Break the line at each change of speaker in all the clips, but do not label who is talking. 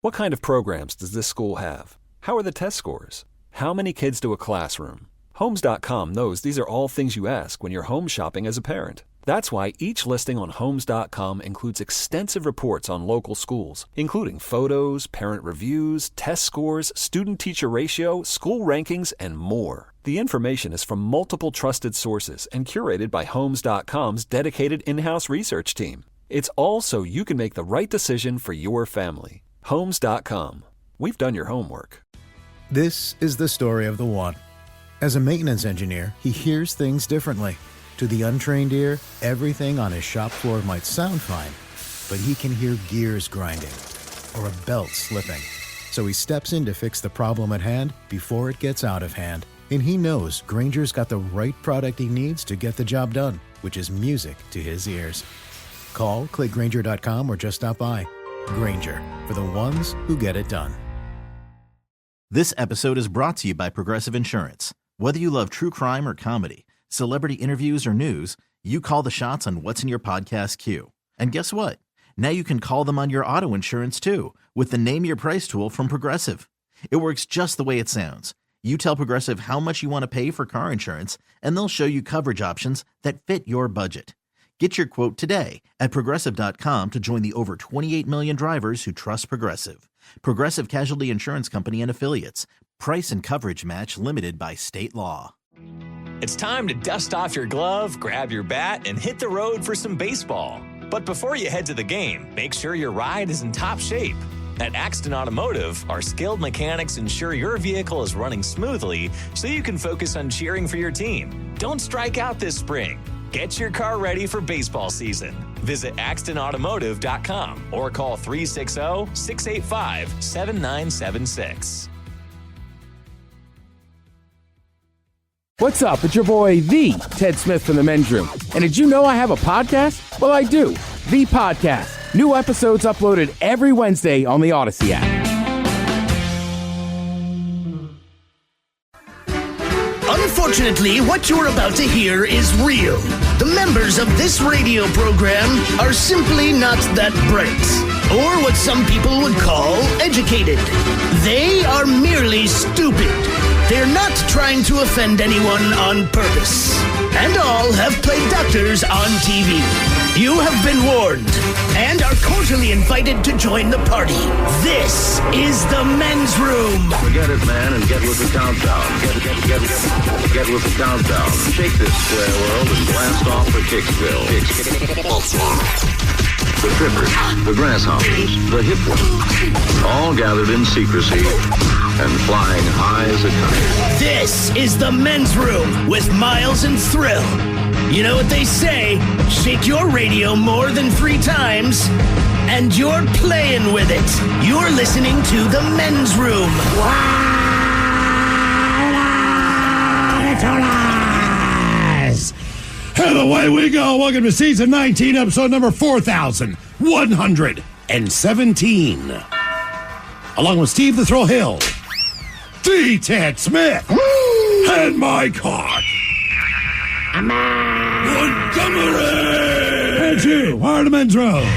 What kind of programs does this school have? How are the test scores? How many kids do a classroom? Homes.com knows these are all things you ask when you're home shopping as a parent. That's why each listing on Homes.com includes extensive reports on local schools, including photos, parent reviews, test scores, student-teacher ratio, school rankings, and more. The information is from multiple trusted sources and curated by Homes.com's dedicated in-house research team. It's all so you can make the right decision for your family. Homes.com. We've done your homework.
This is the story of the one. As a maintenance engineer, he hears things differently. To the untrained ear, everything on his shop floor might sound fine, but he can hear gears grinding or a belt slipping. So he steps in to fix the problem at hand before it gets out of hand. And he knows Grainger's got the right product he needs to get the job done, which is music to his ears. Call, click Grainger.com, or just stop by. Grainger, for the ones who get it done.
This episode is brought to you by Progressive Insurance. Whether you love true crime or comedy, celebrity interviews or news, you call the shots on what's in your podcast queue. And guess what? Now you can call them on your auto insurance too with the Name Your Price tool from Progressive. It works just the way it sounds. You tell Progressive how much you want to pay for car insurance, and they'll show you coverage options that fit your budget. Get your quote today at Progressive.com to join the over 28 million drivers who trust Progressive. Progressive Casualty Insurance Company and Affiliates. Price and coverage match limited by state law.
It's time to dust off your glove, grab your bat, and hit the road for some baseball. But before you head to the game, make sure your ride is in top shape. At Axton Automotive, our skilled mechanics ensure your vehicle is running smoothly so you can focus on cheering for your team. Don't strike out this spring. Get your car ready for baseball season. Visit AxtonAutomotive.com or call 360-685-7976.
What's up? It's your boy, the Ted Smith from the Men's Room. And did you know I have a podcast? Well, I do. The Podcast. New episodes uploaded every Wednesday on the Odyssey app.
Unfortunately, what you're about to hear is real. The members of this radio program are simply not that bright, or what some people would call educated. They are merely stupid. They're not trying to offend anyone on purpose. And all have played doctors on TV. You have been warned and are cordially invited to join the party. This is the Men's Room.
Forget it, man, and get with the countdown. Get with the countdown. Shake this square world and blast off for Kicksville. The trippers, the grasshoppers, the hip ones, all gathered in secrecy and flying high as a kite.
This is the Men's Room with Miles and Thrill. You know what they say, shake your radio more than 3 times, and you're playing with it. You're listening to the Men's Room.
And away we go. Welcome to season 19, episode number 4,117. Along with Steve the Thrill Hill, the Ted Smith, and my cock, Montgomery. And you are the Men's Room.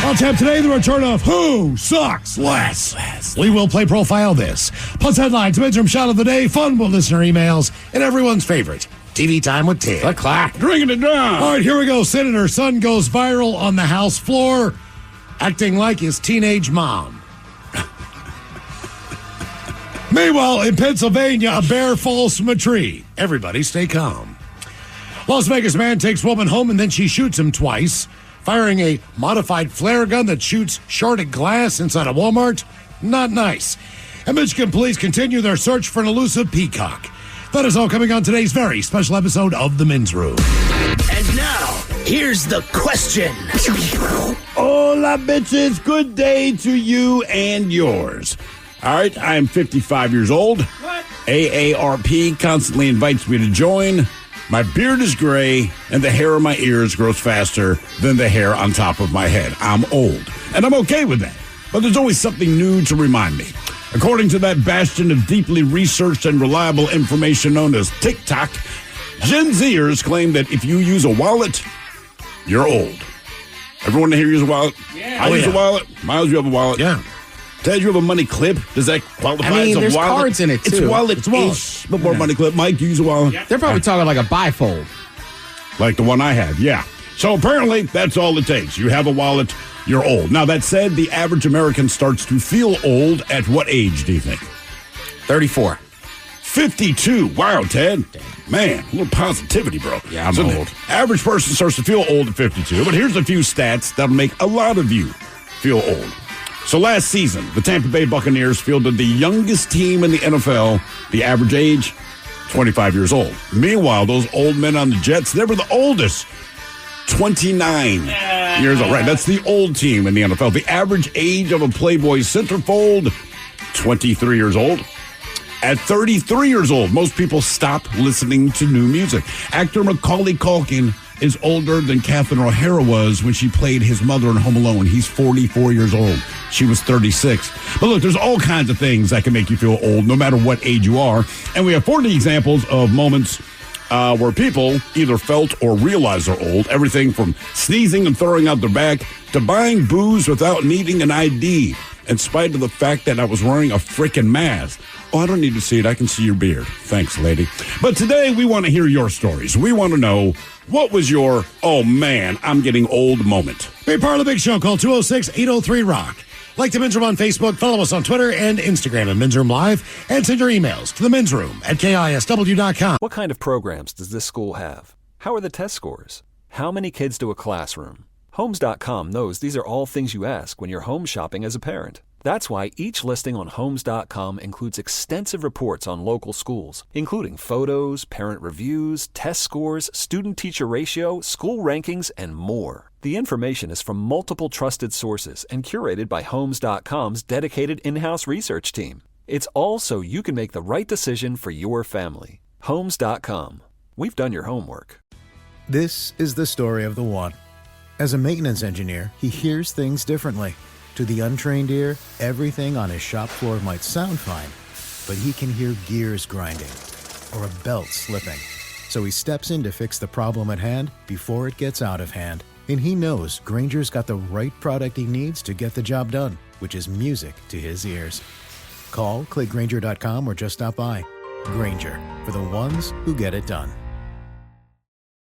On tap today, the return of Who Sucks Less. We will play Profile This, plus headlines, Men's Room Shot of the Day, fun with listener emails, and everyone's favorite, TV Time with Ted.
The clock.
Drinking it down. All right, here we go. Senator's son goes viral on the House floor, acting like his teenage mom. Meanwhile, in Pennsylvania, a bear falls from a tree. Everybody stay calm. Las Vegas man takes woman home and then she shoots him twice, firing a modified flare gun that shoots sharded glass inside a Walmart. Not nice. And Michigan police continue their search for an elusive peacock. That is all coming on today's very special episode of The Men's Room.
And now, here's the question.
Hola, bitches. Good day to you and yours. All right, I am 55 years old. What? AARP constantly invites me to join. My beard is gray, and the hair on my ears grows faster than the hair on top of my head. I'm old, and I'm okay with that. But there's always something new to remind me. According to that bastion of deeply researched and reliable information known as TikTok, Gen Zers claim that if you use a wallet, you're old. Everyone here use a wallet?
Yeah.
I use a wallet. Miles, you have a wallet?
Yeah.
Ted, you have a money clip? Does that qualify
I mean,
as a
there's
wallet?
cards in it, too.
It's wallet-ish, but more money clip. Mike, you use a wallet?
They're probably talking like a bifold.
Like the one I have, yeah. So apparently, that's all it takes. You have a wallet, you're old. Now, that said, the average American starts to feel old at what age, do you think?
34.
52. Wow, Ted. Man, a little positivity, bro.
Yeah, I'm
so
old.
The average person starts to feel old at 52, but here's a few stats that'll make a lot of you feel old. So last season, the Tampa Bay Buccaneers fielded the youngest team in the NFL. The average age, 25 years old. Meanwhile, those old men on the Jets, they were the oldest. 29 years old. Right, that's the old team in the NFL. The average age of a Playboy centerfold, 23 years old. At 33 years old, most people stop listening to new music. Actor Macaulay Culkin is older than Catherine O'Hara was when she played his mother in Home Alone. He's 44 years old. She was 36. But look, there's all kinds of things that can make you feel old, no matter what age you are. And we have 40 examples of moments where people either felt or realized they're old. Everything from sneezing and throwing out their back to buying booze without needing an ID, in spite of the fact that I was wearing a freaking mask. Oh, I don't need to see it. I can see your beard. Thanks, lady. But today, we want to hear your stories. We want to know, what was your, oh man, I'm getting old moment?
Be part of the big show. Call 206-803-ROCK. Like the Men's Room on Facebook. Follow us on Twitter and Instagram at Men's Room Live. And send your emails to the Men's Room at KISW.com.
What kind of programs does this school have? How are the test scores? How many kids do a classroom? Homes.com knows these are all things you ask when you're home shopping as a parent. That's why each listing on Homes.com includes extensive reports on local schools, including photos, parent reviews, test scores, student-teacher ratio, school rankings, and more. The information is from multiple trusted sources and curated by Homes.com's dedicated in-house research team. It's all so you can make the right decision for your family. Homes.com. We've done your homework.
This is the story of the one. As a maintenance engineer, he hears things differently. To the untrained ear, everything on his shop floor might sound fine, but he can hear gears grinding or a belt slipping. So he steps in to fix the problem at hand before it gets out of hand. And he knows Grainger's got the right product he needs to get the job done, which is music to his ears. Call, click Grainger.com, or just stop by. Grainger, for the ones who get it done.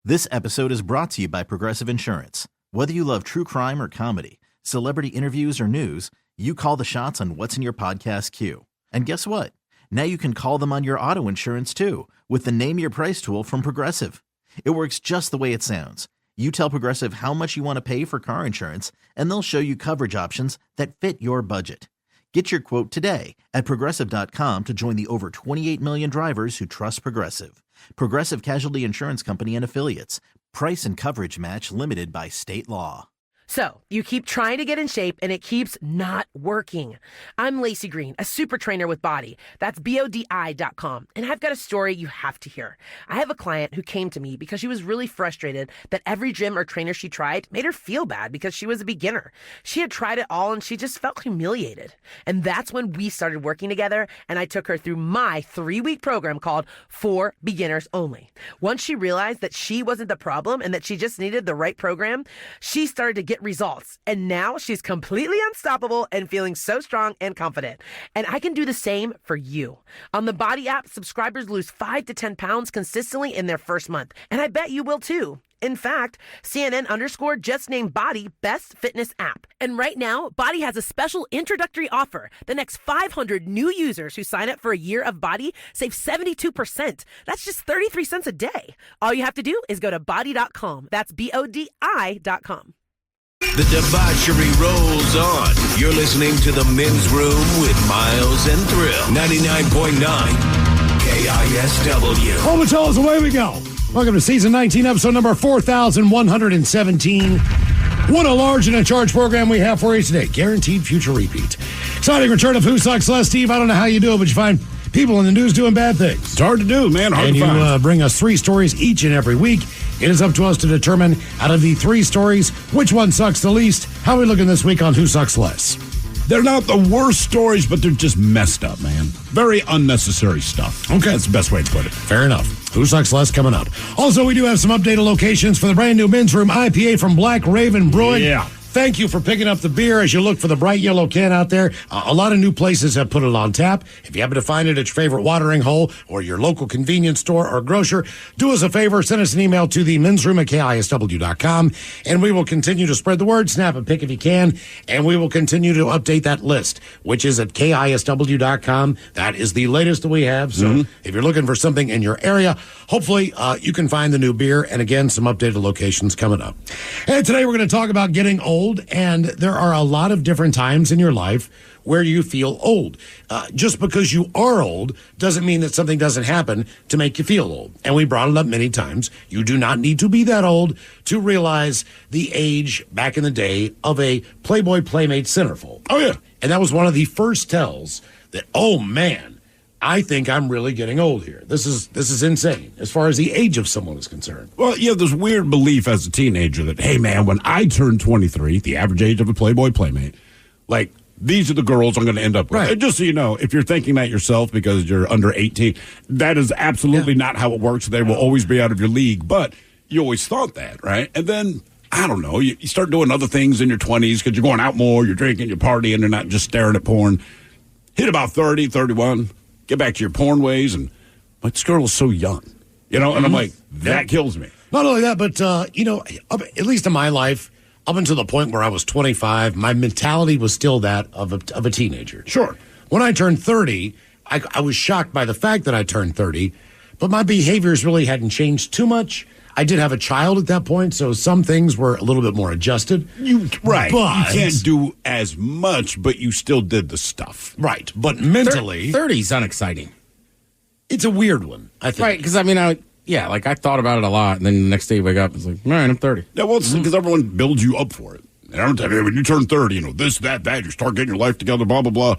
This episode is brought to you by Progressive Insurance. Whether you love true crime or comedy, celebrity interviews or news, you call the shots on what's in your podcast queue. And guess what? Now you can call them on your auto insurance too, with the Name Your Price tool from Progressive. It works just the way it sounds. You tell Progressive how much you want to pay for car insurance, and they'll show you coverage options that fit your budget. Get your quote today at Progressive.com to join the over 28 million drivers who trust Progressive. Progressive Casualty Insurance Company and Affiliates. Price and coverage match limited by state law.
So, you keep trying to get in shape and it keeps not working. I'm Lacey Green, a super trainer with Body. That's BODI.com. And I've got a story you have to hear. I have a client who came to me because she was really frustrated that every gym or trainer she tried made her feel bad because she was a beginner. She had tried it all and she just felt humiliated. And that's when we started working together and I took her through my 3-week program called For Beginners Only. Once she realized that she wasn't the problem and that she just needed the right program, she started to get results. And now she's completely unstoppable and feeling so strong and confident. And I can do the same for you. On the Body app, subscribers lose 5 to 10 pounds consistently in their first month. And I bet you will too. In fact, CNN_ just named Body Best Fitness App. And right now, Body has a special introductory offer. The next 500 new users who sign up for a year of Body save 72%. That's just 33 cents a day. All you have to do is go to Body.com. That's BODI.com.
The debauchery rolls on. You're listening to The Men's Room with Miles and Thrill. 99.9 KISW.
Home and tell us, away we go. Welcome to Season 19, Episode number 4,117. What a large and in charge program we have for you today. Guaranteed future repeat. Exciting return of Who Sucks Less. Steve, I don't know how you do it, but you find people in the news doing bad things.
It's hard to do, man. Hard
and
to find.
you bring us 3 stories each and every week. It is up to us to determine, out of the 3 stories, which one sucks the least. How are we looking this week on Who Sucks Less?
They're not the worst stories, but they're just messed up, man. Very unnecessary stuff.
Okay.
That's the best way to put it.
Fair enough. Who Sucks Less coming up. Also, we do have some updated locations for the brand new Men's Room IPA from Black Raven Brewing.
Yeah.
Thank you for picking up the beer as you look for the bright yellow can out there. A lot of new places have put it on tap. If you happen to find it at your favorite watering hole or your local convenience store or grocer, do us a favor, send us an email to the men's room at KISW.com, and we will continue to spread the word. Snap a pic if you can, and we will continue to update that list, which is at KISW.com. That is the latest that we have. So if you're looking for something in your area, hopefully you can find the new beer, and again, some updated locations coming up. And today we're going to talk about getting old. And there are a lot of different times in your life where you feel old. Just because you are old doesn't mean that something doesn't happen to make you feel old. And we brought it up many times. You do not need to be that old to realize the age back in the day of a Playboy Playmate centerfold.
Oh, yeah.
And that was one of the first tells that, oh, man, I think I'm really getting old here. This is insane as far as the age of someone is concerned.
Well, you have this weird belief as a teenager that, hey, man, when I turn 23, the average age of a Playboy Playmate, like, these are the girls I'm going to end up with.
Right.
And just so you know, if you're thinking that yourself because you're under 18, that is absolutely not how it works. They will always be out of your league. But you always thought that, right? And then, I don't know, you start doing other things in your 20s because you're going out more, you're drinking, you're partying, you're not just staring at porn. Hit about 30, 31. Get back to your porn ways, and like, this girl is so young, and I'm like, that kills me.
Not only that, but, at least in my life, up until the point where I was 25, my mentality was still that of a teenager.
Sure.
When I turned 30, I was shocked by the fact that I turned 30, but my behaviors really hadn't changed too much. I did have a child at that point, so some things were a little bit more adjusted.
Right.
But
You can't do as much, but you still did the stuff.
Right. But mentally,
30's unexciting.
It's a weird one, I think.
Right, because I thought about it a lot, and then the next day you wake up, it's like, all right, I'm 30.
Yeah, well, it's because everyone builds you up for it. And I'm telling you, when you turn 30, this, that, you start getting your life together, blah, blah, blah.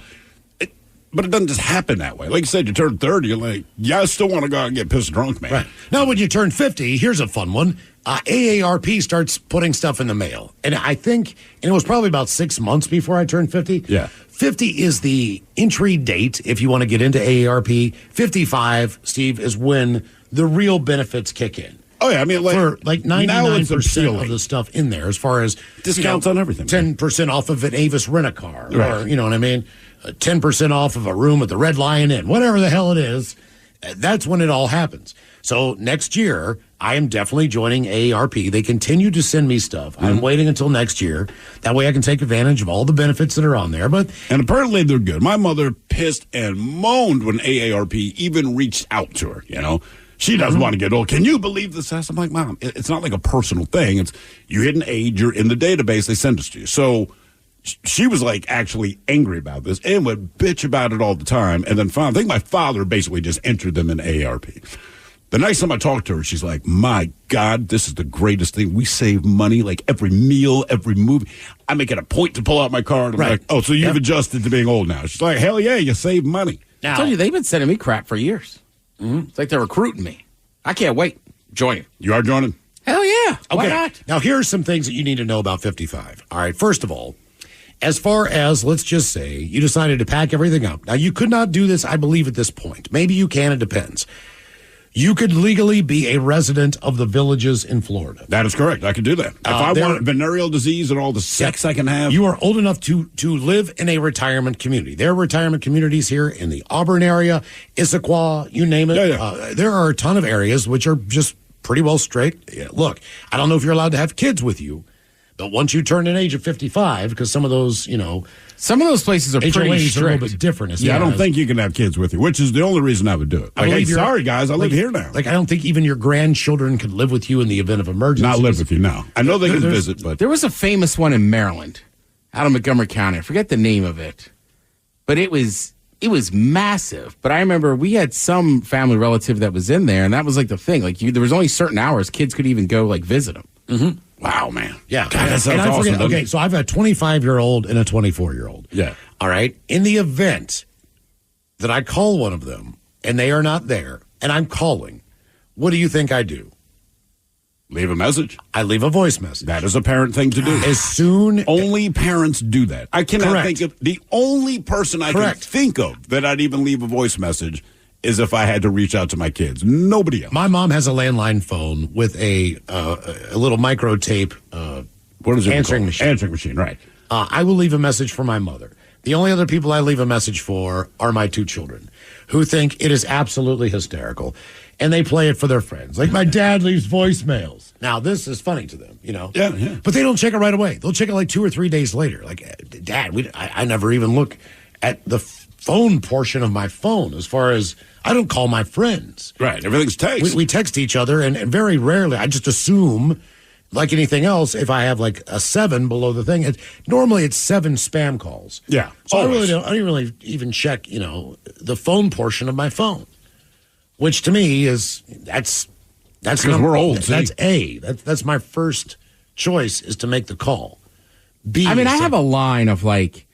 But it doesn't just happen that way. Like you said, you turn 30, you're like, I still want to go out and get pissed drunk, man.
Right. Now, when you turn 50, here's a fun one. AARP starts putting stuff in the mail. And I think, and it was probably about 6 months before I turned 50.
Yeah.
50 is the entry date if you want to get into AARP. 55, Steve, is when the real benefits kick in.
Oh, yeah. I mean, like,
for like 99% of the stuff in there, as far as
discounts on everything.
10% off of an Avis rent-a-car.
Right.
Or, you know what I mean? 10% off of a room at the Red Lion Inn. Whatever the hell it is, that's when it all happens. So next year, I am definitely joining AARP. They continue to send me stuff. I'm waiting until next year. That way I can take advantage of all the benefits that are on there.
And apparently they're good. My mother pissed and moaned when AARP even reached out to her, She doesn't want to get old. Can you believe this? I'm like, Mom, it's not like a personal thing. It's you hit an age, you're in the database, they send us to you. So she was like actually angry about this and would bitch about it all the time. And then finally, I think my father basically just entered them in AARP. The next time I talked to her, she's like, my God, this is the greatest thing. We save money, like every meal, every movie. I make it a point to pull out my card. I'm like, oh, so you've adjusted to being old now. She's like, hell yeah, you save money.
Now, I told you, they've been sending me crap for years. It's like they're recruiting me. I can't wait. Join.
You are joining?
Hell yeah. Why
Okay.
not?
Now, here are some things that you need to know about 55. All right. First of all, as far as, let's just say, you decided to pack everything up. Now, you could not do this, I believe, at this point. Maybe you can. It depends. You could legally be a resident of the villages in Florida.
That is correct. I could do that. If I want venereal disease and all the sex I can have.
You are old enough to live in a retirement community. There are retirement communities here in the Auburn area, Issaquah, you name it.
Yeah.
There are a ton of areas which are just pretty well straight. Yeah, look, I don't know if you're allowed to have kids with you, but once you turn an age of 55, because some of those,
some of those places are pretty
HOAs are a
strict.
little bit different.
I don't think you can have kids with you, which is the only reason I would do it. Like, hey, sorry, guys, I live here now.
Like, I don't think even your grandchildren could live with you in the event of emergency.
Not live with you, no. I know they can visit, but...
There was a famous one in Maryland, out of Montgomery County. I forget the name of it. But it was massive. But I remember we had some family relative that was in there, and that was like the thing. Like, there was only certain hours kids could even go, like, visit them.
Mm-hmm.
Wow, man.
Yeah.
God, that sounds awesome.
Okay, so I've got a 25-year-old and a 24-year-old.
Yeah.
All right. In the event that I call one of them and they are not there and I'm calling, what do you think I do?
Leave a message.
I leave a voice message.
That is a parent thing to do.
As soon
only parents do that. I cannot
Correct.
think of the only person I can think of that I'd even leave a voice message is if I had to reach out to my kids. Nobody else.
My mom has a landline phone with a little micro tape
what is it
answering machine.
Answering machine, right.
I will leave a message for my mother. The only other people I leave a message for are my 2 children, who think it is absolutely hysterical, and they play it for their friends. Like, my dad leaves voicemails. Now, this is funny to them, you know?
Yeah.
But they don't check it right away. They'll check it like 2 or 3 days later. Like, Dad, I never even look at the phone portion of my phone as far as I don't call my friends.
Right. Everything's text.
We text each other, and very rarely, I just assume, like anything else, if I have like a 7 below the thing, normally it's 7 spam calls.
Yeah.
So I don't really even check, the phone portion of my phone, which to me is that's
because we're old.
That's my first choice is to make the call. B.
I mean, I have a line of like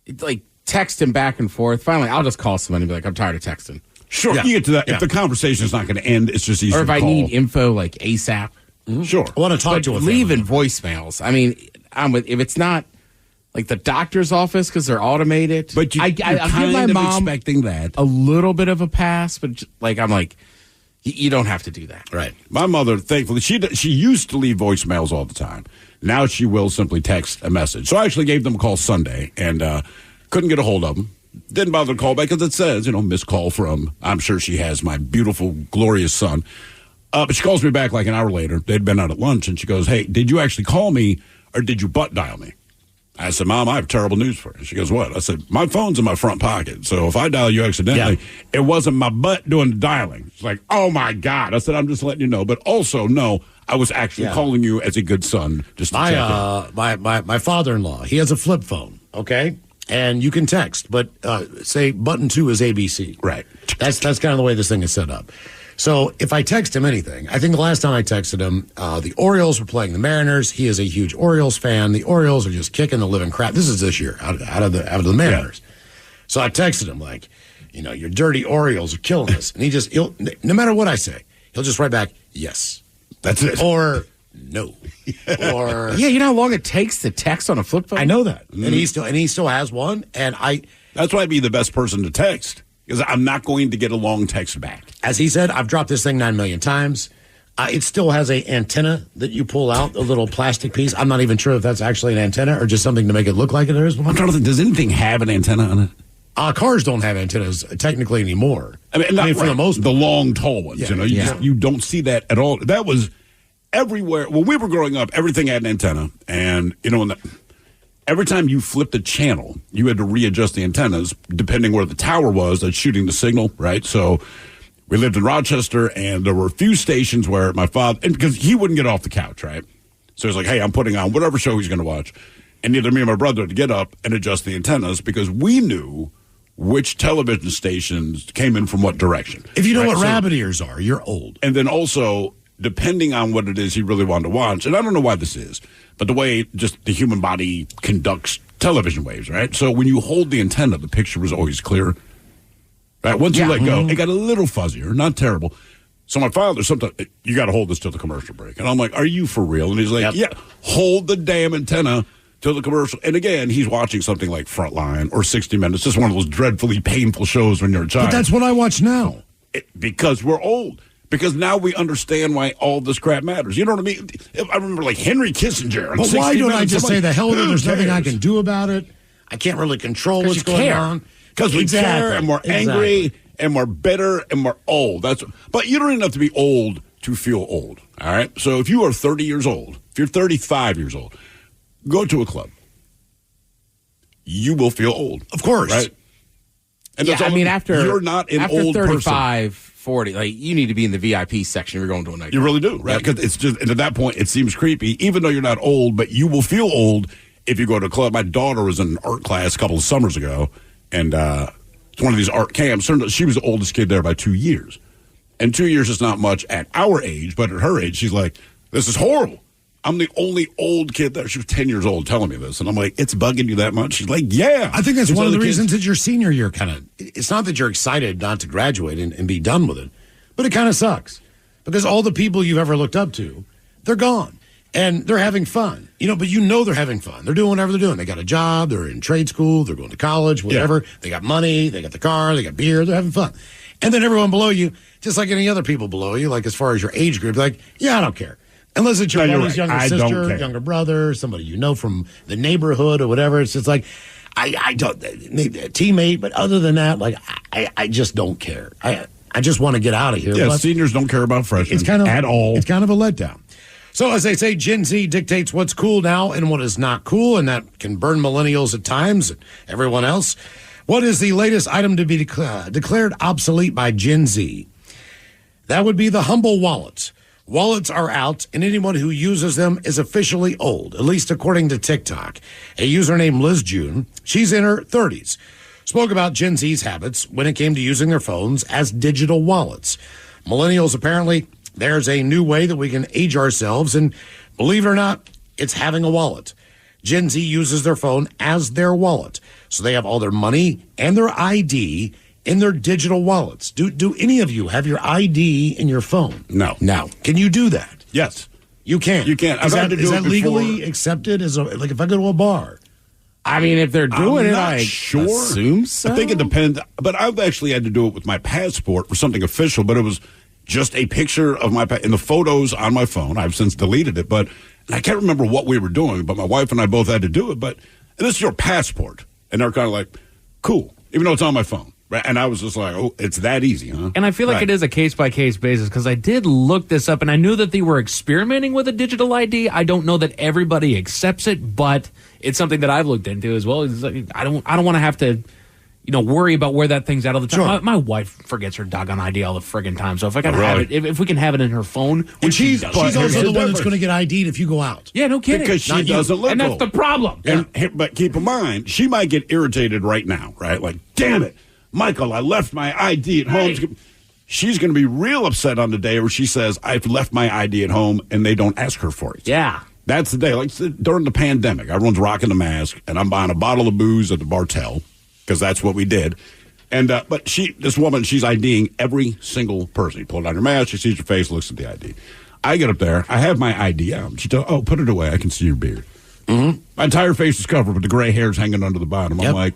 texting back and forth. Finally, I'll just call somebody and be like, I'm tired of texting.
Sure.
Yeah.
You get to that.
Yeah.
If the conversation is not going to end, it's just easy
Or if
to
I
call.
need info like ASAP.
Sure.
I want to talk to a family
leaving
member.
voicemails. I mean, if it's not like the doctor's office because they're automated.
But you're
I'll give
kind
my
of
mom
expecting that.
a little bit of a pass, but I'm like, you don't have to do that.
Right.
My mother, thankfully, she used to leave voicemails all the time. Now she will simply text a message. So I actually gave them a call Sunday and couldn't get a hold of them. Didn't bother to call back because it says, missed call from, I'm sure she has, my beautiful, glorious son. But she calls me back like an hour later. They'd been out at lunch, and she goes, hey, did you actually call me or did you butt dial me? I said, Mom, I have terrible news for you. She goes, what? I said, my phone's in my front pocket, so if I dial you accidentally, it wasn't my butt doing the dialing. She's like, oh, my God. I said, I'm just letting you know. But also, no, I was actually calling you as a good son just to check in.
My father-in-law, he has a flip phone, okay? And you can text, but say button 2 is ABC.
Right.
That's kind of the way this thing is set up. So if I text him anything, I think the last time I texted him, the Orioles were playing the Mariners. He is a huge Orioles fan. The Orioles are just kicking the living crap. This is this year out of the Mariners. Yeah. So I texted him like, your dirty Orioles are killing us. And he'll no matter what I say, he'll just write back, yes.
That's it.
Or no. Or
yeah, you know how long it takes to text on a flip phone?
I know that. Mm-hmm. And he still has one. And
that's why I'd be the best person to text. Because I'm not going to get a long text back.
As he said, I've dropped this thing 9 million times. It still has an antenna that you pull out, a little plastic piece. I'm not even sure if that's actually an antenna or just something to make it look like it is.
I'm trying to think, does anything have an antenna on it?
Cars don't have antennas technically anymore.
I mean for the most, the long, tall ones. You don't see that at all. That was everywhere. When we were growing up, everything had an antenna, and every time you flipped a channel, you had to readjust the antennas depending where the tower was that's shooting the signal, right? So we lived in Rochester, and there were a few stations where my father, and because he wouldn't get off the couch, right? So he's like, hey, I'm putting on whatever show he's going to watch. And neither me or my brother had to get up and adjust the antennas because we knew which television stations came in from what direction.
If you know what rabbit ears are, you're old.
And then also, depending on what it is he really wanted to watch, and I don't know why this is, but the way just the human body conducts television waves, right? So when you hold the antenna, the picture was always clear. Right? Once you let go, it got a little fuzzier, not terrible. So my father, sometimes, you got to hold this till the commercial break. And I'm like, are you for real? And he's like, yeah, hold the damn antenna till the commercial. And again, he's watching something like Frontline or 60 Minutes, just one of those dreadfully painful shows when you're a child.
But that's what I watch now.
Because we're old. Because now we understand why all this crap matters. You know what I mean? I remember like Henry Kissinger.
But why don't I just say the hell with it? There's nothing I can do about it. I can't really control what's going on.
Because we care and we're angry and we're bitter and we're old. But you don't even have to be old to feel old. All right? So if you are 30 years old, if you're 35 years old, go to a club. You will feel old.
Of course.
Right? And
after
you're not an
after
old
35,
person.
40, like you need to be in the VIP section if you're going to a night.
You really do, right? Because it's just, and at that point, it seems creepy, even though you're not old, but you will feel old if you go to a club. My daughter was in an art class a couple of summers ago, and it's one of these art camps. She was the oldest kid there by 2 years. And 2 years is not much at our age, but at her age, she's like, this is horrible. I'm the only old kid there. She was 10 years old telling me this. And I'm like, it's bugging you that much? She's like, yeah.
I think that's one of the reasons that your senior year it's not that you're excited not to graduate and be done with it, but it kind of sucks. because all the people you've ever looked up to, they're gone. And they're having fun, but they're having fun. They're doing whatever they're doing. They got a job. They're in trade school. They're going to college, whatever. Yeah. They got money. They got the car. They got beer. They're having fun. And then everyone below you, just like any other people below you, like as far as your age group, like, yeah, I don't care. Unless it's your brother's younger sister, younger brother, somebody you know from the neighborhood or whatever. It's just like, I don't, maybe a teammate, but other than that, like, I just don't care. I just want to get out of here.
Yeah, but seniors don't care about freshmen at all.
It's kind of a letdown. So, as they say, Gen Z dictates what's cool now and what is not cool, and that can burn millennials at times and everyone else. What is the latest item to be declared obsolete by Gen Z? That would be the humble wallet. Wallets are out, and anyone who uses them is officially old, at least according to TikTok. A user named Liz June, she's in her 30s, spoke about Gen Z's habits when it came to using their phones as digital wallets. Millennials, apparently, there's a new way that we can age ourselves, and believe it or not, it's having a wallet. Gen Z uses their phone as their wallet, so they have all their money and their ID in their digital wallets. Do any of you have your ID in your phone?
No.
Can you do that?
Yes.
You can.
You can.
Is that legally accepted? Like if I go to a bar?
I mean, if they're doing it, I
sure.
assume so.
I think it depends. But I've actually had to do it with my passport for something official, but it was just a picture of in the photos on my phone. I've since deleted it, but I can't remember what we were doing, but my wife and I both had to do it. And this is your passport. And they're kind of like, cool, even though it's on my phone. Right? And I was just like, oh, it's that easy, huh?
And I feel like it is a case-by-case basis, because I did look this up, and I knew that they were experimenting with a digital ID. I don't know that everybody accepts it, but it's something that I've looked into as well. It's like, I don't want to have to, worry about where that thing's at all the time.
Sure.
My wife forgets her doggone ID all the friggin' time, so if I can have it, if we can have it in her phone,
and she's also the one that's going to get ID'd if you go out.
Yeah, no kidding.
Because she doesn't look
and that's
old.
the problem.
But keep in mind, she might get irritated right now, right? Like, damn it, Michael, I left my ID at home. She's going to be real upset on the day where she says, I've left my ID at home, and they don't ask her for it.
Yeah.
That's the day. Like during the pandemic, everyone's rocking the mask, and I'm buying a bottle of booze at the Bartell, because that's what we did. And but this woman, she's IDing every single person. You pull down your mask, she sees your face, looks at the ID. I get up there, I have my ID out. She tells, oh, put it away, I can see your beard. Mm-hmm. My entire face is covered, but the gray hair's hanging under the bottom. Yep. I'm like,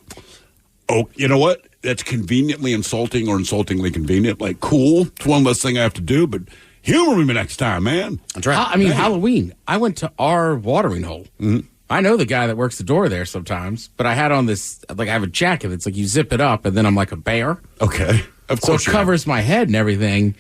oh, you know what? That's conveniently insulting or insultingly convenient. Like, cool, it's one less thing I have to do, but humor me next time, man.
That's right. I mean, Halloween, I went to our watering hole. Mm-hmm. I know the guy that works the door there sometimes, but I had on this, like, I have a jacket. It's like you zip it up, and then I'm like a bear.
Okay. Of course.
So it covers my head and everything.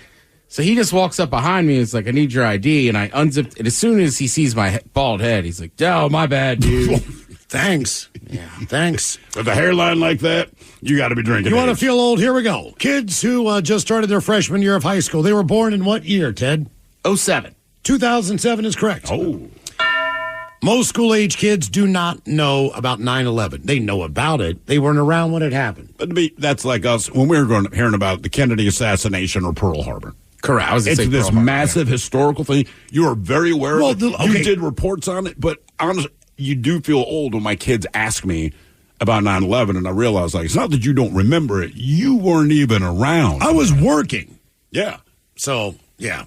So he just walks up behind me and is like, I need your ID. And I unzipped it. As soon as he sees my bald head, he's like, oh, my bad, dude.
Thanks. Yeah, thanks.
With a hairline like that, you got to be drinking.
You want to feel old? Here we go. Kids who just started their freshman year of high school. They were born in what year, Ted?
07.
2007 is correct.
Oh.
Most school-age kids do not know about 9/11. They know about it. They weren't around when it happened.
But to me, that's like us when we were hearing about the Kennedy assassination or Pearl Harbor.
Correct. I was
it's this massive historical thing. You are very aware of it.
Okay.
You did reports on it, but honestly, you do feel old when my kids ask me about 9/11, and I realize, like, it's not that you don't remember it. You weren't even around.
I was working.
Yeah.
So, yeah.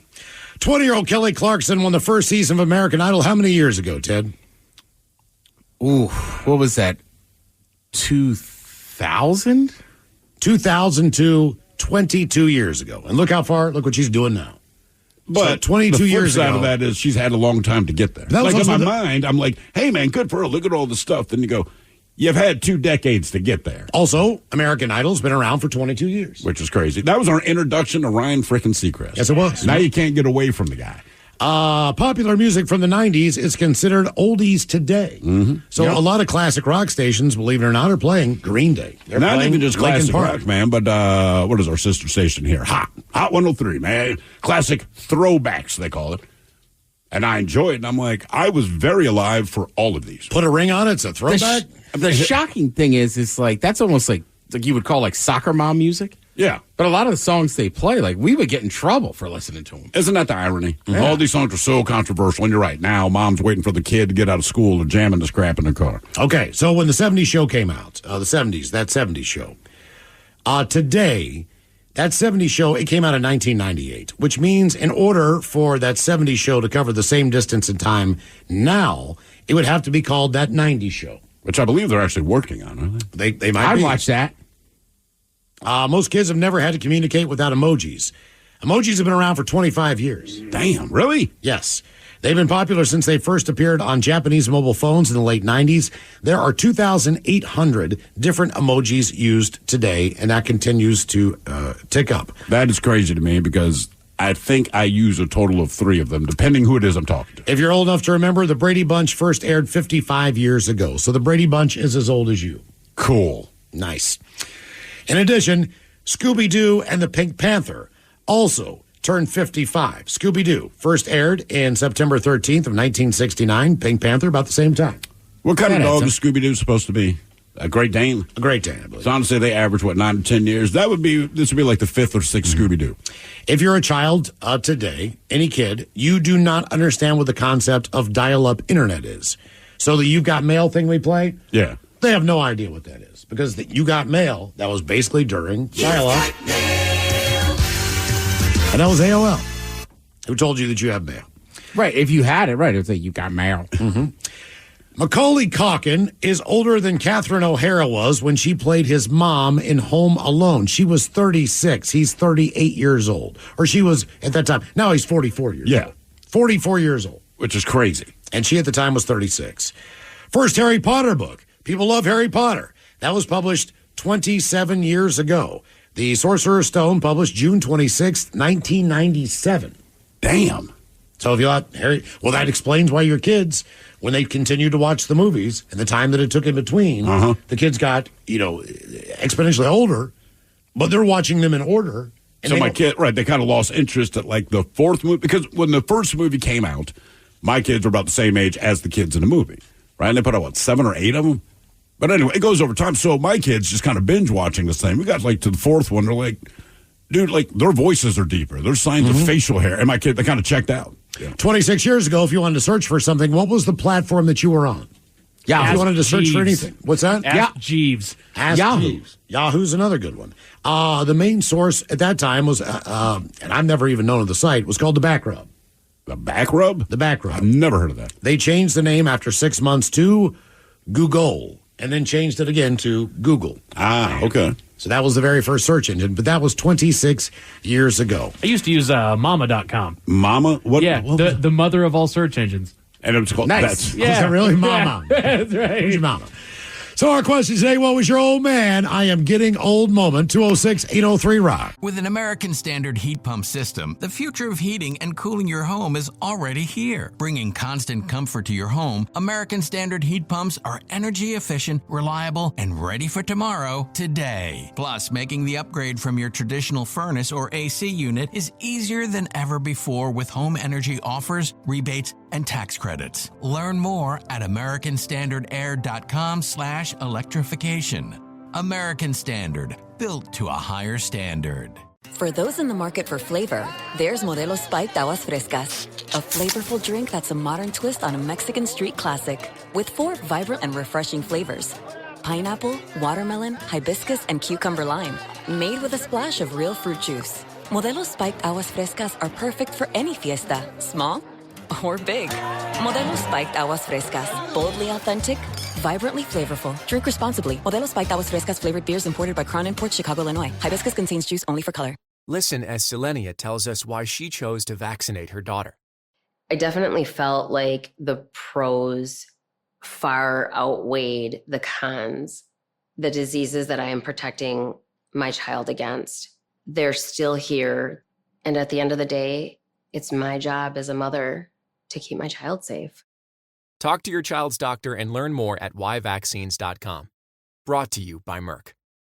20-year-old Kelly Clarkson won the first season of American Idol how many years ago, Ted?
Ooh, what was that? 2000?
2002, 22 years ago. And look what she's doing now.
But
so 22 years ago.
The flip side of that is she's had a long time to get there. Like in my mind, I'm like, hey, man, good for her. Look at all the stuff. Then you go, you've had 2 decades to get there.
Also, American Idol's been around for 22 years.
Which is crazy. That was our introduction to Ryan frickin' Seacrest.
Yes, it was.
Now you can't get away from the guy.
Popular music from the 90s is considered oldies today. Mm-hmm. So a lot of classic rock stations, believe it or not, are playing Green Day. They're
not
playing
even just
Linkin
classic
Park.
rock, man, but what is our sister station here? Hot 103, man. Classic throwbacks, they call it. And I enjoy it, and I'm like, I was very alive for all of these.
Put a ring on it, it's a throwback?
The shocking thing is like, that's almost like you would call like soccer mom music.
Yeah.
But a lot of the songs they play, like, we would get in trouble for listening to them.
Isn't that the irony?
Yeah.
All these songs are so controversial, and you're right. Now, mom's waiting for the kid to get out of school or jamming this crap in the car.
Okay, so when the 70s show came out, that 70s show, today, That 70s show, it came out in 1998, which means in order for that 70s show to cover the same distance in time now, it would have to be called that 90s show.
Which I believe they're actually working on, aren't
they? They might be.
I'd watch that.
Most kids have never had to communicate without emojis. Emojis have been around for 25 years.
Damn, really?
Yes. They've been popular since they first appeared on Japanese mobile phones in the late 90s. There are 2,800 different emojis used today, and that continues to tick up.
That is crazy to me because I think I use a total of 3 of them, depending who it is I'm talking to.
If you're old enough to remember, the Brady Bunch first aired 55 years ago. So the Brady Bunch is as old as you.
Cool.
Nice. In addition, Scooby-Doo and the Pink Panther also turned 55. Scooby-Doo first aired in September 13th of 1969. Pink Panther about the same time.
What kind of dog is Scooby-Doo supposed to be? A Great Dane?
A Great Dane, I believe.
So honestly, they average, 9 to 10 years? This would be like the 5th or 6th Scooby-Doo.
If you're a child today, any kid, you do not understand what the concept of dial-up internet is. So the You Got Mail thing we play?
Yeah.
They have no idea what that is. Because the You Got Mail, that was basically during dial-up. And that was AOL. Who told you that you have mail?
Right. If you had it, right, it was like, you got mail.
Mm-hmm. Macaulay Culkin is older than Catherine O'Hara was when she played his mom in Home Alone. She was 36. He's 38 years old. Or she was at that time. Now he's 44 years old. 44 years old.
Which is crazy.
And she at the time was 36. First Harry Potter book. People love Harry Potter. That was published 27 years ago. The Sorcerer's Stone, published June 26, 1997.
Damn.
So if you thought, Harry, well, that explains why your kids, when they continued to watch the movies and the time that it took in between, the kids got, exponentially older, but they're watching them in order.
And so my kid, they kind of lost interest at like the 4th movie, because when the first movie came out, my kids were about the same age as the kids in the movie, right? And they put out, 7 or 8 of them? But anyway, it goes over time. So my kids just kind of binge watching this thing. We got to the 4th one. They're like, dude, their voices are deeper. There's signs of facial hair. And my kid, they kind of checked out.
Yeah. 26 years ago, if you wanted to search for something, what was the platform that you were on? Yeah, if you wanted to search for anything. What's that?
Ask Jeeves.
Ask Jeeves. Yahoo's another good one. The main source at that time was, and I've never even known of the site, was called The Back Rub.
The Back Rub?
The Back Rub.
I've never heard of that.
They changed the name after 6 months to Google, and then changed it again to Google.
Ah, okay.
So that was the very first search engine, but that was 26 years ago.
I used to use mama.com.
Mama? What?
Yeah, the mother of all search engines.
And it was called
Nice.
Yeah.
Is that really Mama?
Yeah, that's right.
Who's your mama? So our question today, what was your old man? I am getting old moment, 206-803-ROCK.
With an American Standard heat pump system, the future of heating and cooling your home is already here. Bringing constant comfort to your home, American Standard heat pumps are energy efficient, reliable, and ready for tomorrow, today. Plus, making the upgrade from your traditional furnace or AC unit is easier than ever before with home energy offers, rebates, and tax credits. Learn more at americanstandardair.com/electrification. American Standard, built to a higher standard.
For those in the market for flavor, there's Modelo Spiked Aguas Frescas, a flavorful drink that's a modern twist on a Mexican street classic, with 4 vibrant and refreshing flavors: pineapple, watermelon, hibiscus, and cucumber lime, made with a splash of real fruit juice. Modelo Spiked Aguas Frescas are perfect for any fiesta, small or big. Modelo Spiked Aguas Frescas, boldly authentic, vibrantly flavorful. Drink responsibly. Modelo Spiked Aguas Frescas flavored beers imported by Crown Imports, Chicago, Illinois. Hibiscus contains juice only for color.
Listen as Selenia tells us why she chose to vaccinate her daughter.
I definitely felt like the pros far outweighed the cons. The diseases that I am protecting my child against, they're still here. And at the end of the day, it's my job as a mother to keep my child safe.
Talk to your child's doctor and learn more at whyvaccines.com. Brought to you by Merck.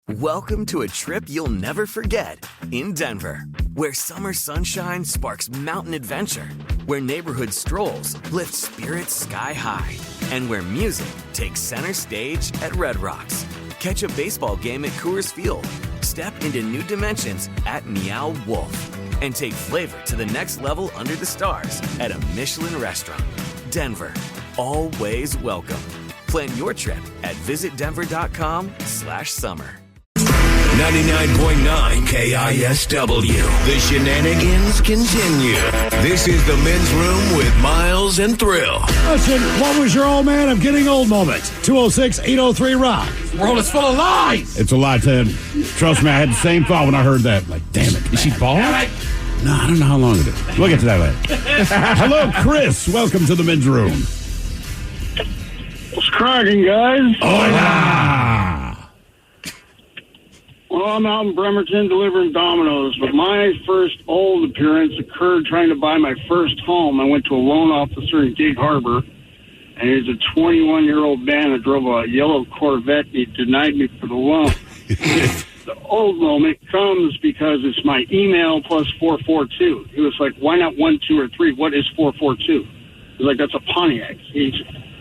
Welcome to a trip you'll never forget in Denver, where summer sunshine sparks mountain adventure, where neighborhood strolls lift spirits sky high, and where music takes center stage at Red Rocks. Catch a baseball game at Coors Field, step into new dimensions at Meow Wolf, and take flavor to the next level under the stars at a Michelin restaurant. Denver, always welcome. Plan your trip at visitdenver.com/summer.
99.9 KISW. The shenanigans continue. This is the Men's Room with Miles and Thrill.
Listen, what was your old man? I'm getting old moment. 206-803-ROCK.
World is full of lies.
It's a lie, Ted. Trust me, I had the same thought when I heard that. Like, damn it.
Is she bald?
No, I don't know how long it is. We'll get to that later. Hello, Chris. Welcome to the Men's Room.
What's cracking, guys?
Hola!
Well, I'm out in Bremerton delivering Domino's, but my first old appearance occurred trying to buy my first home. I went to a loan officer in Gig Harbor, and he was a 21-year-old man that drove a yellow Corvette, and he denied me for the loan. The old moment comes because it's my email plus 442. He was like, why not 1, 2, or 3? What is 442? He was like, that's a Pontiac. He's,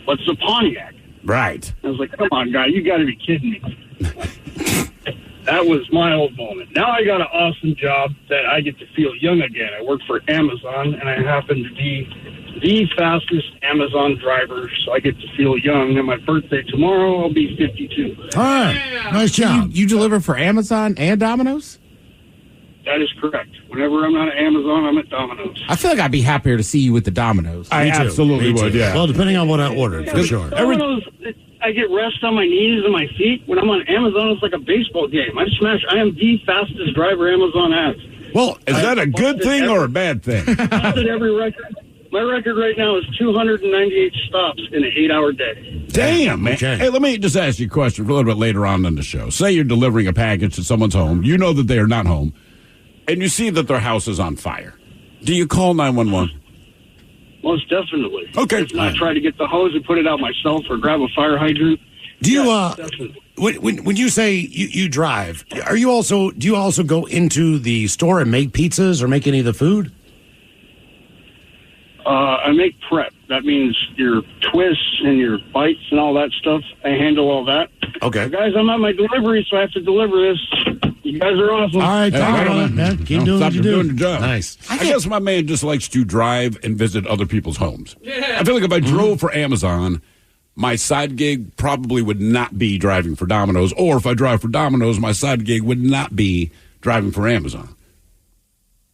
what's a Pontiac?
Right.
I was like, come on, guy, you got to be kidding me. That was my old moment. Now I got an awesome job that I get to feel young again. I work for Amazon, and I happen to be the fastest Amazon driver, so I get to feel young. And my birthday tomorrow, I'll be 52.
All right. Nice job.
You deliver for Amazon and Domino's?
That is correct. Whenever I'm not at Amazon, I'm at Domino's.
I feel like I'd be happier to see you with the Domino's.
I absolutely would, yeah.
Well, depending on what I ordered, for sure.
Domino's, I get rest on my knees and my feet. When I'm on Amazon, it's like a baseball game. I am the fastest driver Amazon has.
Well, is that a good thing or a bad thing?
I've hit every record. My record right now is 298 stops in an 8-hour day.
Damn, man.
Okay.
Hey, let me just ask you a question for a little bit later on in the show. Say you're delivering a package to someone's home. You know that they are not home, and you see that their house is on fire. Do you call 911?
Most definitely.
Okay.
If not, try to get the hose and put it out myself or grab a fire hydrant.
Do you,
definitely.
when you say you drive, do you also go into the store and make pizzas or make any of the food?
I make prep. That means your twists and your bites and all that stuff. I handle all that.
Okay.
So guys, I'm at my delivery, so I have to deliver this. You guys are awesome.
All right,
Hey,
man. Keep doing what you do.
doing your job.
Nice.
I guess my man just likes to drive and visit other people's homes. Yeah. I feel like if I drove for Amazon, my side gig probably would not be driving for Domino's, or if I drive for Domino's, my side gig would not be driving for Amazon.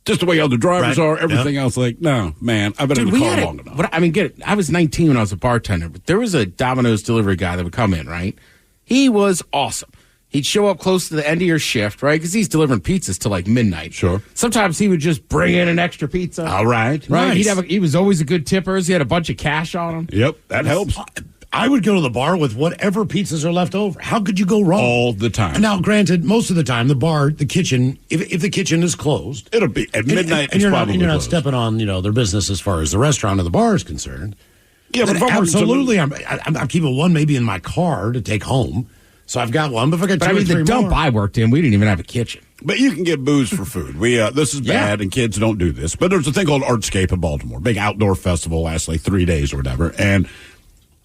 Just the way other drivers are, everything else, like, no, man, I've been in the car long enough.
I mean, I was 19 when I was a bartender, but there was a Domino's delivery guy that would come in, right? He was awesome. He'd show up close to the end of your shift, right? Because he's delivering pizzas till like midnight.
Sure.
Sometimes he would just bring in an extra pizza.
All right.
Right.
Nice.
He was always a good tipper. He had a bunch of cash on him.
Yep, that helps.
I would go to the bar with whatever pizzas are left over. How could you go wrong?
All the time.
Now, granted, most of the time, the bar, the kitchen, if the kitchen is closed,
it'll be at midnight.
And you're not
closed.
stepping on their business as far as the restaurant or the bar is concerned.
Yeah, but
absolutely, I'm keeping one maybe in my car to take home. So I've got one, but if I got two or three
the dump
more,
I worked in, we didn't even have a kitchen.
But you can get booze for food. This is bad, and kids don't do this. But there's a thing called Artscape in Baltimore, big outdoor festival, lasts like 3 days or whatever, and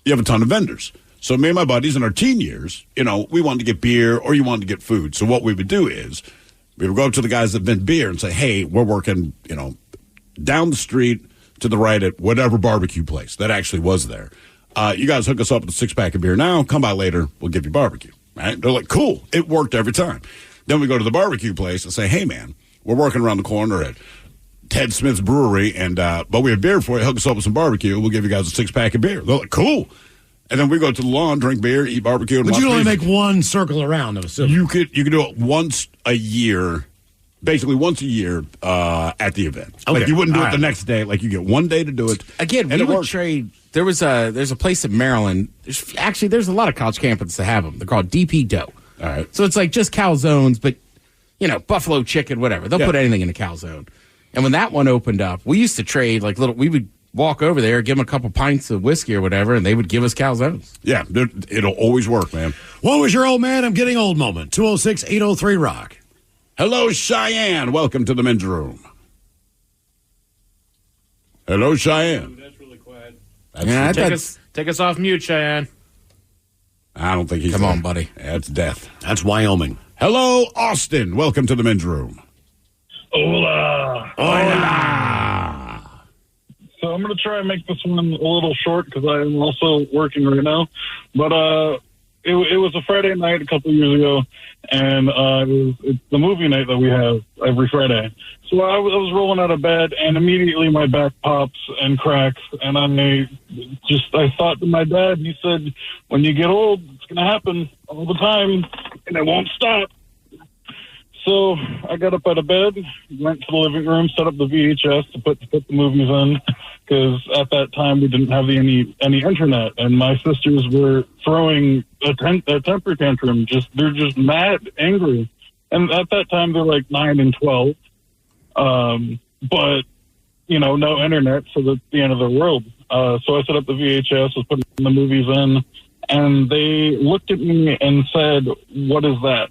you have a ton of vendors. So me and my buddies in our teen years, we wanted to get beer or you wanted to get food. So what we would do is we would go up to the guys that vend beer and say, hey, we're working, down the street to the right at whatever barbecue place that actually was there. You guys hook us up with a 6-pack of beer now. Come by later. We'll give you barbecue. Right? They're like, cool. It worked every time. Then we go to the barbecue place and say, hey, man, we're working around the corner at Ted Smith's Brewery, but we have beer for you. Hook us up with some barbecue. We'll give you guys a 6-pack of beer. They're like, cool. And then we go to the lawn, drink beer, eat barbecue.
But you only make one circle around, I'm assuming.
You could do it once a year, basically once a year at the event.
Okay.
Like you wouldn't do it the next day. Like you get one day to do it.
Again, we would trade. There's a place in Maryland. There's a lot of college campuses that have them. They're called DP Dough.
All right.
So it's like just calzones, but buffalo chicken, whatever. They'll put anything in a calzone. And when that one opened up, we used to trade we would walk over there, give them a couple pints of whiskey or whatever, and they would give us calzones.
Yeah, it'll always work, man.
What was your old man? I'm getting old moment. 206-803-ROCK.
Hello, Cheyenne. Welcome to the Men's Room. Hello, Cheyenne.
That's really quiet.
Take
us off mute, Cheyenne.
I don't think he's
Come
there.
on, buddy.
That's death.
That's Wyoming.
Hello, Austin. Welcome to the Men's Room.
Hola.
Hola.
So I'm going to try and make this one a little short because I am also working right now. But
it was a Friday night a couple of years ago, and it's the movie night that we have every Friday. So I was rolling out of bed, and immediately my back pops and cracks, and I thought to my dad, he said, when you get old, it's going to happen all the time, and it won't stop. So I got up out of bed, went to the living room, set up the VHS to put the movies in, because at that time we didn't have any internet, and my sisters were throwing a temper tantrum. They're just mad, angry, and at that time they're like 9 and 12. But no internet, so that's the end of the world. So I set up the VHS, was putting the movies in, and they looked at me and said, "What is that?"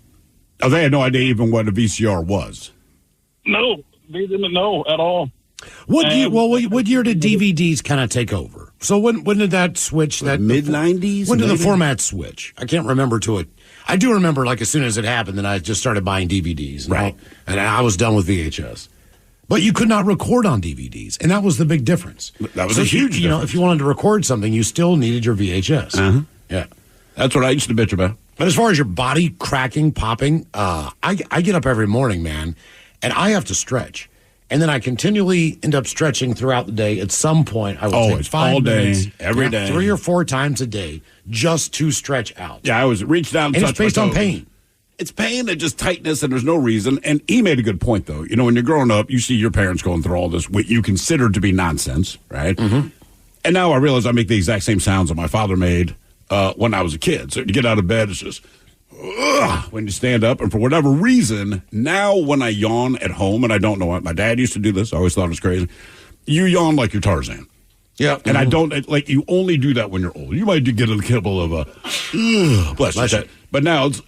Oh, they had no idea even what a VCR was.
No, they didn't know at all.
What year did DVDs kind of take over? So when did that switch? That
mid-90s?
When did the format switch? I can't remember to it. I do remember, like, as soon as it happened, then I just started buying DVDs. Right. And I was done with VHS. But you could not record on DVDs, and that was the big difference.
That was a huge difference.
If you wanted to record something, you still needed your VHS.
Uh-huh.
Yeah.
That's what I used to bitch about.
But as far as your body cracking, popping, I get up every morning, man, and I have to stretch. And then I continually end up stretching throughout the day. At some point, I will take 5
all
minutes,
day, every day,
3 or 4 times a day, just to stretch out.
Yeah, I was reached down and
it's based on pain.
It's pain and just tightness, and there's no reason. And he made a good point, though. When you're growing up, you see your parents going through all this, what you consider to be nonsense, right?
Mm-hmm.
And now I realize I make the exact same sounds that my father made when I was a kid. So you get out of bed, it's just, when you stand up. And for whatever reason, now when I yawn at home, and I don't know what, my dad used to do this, I always thought it was crazy, you yawn like you're Tarzan.
Yeah.
And I don't, you only do that when you're old. You might get a kibble of bless you. But now it's,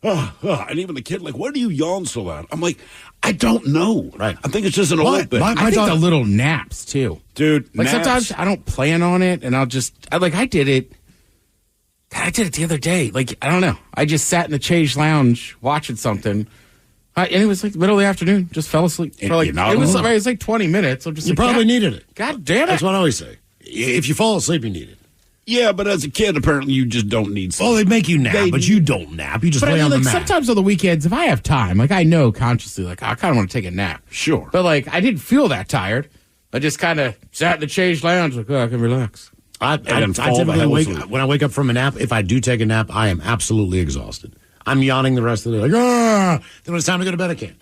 and even the kid, what do you yawn so loud? I'm like, I don't know.
Right.
I think it's just an old thing.
I think the little naps, too.
Dude,
naps. Sometimes I don't plan on it, and I did it. God, I did it the other day. I don't know. I just sat in the Chage Lounge watching something, and it was the middle of the afternoon. Just fell asleep. It was 20 minutes. I'm just
you probably needed it.
God damn it.
That's what I always say. If you fall asleep, you need it.
Yeah, but as a kid, apparently you just don't need sleep.
Well, they make you nap, but you don't nap. You just lay on the mat.
Sometimes on the weekends, if I have time, I know consciously, I kind of want to take a nap.
Sure.
But, I didn't feel that tired. I just kind of sat in the Chage Lounge, I can relax.
I typically when I wake up from a nap, if I do take a nap, I am absolutely exhausted. I'm yawning the rest of the day. Then when it's time to go to bed, I can't.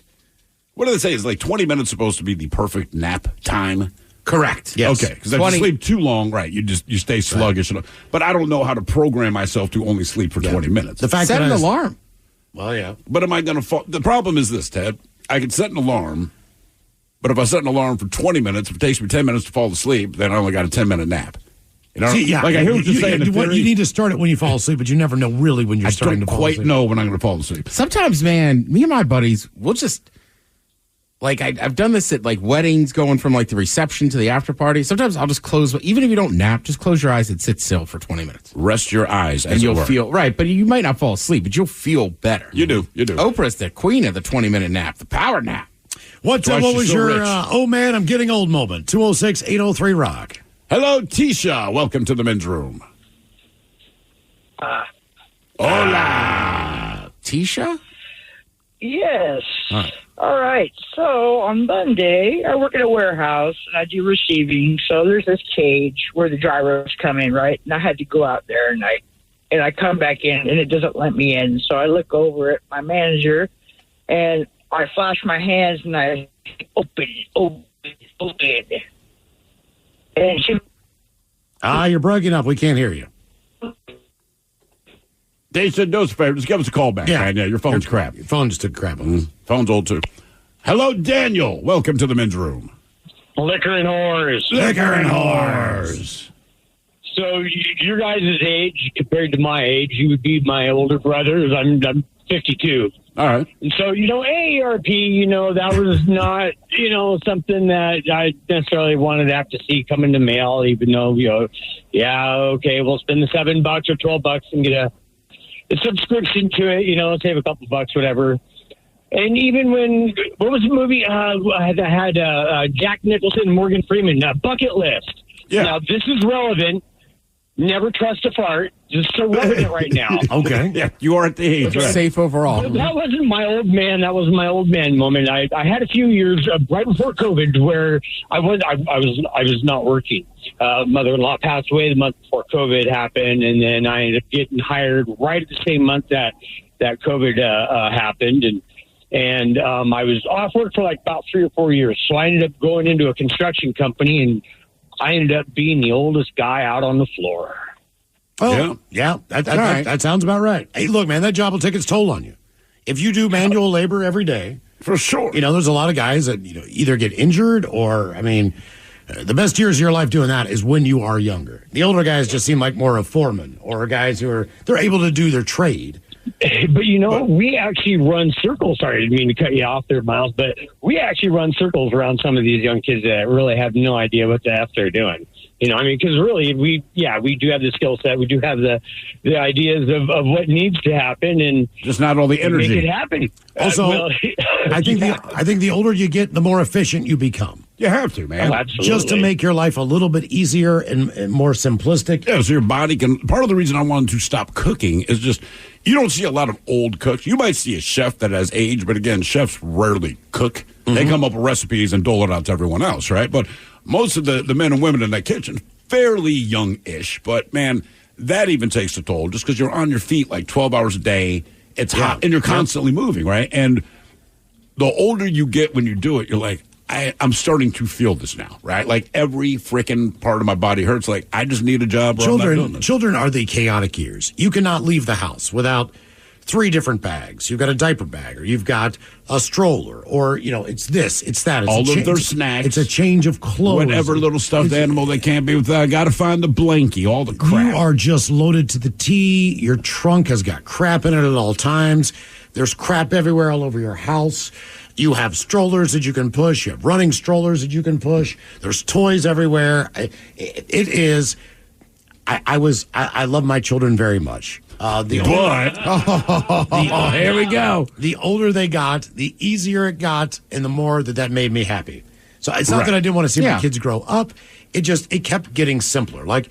What do they say? Is 20 minutes supposed to be the perfect nap time?
Correct.
Yes. Okay. Because if you sleep too long, right, you stay sluggish. Right. But I don't know how to program myself to only sleep for 20 minutes.
The fact set an alarm.
Well, yeah.
But am I going to fall? The problem is this, Ted. I can set an alarm, but if I set an alarm for 20 minutes, if it takes me 10 minutes to fall asleep, then I only got a 10-minute nap.
I hear what you're saying. You need to start it when you fall asleep, but you never know really when you're starting to fall asleep.
I don't quite know when I'm going to fall asleep.
Sometimes, man, me and my buddies, we'll just... I've done this at weddings, going from the reception to the after party. Sometimes I'll just close, even if you don't nap, just close your eyes and sit still for 20 minutes.
Rest your eyes,
and you'll feel right. But you might not fall asleep, but you'll feel better.
You do.
Oprah's the queen of the 20-minute nap, the power nap.
What was your oh man, I'm getting old moment? 206-803-ROCK.
Hello, Tisha. Welcome to the men's room.
Hola, Tisha.
Yes. All right. So on Monday, I work at a warehouse and I do receiving. So there's this cage where the drivers come in, right? And I had to go out there and I come back in and it doesn't let me in. So I look over at my manager and I flash my hands and I open. And she.
You're breaking up. We can't hear you.
They said, do us a favor. Just give us a call back.
Yeah.
Right? Yeah, your phone's crap.
Your phone just took crap on us.
Phone's old, too. Hello, Daniel. Welcome to the men's room.
Liquor and whores.
Liquor and whores.
So your guys' age compared to my age, you would be my older brother. I'm 52.
All right.
And so, AARP, that was not, something that I necessarily wanted to have to see come in the mail, even though, okay, we'll spend the $7 or $12 and get a subscription to it, save a couple bucks, whatever. And even what was the movie that had Jack Nicholson and Morgan Freeman, Bucket List.
Yeah.
Now, this is relevant Never trust a fart. Just so we're in it right now.
Okay.
Yeah, you are at the age. Right.
Safe overall.
That wasn't my old man. That was my old man moment. I had a few years right before COVID where I was not working. Mother-in-law passed away the month before COVID happened, and then I ended up getting hired right at the same month that COVID happened, and I was off work for like about 3 or 4 years. So I ended up going into a construction company, and I ended up being the oldest guy out on the floor.
Oh, yeah. That sounds about right. Hey, look, man, that job will take its toll on you. If you do manual labor every day,
for sure.
There's a lot of guys that either get injured or, the best years of your life doing that is when you are younger. The older guys just seem like more of foremen or guys they're able to do their trade.
But we actually run circles. Sorry, I didn't mean to cut you off there, Miles. But we actually run circles around some of these young kids that really have no idea what the F they're doing. Because really, we do have the skill set. We do have the ideas of what needs to happen, and
just not all the energy.
Make it happen.
Also, I think the older you get, the more efficient you become.
You have to, man.
Oh, absolutely.
Just to make your life a little bit easier and more simplistic.
Yeah, so your body can. Part of the reason I wanted to stop cooking is just you don't see a lot of old cooks. You might see a chef that has age, but again, chefs rarely cook. Mm-hmm. They come up with recipes and dole it out to everyone else, right? But most of the men and women in that kitchen, fairly young-ish, but man, that even takes a toll just because you're on your feet like 12 hours a day. It's hot, and you're constantly moving, right? And the older you get when you do it, you're like, I'm starting to feel this now, right? Like every freaking part of my body hurts. Like I just need a job.
Children are the chaotic years. You cannot leave the house without 3 different bags. You've got a diaper bag, or you've got a stroller, or it's this, it's that. It's
all of their snacks.
It's a change of clothes.
Whatever little stuffed animal they can't be without. Got to find the blankie. All the crap.
You are just loaded to the T. Your trunk has got crap in it at all times. There's crap everywhere all over your house. You have strollers that you can push. You have running strollers that you can push. There's toys everywhere. It is. I love my children very much.
Here we go.
The older they got, the easier it got, and the more that made me happy. So it's not that I didn't want to see my kids grow up. It kept getting simpler. Like,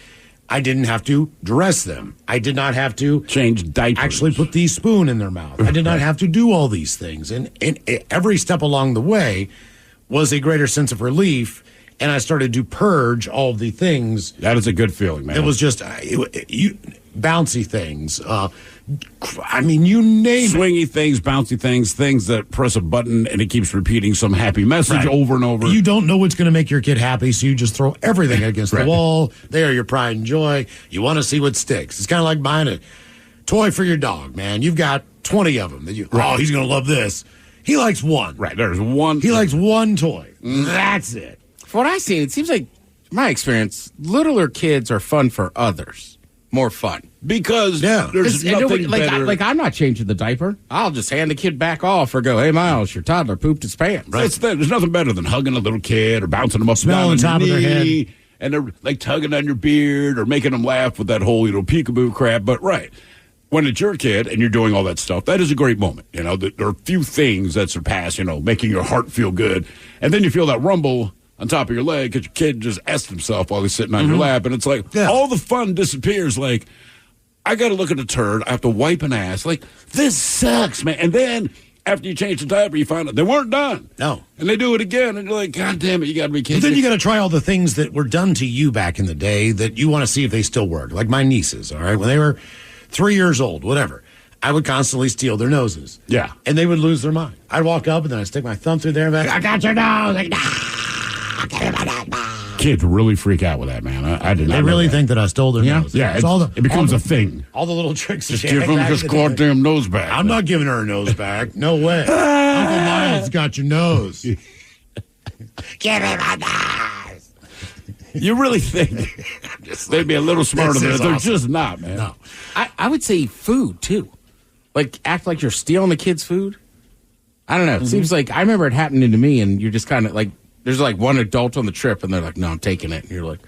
I didn't have to dress them. I did not have to
change diapers.
Actually put the spoon in their mouth. I did not have to do all these things. And every step along the way was a greater sense of relief. And I started to purge all the things.
That is a good feeling, man.
It was just bouncy things. You name
swingy things, bouncy things, things that press a button and it keeps repeating some happy message over and over.
You don't know what's going to make your kid happy, so you just throw everything against the wall. They are your pride and joy. You want to see what sticks. It's kind of like buying a toy for your dog, man. You've got 20 of them. He's going to love this. He likes one.
Right, there's one.
He likes one toy. That's it.
From what I see, it seems like, my experience, littler kids are fun for others. More fun.
Because there's nothing better.
Like, I'm not changing the diaper. I'll just hand the kid back off or go, hey, Miles, your toddler pooped his pants.
Right. There's nothing better than hugging a little kid or bouncing them up
smelling
and down
the top of their head.
And they're like tugging on your beard or making them laugh with that whole, peekaboo crap. But when it's your kid and you're doing all that stuff, that is a great moment. There are few things that surpass, making your heart feel good. And then you feel that rumble on top of your leg because your kid just asked himself while he's sitting on your lap. And it's like, all the fun disappears. Like, I got to look at a turd. I have to wipe an ass. Like, this sucks, man. And then after you change the diaper, you find out they weren't done.
No.
And they do it again. And you're like, God damn it, you got to be kidding.
But then you got to try all the things that were done to you back in the day that you want to see if they still work. Like my nieces, all right? When they were 3 years old, whatever, I would constantly steal their noses.
Yeah.
And they would lose their mind. I'd walk up and then I'd stick my thumb through there and be like, I got your nose. Like,
kids really freak out with that, man. I did not.
They really think that I stole their nose.
Yeah, it becomes a thing.
All the little tricks.
Just give them this goddamn nose back.
I'm not giving her a nose back. No way. Uncle Miles got your nose. Give me my nose.
You really think they'd be a little smarter than They're just not, man.
No.
I would say food, too. Like, act like you're stealing the kid's food. I don't know. It seems like, I remember it happening to me, and you're just kind of like, there's like one adult on the trip, and they're like, no, I'm taking it. And you're like,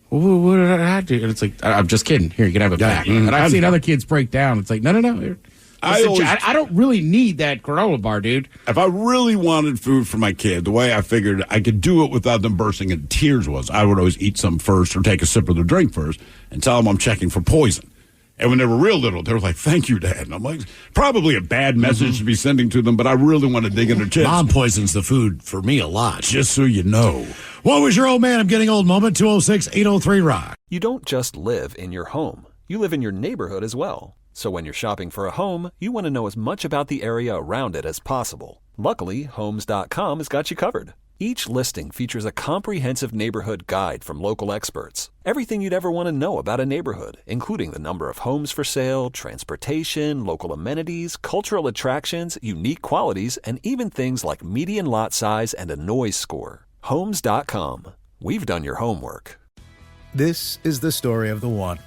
well, what did I do? And it's like, I'm just kidding. Here, you can have it back. And I've seen other kids break down. It's like, no. I don't really need that granola bar, dude.
If I really wanted food for my kid, the way I figured I could do it without them bursting into tears was I would always eat some first or take a sip of their drink first and tell them I'm checking for poison. And when they were real little, they were like, "Thank you, Dad." And I'm like, probably a bad message to be sending to them, but I really want to dig into chips.
Mom poisons the food for me a lot.
Just so you know.
What was your old man I'm getting old moment? 206-803-ROCK.
You don't just live in your home. You live in your neighborhood as well. So when you're shopping for a home, you want to know as much about the area around it as possible. Luckily, Homes.com has got you covered. Each listing features a comprehensive neighborhood guide from local experts. Everything you'd ever want to know about a neighborhood, including the number of homes for sale, transportation, local amenities, cultural attractions, unique qualities, and even things like median lot size and a noise score. Homes.com. We've done your homework.
This is the story of the one.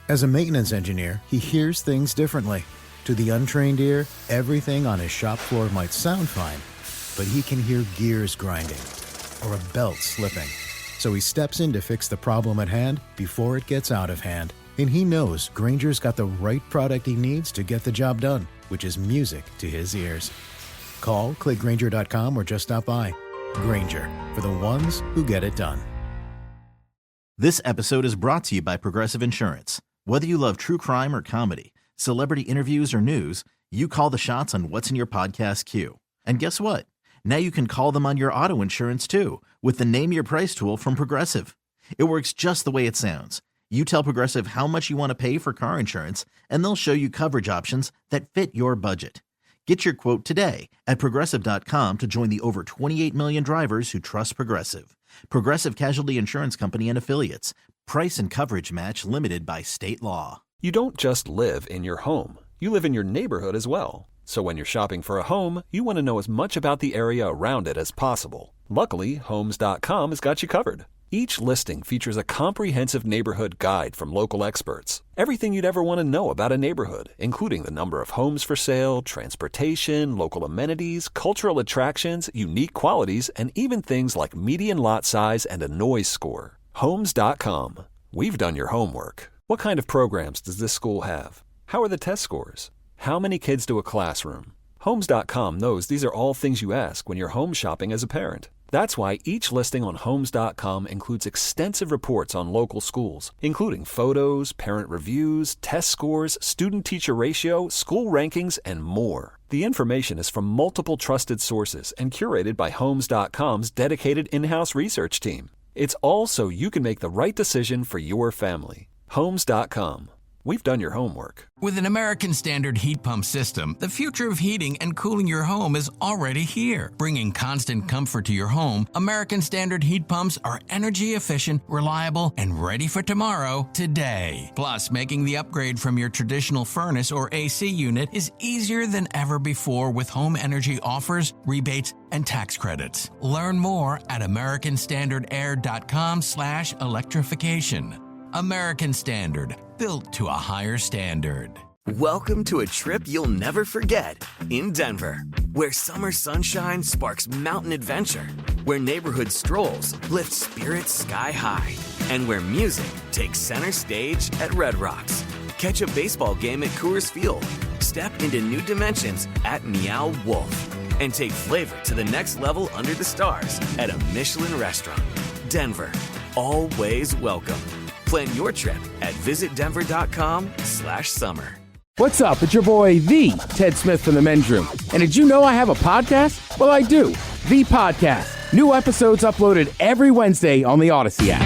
As a maintenance engineer, he hears things differently. To the untrained ear, everything on his shop floor might sound fine, but he can hear gears grinding or a belt slipping. So he steps in to fix the problem at hand before it gets out of hand. And he knows Grainger's got the right product he needs to get the job done, which is music to his ears. Call, click Grainger.com, or just stop by. Grainger, for the ones who get it done.
This episode is brought to you by Progressive Insurance. Whether you love true crime or comedy, celebrity interviews or news, you call the shots on what's in your podcast queue. And guess what? Now you can call them on your auto insurance too with the Name Your Price tool from Progressive. It works just the way it sounds. You tell Progressive how much you want to pay for car insurance, and they'll show you coverage options that fit your budget. Get your quote today at Progressive.com to join the over 28 million drivers who trust Progressive. Progressive Casualty Insurance Company and Affiliates. Price and coverage match limited by state law.
You don't just live in your home. You live in your neighborhood as well. So when you're shopping for a home, you want to know as much about the area around it as possible. Luckily, Homes.com has got you covered. Each listing features a comprehensive neighborhood guide from local experts. Everything you'd ever want to know about a neighborhood, including the number of homes for sale, transportation, local amenities, cultural attractions, unique qualities, and even things like median lot size and a noise score. Homes.com. We've done your homework. What kind of programs does this school have? How are the test scores? How many kids to a classroom? Homes.com knows these are all things you ask when you're home shopping as a parent. That's why each listing on Homes.com includes extensive reports on local schools, including photos, parent reviews, test scores, student-teacher ratio, school rankings, and more. The information is from multiple trusted sources and curated by Homes.com's dedicated in-house research team. It's all so you can make the right decision for your family. Homes.com. We've done your homework.
With an American Standard heat pump system, the future of heating and cooling your home is already here. Bringing constant comfort to your home, American Standard heat pumps are energy efficient, reliable, and ready for tomorrow, today. Plus, making the upgrade from your traditional furnace or AC unit is easier than ever before with home energy offers, rebates, and tax credits. Learn more at americanstandardair.com/electrification. American Standard, built to a higher standard.
Welcome to a trip you'll never forget in Denver, where summer sunshine sparks mountain adventure, where neighborhood strolls lift spirits sky high, and where music takes center stage at Red Rocks. Catch a baseball game at Coors Field, step into new dimensions at Meow Wolf, and take flavor to the next level under the stars at a Michelin restaurant. Denver, always welcome. Plan your trip at visitdenver.com/summer.
What's up? It's your boy, the Ted Smith from the Men's Room. And did you know I have a podcast? Well, I do. The Podcast. New episodes uploaded every Wednesday on the Odyssey app.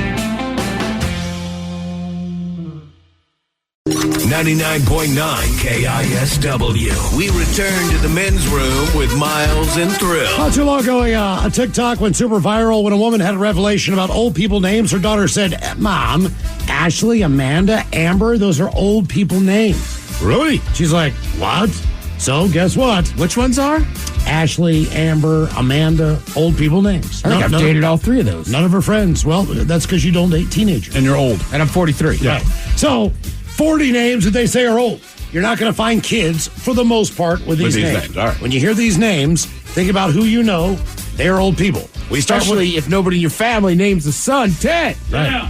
99.9 KISW. We return to the Men's Room with Miles and Thrill.
Not too long ago, a TikTok went super viral when a woman had a revelation about old people names. Her daughter said, "Mom, Ashley, Amanda, Amber, those are old people names." Really? She's like, "What?" So guess what?
Which ones are?
Ashley, Amber, Amanda, old people names.
I think I've dated all three of those.
None of her friends. Well, that's because you don't date teenagers.
And you're old.
And I'm 43.
Yeah. Right. So 40 names that they say are old. You're not going to find kids, for the most part, with these names.
All right.
When you hear these names, think about who you know. They are old people.
We start Especially if nobody in your family names the son Ted.
Right. Yeah.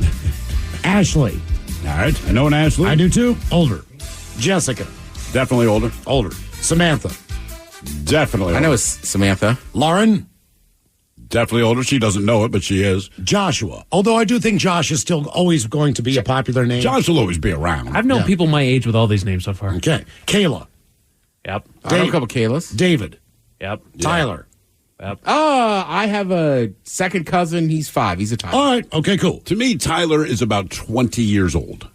Ashley.
All right. I know an Ashley.
I do too. Older. Jessica.
Definitely older.
Older. Samantha.
Definitely older.
I know it's Samantha.
Lauren.
Definitely older. She doesn't know it, but she is.
Joshua. Although I do think Josh is still always going to be a popular name.
Josh will always be around.
I've known people my age with all these names so far.
Okay. Kayla.
Yep.
I know a couple Kaylas.
David.
Yep.
Tyler.
Yep.
I have a second cousin. He's 5. He's a Tyler.
All right. Okay, cool.
To me, Tyler is about 20 years old.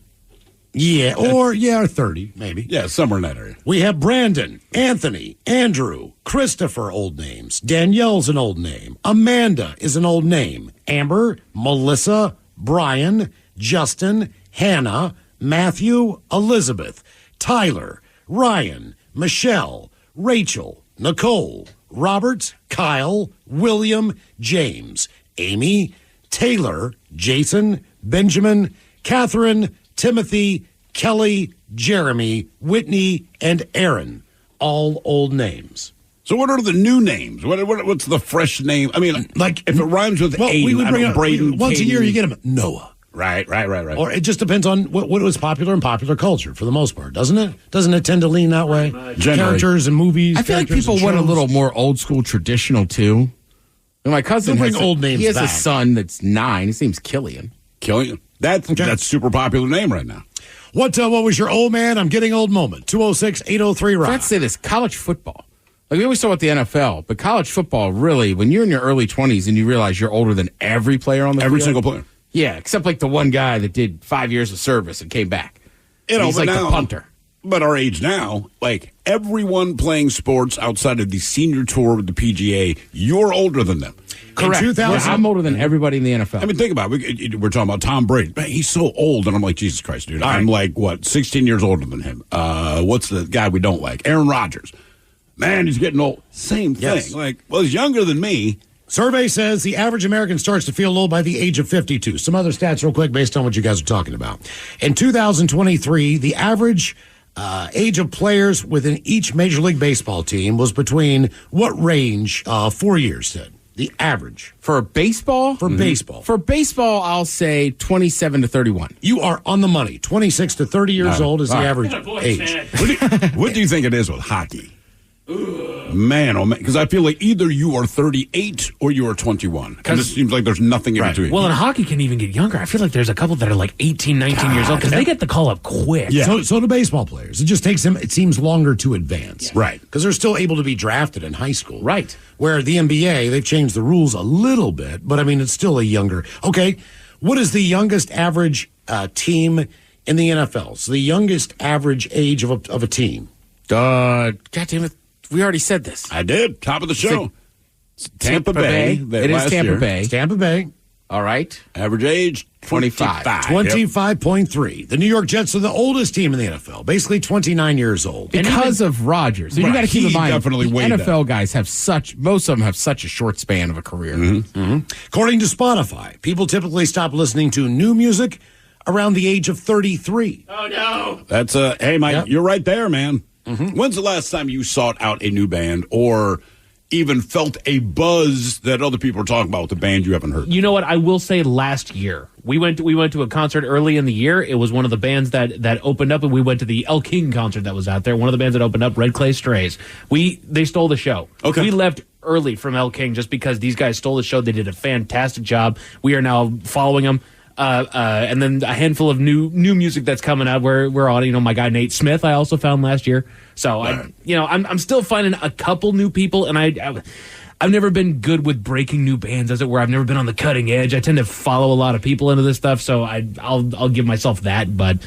Yeah, or 30, maybe.
Yeah, somewhere in that area.
We have Brandon, Anthony, Andrew, Christopher, old names. Danielle's an old name. Amanda is an old name. Amber, Melissa, Brian, Justin, Hannah, Matthew, Elizabeth, Tyler, Ryan, Michelle, Rachel, Nicole, Robert, Kyle, William, James, Amy, Taylor, Jason, Benjamin, Catherine, Timothy, Kelly, Jeremy, Whitney, and Aaron. All old names.
So what are the new names? What's the fresh name? I mean, like if it rhymes with Aiden,
we would bring up
Braden,
once
Katie.
a year you get him Noah.
Right.
Or it just depends on what was popular in popular culture for the most part, doesn't it? Doesn't it tend to lean that way? Characters and movies.
I feel like
characters
people
and
went a
shows.
little more old school traditional too. And my cousin
Don't
has
bring old names
He has a
back.
son that's 9. His name's Killian.
Killian. That's super popular name right now.
What was your old man? I'm getting old moment. 206-803-ROCK.
Let's say this: college football. Like we always talk about the NFL, but college football really, when you're in your early 20s and you realize you're older than every player on the
Every
field.
single player.
Yeah, except like the one guy that did 5 years of service and came back.
You know,
He's
but
like
now,
the punter.
But our age now, like everyone playing sports outside of the senior tour with the PGA, you're older than them.
Correct.
In 2000,
I'm older than everybody in the NFL.
I mean, think about it. We're talking about Tom Brady. Man, he's so old, and I'm like, Jesus Christ, dude. I'm like, 16 years older than him. What's the guy we don't like? Aaron Rodgers. Man, he's getting old. Same thing.
Yes.
Like, well, he's younger than me.
Survey says the average American starts to feel old by the age of 52. Some other stats real quick based on what you guys are talking about. In 2023, the average age of players within each Major League Baseball team was between what range? 4 years, Ted. The average.
For baseball?
For baseball.
For baseball, I'll say 27 to 31.
You are on the money. 26 to 30 years old is the average age.
What do you think it is with hockey? Man, oh man, because I feel like either you are 38 or you are 21. And it seems like there's nothing in between.
Well, and hockey can even get younger. I feel like there's a couple that are like 18, 19 years old because they get the call up quick.
Yeah. So do baseball players. It just takes them, it seems, longer to advance.
Right.
Because they're still able to be drafted in high school.
Right.
Where the NBA, they've changed the rules a little bit, but I mean, it's still a younger. Okay. What is the youngest average team in the NFL? So the youngest average age of a team?
God damn it. We already said this.
I did. Top of the show. It's Tampa Bay.
It is Tampa Bay.
It's Tampa Bay.
All right.
Average age, 25.
25.3. The New York Jets are the oldest team in the NFL, basically 29 years old.
Because of Rodgers. So you got to keep in mind,
definitely weighed
NFL guys have most of them have such a short span of a career.
According to Spotify, people typically stop listening to new music around the age of 33.
Oh, no.
That's hey, Mike, you're right there, man. When's the last time you sought out a new band or even felt a buzz that other people are talking about with a band you haven't heard?
You know what? I will say last year. We went to a concert early in the year. It was one of the bands that opened up, and we went to the El King concert that was out there. One of the bands that opened up, Red Clay Strays. They stole the show.
Okay.
We left early from El King just because these guys stole the show. They did a fantastic job. We are now following them. And then a handful of new music that's coming out. We're on, my guy Nate Smith I also found last year. So I'm still finding a couple new people, and I've never been good with breaking new bands, as it were. I've never been on the cutting edge. I tend to follow a lot of people into this stuff, so I'll give myself that. But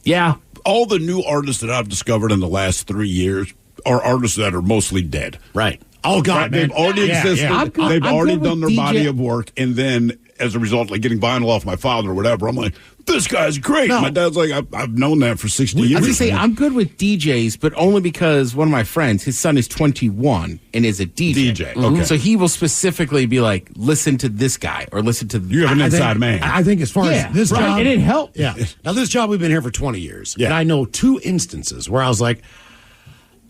yeah,
all the new artists that I've discovered in the last 3 years are artists that are mostly dead.
Right. Oh God,
they've already existed.
Yeah.
They've
I'm
already
good
done their
with
body
DJ.
of work, and then as a result, like getting vinyl off my father or whatever, I'm like, this guy's great.
No.
My dad's like, I've known that for 60
I was
years.
going to say, I'm good with DJs, but only because one of my friends, his son is 21 and is a DJ.
DJ, okay.
So he will specifically be like, listen to this guy or listen to...
You have an inside man.
I think as far as this job...
And it helps.
Yeah. Now, this job, we've been here for 20 years.
Yeah.
And I know 2 instances where I was like,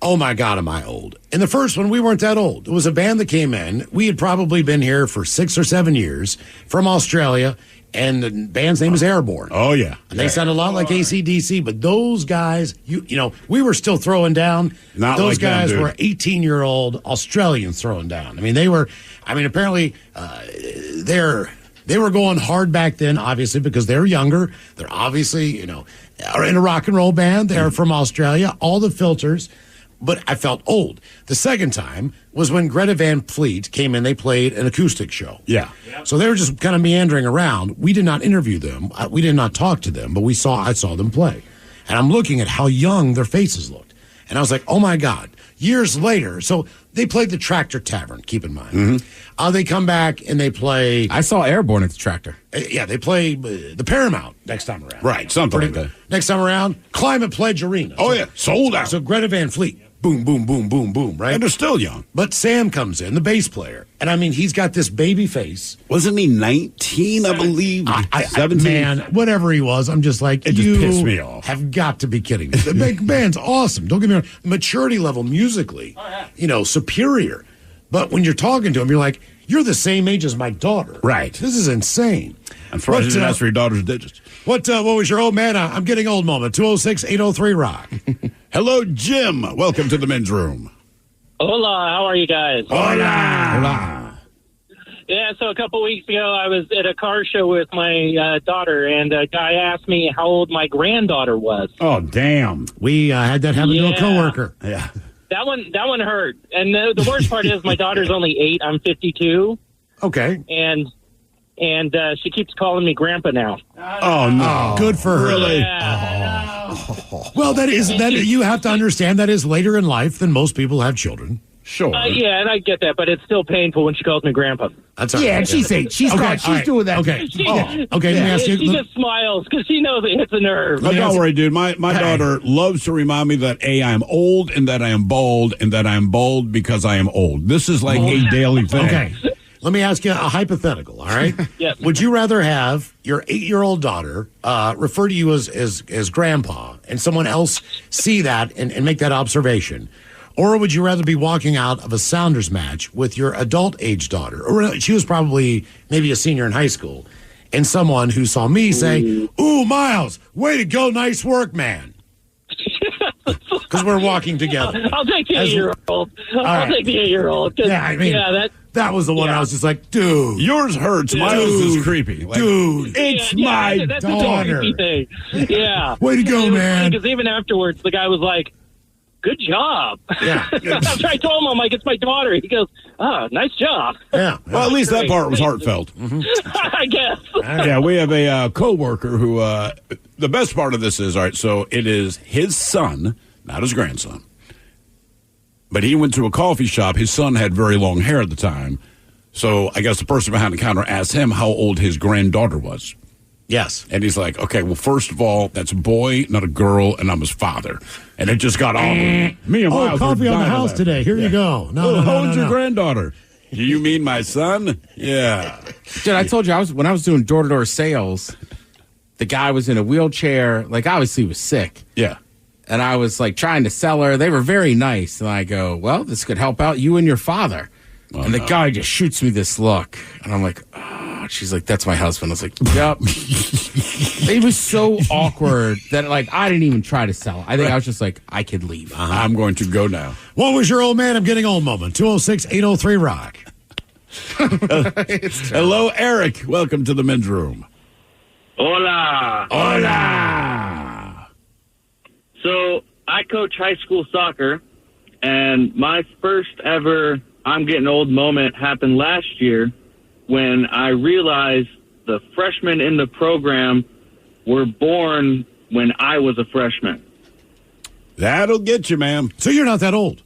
oh my God, am I old? In the first one, we weren't that old. It was a band that came in. We had probably been here for 6 or 7 years from Australia, and the band's name is Airborne.
Oh, yeah.
And they sound a lot like AC/DC, but those guys, you know, we were still throwing down.
Not
those
like them,
guys
dude.
were 18-year-old Australians throwing down. I mean, apparently they were going hard back then, obviously, because they're younger. They're obviously, are in a rock and roll band. They're from Australia, all the filters. But I felt old. The second time was when Greta Van Fleet came in. They played an acoustic show.
Yeah.
So they were just kind of meandering around. We did not interview them. We did not talk to them, but I saw them play. And I'm looking at how young their faces looked. And I was like, oh, my God. Years later, so they played the Tractor Tavern, keep in mind. They come back and they play...
I saw Airborne at the Tractor.
Yeah, they play the Paramount next time around.
Right, something like that.
Next time around, Climate Pledge Arena.
Oh, yeah, sold out.
So Greta Van Fleet, boom, boom, boom, boom, boom, right?
And they're still young.
But Sam comes in, the bass player. And I mean, he's got this baby face.
Wasn't he 19, I believe? 17?
Man, whatever he was, I'm just like,
it just pissed me off.
Have got to be kidding me. The band's awesome. Don't get me wrong. Maturity level musically, superior. But when you're talking to him, you're like, you're the same age as my daughter.
Right.
This is insane.
I'm surprised you didn't ask for your daughter's digits.
What was your old man? I'm getting old moment. 206-803-ROCK.
Hello, Jim. Welcome to the men's room.
Hola, how are you guys?
Hola.
Yeah, so a couple weeks ago, I was at a car show with my daughter, and a guy asked me how old my granddaughter was.
Oh, damn.
We had that happen to a coworker.
Yeah.
That one hurt. And the worst part is my daughter's only 8. I'm 52.
Okay.
And she keeps calling me Grandpa now.
Oh, no.
Good for her.
Really?
Yeah.
Well, that you have to understand that is later in life than most people have children.
Sure.
Yeah, and I get that, but it's still painful when she calls me Grandpa.
That's all right.
Yeah, and she's 8. She's doing that.
Okay.
She,
Let me ask you.
She just smiles because she knows it hits a nerve.
Oh, don't worry, dude. My daughter loves to remind me that I am old and that I am bald and that I am bald because I am old. This is like a daily thing.
Okay. Let me ask you a hypothetical, all right?
Yes.
Would you rather have your 8-year-old daughter refer to you as grandpa and someone else see that and make that observation? Or would you rather be walking out of a Sounders match with your adult-age daughter, or she was probably maybe a senior in high school, and someone who saw me say, "Ooh, Miles, way to go, nice work, man." Because we're walking together.
I'll take the 8-year-old. I'll take the 8-year-old.
Yeah, I mean, that was the one I was just like, dude.
Yours hurts. Miles is creepy. Like,
dude,
it's my
that's
daughter.
A thing. Yeah.
Way to go, man.
Because even afterwards, the guy was like, good job.
Yeah.
After I told him, I'm like, it's my daughter. He goes, oh, nice job.
Yeah.
Well, at least that part was heartfelt.
I guess.
Yeah, we have a coworker who, the best part of this is, all right, so it is his son, not his grandson. But he went to a coffee shop. His son had very long hair at the time. So I guess the person behind the counter asked him how old his granddaughter was.
Yes.
And he's like, okay, well, first of all, that's a boy, not a girl, and I'm his father. And it just got awkward. Me and Miles
coffee
were
on the
dying
house
of that.
today. Here you go. No,
How old's your
no.
granddaughter? Do you mean my son? Yeah.
Dude, I told you, when I was doing door-to-door sales, the guy was in a wheelchair. Like, obviously he was sick.
Yeah.
And I was, like, trying to sell her. They were very nice. And I go, well, this could help out you and your father.
Oh,
and the guy just shoots me this look. And I'm like, oh. She's like, that's my husband. I was like, yep. It was so awkward that, like, I didn't even try to sell. I think I was just like, I could leave.
I'm going to go now.
What was your old man? I'm getting old moment. 206-803-ROCK.
Hello, Eric. Welcome to the men's room.
Hola.
Hola.
So I coach high school soccer, and my first ever I'm getting old moment happened last year when I realized the freshmen in the program were born when I was a freshman.
That'll get you, man.
So you're not that old.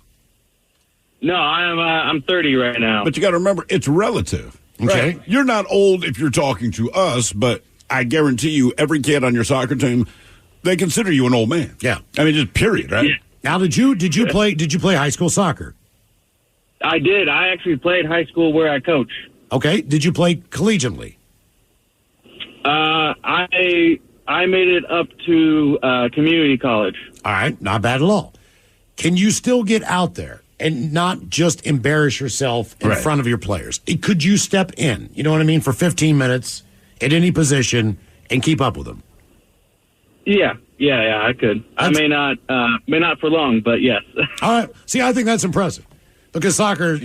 No, I'm 30 right now.
But you got to remember, it's relative.
Okay.
Right? You're not old if you're talking to us, but I guarantee you, every kid on your soccer team, they consider you an old man.
Yeah.
I mean, just period, right?
Yeah.
Now, did you play high school soccer?
I did. I actually played high school where I coach.
Okay. Did you play collegiately?
I made it up to community college.
All right. Not bad at all. can you still get out there and not just embarrass yourself in front of your players? Could you step in, you know what I mean, for 15 minutes at any position and keep up with them?
Yeah, I could. I may not for long, but yes.
All right. See, I think that's impressive because soccer,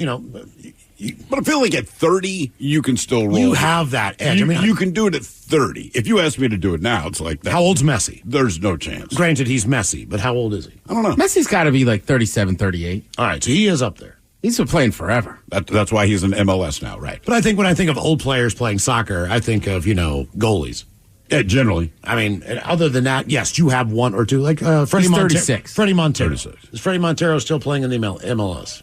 but I feel like at 30, you can still roll.
You have that edge.
You can do it at 30. If you ask me to do it now, it's like that.
How old's Messi?
There's no chance.
Granted, he's Messi, but how old is he?
I don't know.
Messi's got to be like 37, 38.
All right, so he is up there.
He's been playing forever.
That's why he's in MLS now, right?
But I think when I think of old players playing soccer, I think of, goalies.
Yeah, generally.
I mean, other than that, yes, you have one or two. Like Freddie Montero.
36.
Freddie Montero.
36.
Is Freddie Montero still playing in the MLS?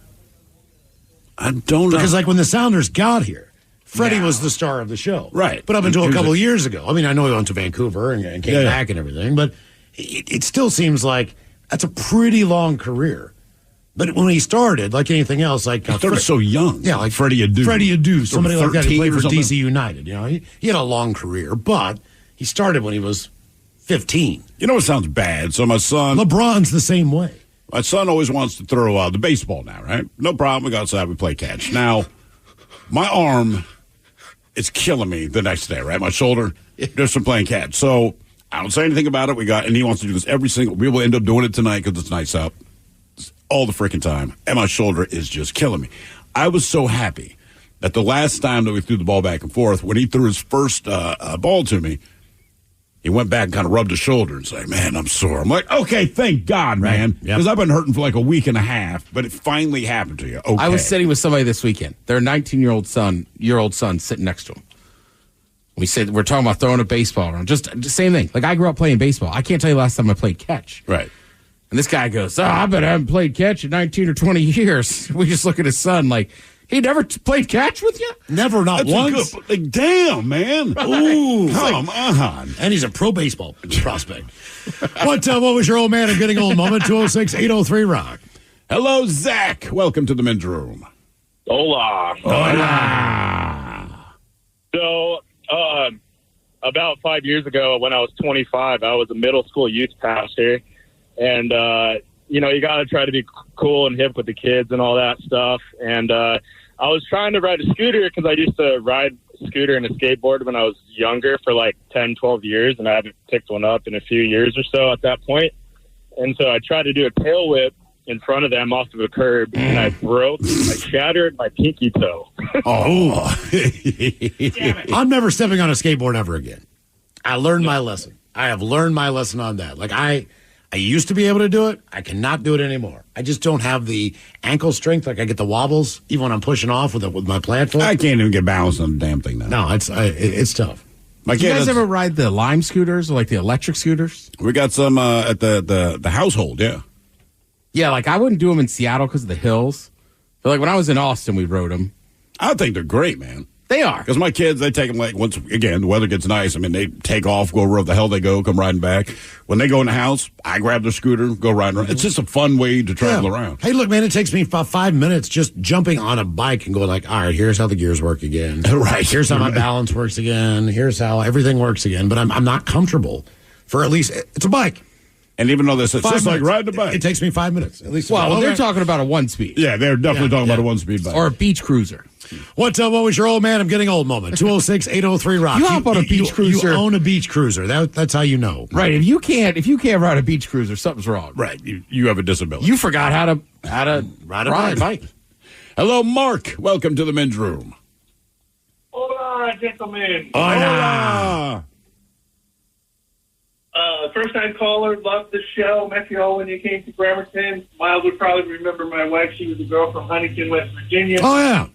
I don't know.
Because, like, when the Sounders got here, Freddie was the star of the show.
Right.
But up until a couple of years ago. I mean, I know he went to Vancouver and came back and everything, but it still seems like that's a pretty long career. But when he started, like anything else, like...
He started so young.
Yeah, like
Freddie Adu.
Somebody like that. He played for DC United. He had a long career, but he started when he was 15.
You know what sounds bad? So my son...
LeBron's the same way.
My son always wants to throw the baseball now, right? No problem. We go outside. We play catch. Now, my arm is killing me the next day, right? My shoulder, just from playing catch. So I don't say anything about it. And he wants to do this we will end up doing it tonight because it's nice out all the freaking time. And my shoulder is just killing me. I was so happy that the last time that we threw the ball back and forth, when he threw his first ball to me, he went back and kind of rubbed his shoulder and said, man, I'm sore. I'm like, okay, thank God, man. Because I've been hurting for like a week and a half, but it finally happened to you. Okay.
I was sitting with somebody this weekend. Their 19-year-old son sitting next to him. We're talking about throwing a baseball around. Just the same thing. Like, I grew up playing baseball. I can't tell you the last time I played catch.
Right.
And this guy goes, I bet I haven't played catch in 19 or 20 years. We just look at his son like, he never played catch with you?
Never, not once.
Damn, man.
Right.
Ooh, come on.
And he's a pro baseball prospect. What was your old man and getting old moment? 206-803-ROCK.
Hello, Zach. Welcome to the men's room.
Hola.
Hola.
So, about 5 years ago, when I was 25, I was a middle school youth pastor. And, you got to try to be cool and hip with the kids and all that stuff. And I was trying to ride a scooter because I used to ride a scooter and a skateboard when I was younger for like 10, 12 years. And I haven't picked one up in a few years or so at that point. And so I tried to do a tail whip in front of them off of a curb, and I shattered my pinky toe.
Oh. I'm never stepping on a skateboard ever again. I learned my lesson. I have learned my lesson on that. Like, I used to be able to do it. I cannot do it anymore. I just don't have the ankle strength. Like, I get the wobbles even when I'm pushing off with my plant foot.
I can't even get balanced on the damn thing now.
No, it's tough.
Do you guys ever ride the Lime scooters or like the electric scooters?
We got some at the household, yeah.
Yeah, like I wouldn't do them in Seattle because of the hills. But like when I was in Austin, we rode them.
I think they're great, man.
They are.
Because my kids, they take them like once, again, the weather gets nice. I mean, they take off, go wherever the hell they go, come riding back. When they go in the house, I grab their scooter, go riding around. It's just a fun way to travel around.
Hey, look, man, it takes me about 5 minutes just jumping on a bike and going like, all right, here's how the gears work again.
Right.
Here's how my balance works again. Here's how everything works again. But I'm not comfortable for at least, it's a bike.
And even though this is just like riding a bike.
It takes me 5 minutes, at least.
Well, they're talking about a one-speed.
Yeah, they're definitely talking about a one-speed bike.
Or a beach cruiser.
What was your old man? I'm getting old moment. 206-803-ROCK.
You hop on a beach cruiser.
You own a beach cruiser. That's how you know.
Right. If you can't ride a beach cruiser, something's wrong.
Right. You have a disability.
You forgot how to
ride a bike.
Hello, Mark. Welcome to the men's room.
Hola, gentlemen.
Hola.
First-time caller, loved the show. Met you all when you came to Bremerton. Miles would probably remember my wife. She was a girl from Huntington, West Virginia.
Oh, yeah.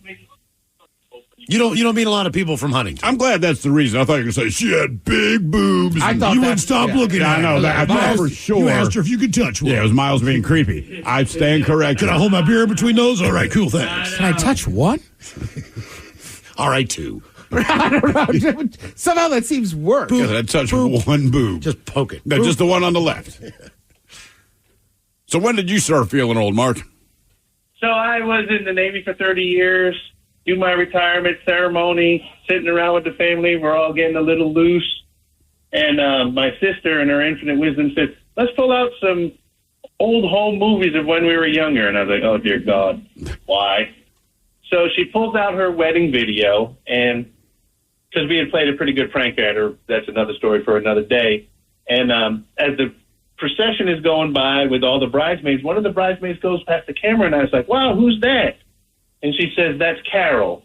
You don't meet a lot of people from Huntington.
I'm glad that's the reason. I thought you were going to say she had big boobs.
I thought you wouldn't stop looking at her.
I know that. I for sure.
You asked her if you could touch one.
Yeah, it was Miles being creepy. I stand corrected.
Can I hold my beer in between those? All right, cool, thanks.
Can I touch one?
All right, two.
I don't know. Somehow that seems worse.
I touch one boob.
Just poke it.
No, just the one on the left. So when did you start feeling old, Mark?
So I was in the Navy for 30 years, do my retirement ceremony, sitting around with the family. We're all getting a little loose. And my sister, in her infinite wisdom, said, let's pull out some
old home movies of when we were younger. And I was like, oh, dear God, why? So she pulls out her wedding video, and because we had played a pretty good prank at her, that's another story for another day. And as the procession is going by with all the bridesmaids, one of the bridesmaids goes past the camera, and I was like, wow, who's that? And she says, that's Carol.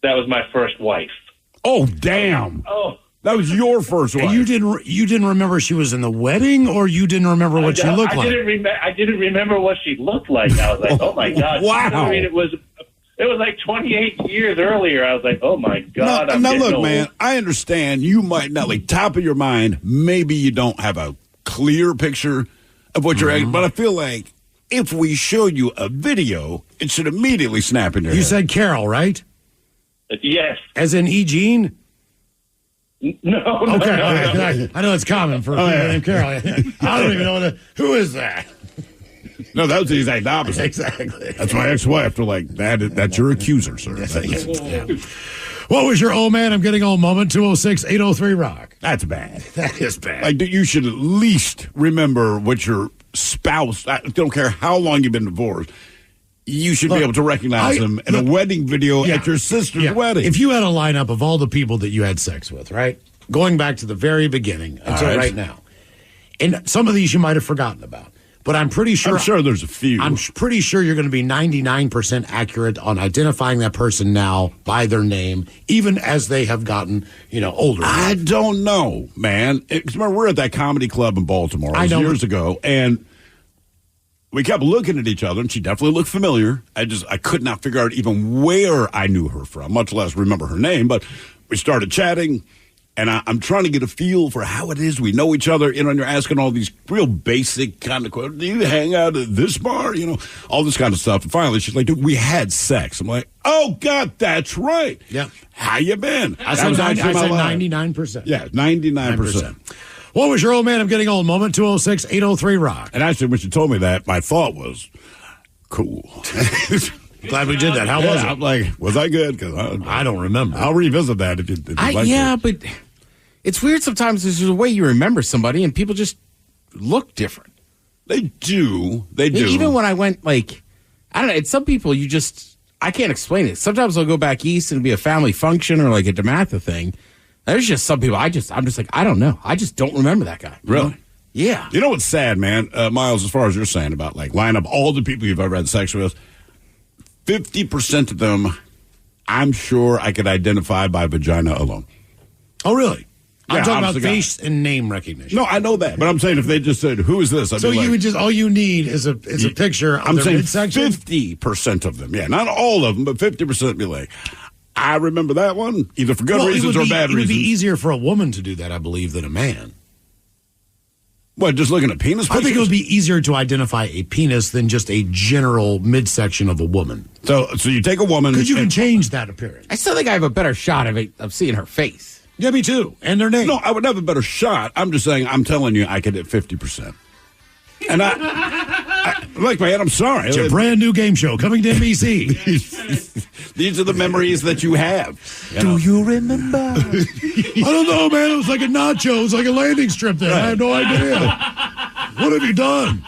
That was my first wife.
Oh, damn.
Oh.
That was your first wife.
And you didn't remember she was in the wedding, or you didn't remember what she looked like?
I didn't remember what she looked like. I was like, oh, my God.
Wow.
I mean, it was like 28 years earlier. I was like, oh, my God.
Now look, old. Man, I understand you might not, like, top of your mind, maybe you don't have a clear picture of what you're at, but I feel like if we show you a video, it should immediately snap in your head.
You said Carol, right?
Yes.
As in E. Jean?
No.
Okay,
no.
I know it's common for people named Carol. I don't even know who is that.
No, that was the exact opposite.
Exactly.
That's my ex-wife. They're like, that's your accuser, sir.
Yeah. What was your old man, I'm getting old moment? 206-803-ROCK.
That's bad.
That is bad.
Like, you should at least remember what your spouse, I don't care how long you've been divorced, you should be able to recognize them in a wedding video at your sister's wedding.
If you had a lineup of all the people that you had sex with, right? Going back to the very beginning until right now. And some of these you might have forgotten about. But I'm pretty sure...
I'm sure there's a few.
I'm pretty sure you're going to be 99% accurate on identifying that person now by their name, even as they have gotten, older.
I don't know, man. Remember, we're at that comedy club in Baltimore years ago, and we kept looking at each other, and she definitely looked familiar. I could not figure out even where I knew her from, much less remember her name. But we started chatting, and I'm trying to get a feel for how it is we know each other. And you're asking all these real basic kind of questions. Do you hang out at this bar? All this kind of stuff. And finally, she's like, dude, we had sex. I'm like, oh, God, that's right.
Yeah.
How you been?
I said 99%.
Yeah, 99%.
What was your old man, I'm getting old moment? 206-803-ROCK.
And actually, when she told me that, my thought was, cool.
Glad we did that. How was it?
I'm like, was I good? Because
I don't remember.
I'll revisit that if you'd like to.
But it's weird sometimes. There's a way you remember somebody, and people just look different.
They do. They do.
Even when I went, I don't know. It's some people I can't explain it. Sometimes I'll go back east and it'll be a family function or like a DeMatha thing. There's just some people I'm just like, I don't know. I just don't remember that guy.
Really?
Yeah.
You know what's sad, man? Miles, as far as you're saying about line up all the people you've ever had sex with, 50% of them, I'm sure I could identify by vagina alone.
Oh, really?
Yeah,
I'm talking about face and name recognition.
No, I know that, but I'm saying if they just said, "Who is this?" I'd
so
be
you would all you need is a picture of their midsection?
50% of them. Yeah, not all of them, but 50% be like, I remember that one, either for good reasons or bad reasons.
It would be easier for a woman to do that, I believe, than a man.
What, just looking at penis pictures?
I think it would be easier to identify a penis than just a general midsection of a woman.
So you take a woman...
Because you can change that appearance.
I still think I have a better shot of seeing her face.
Yeah, me too. And their name.
No, I would have a better shot. I'm just saying, I'm telling you, I could hit 50%. And look, man, I'm sorry.
It's a brand new game show coming to NBC.
These are the memories that you have.
Do you remember?
I don't know, man. It was like a nacho. It was like a landing strip there. Right. I had no idea. What have you done?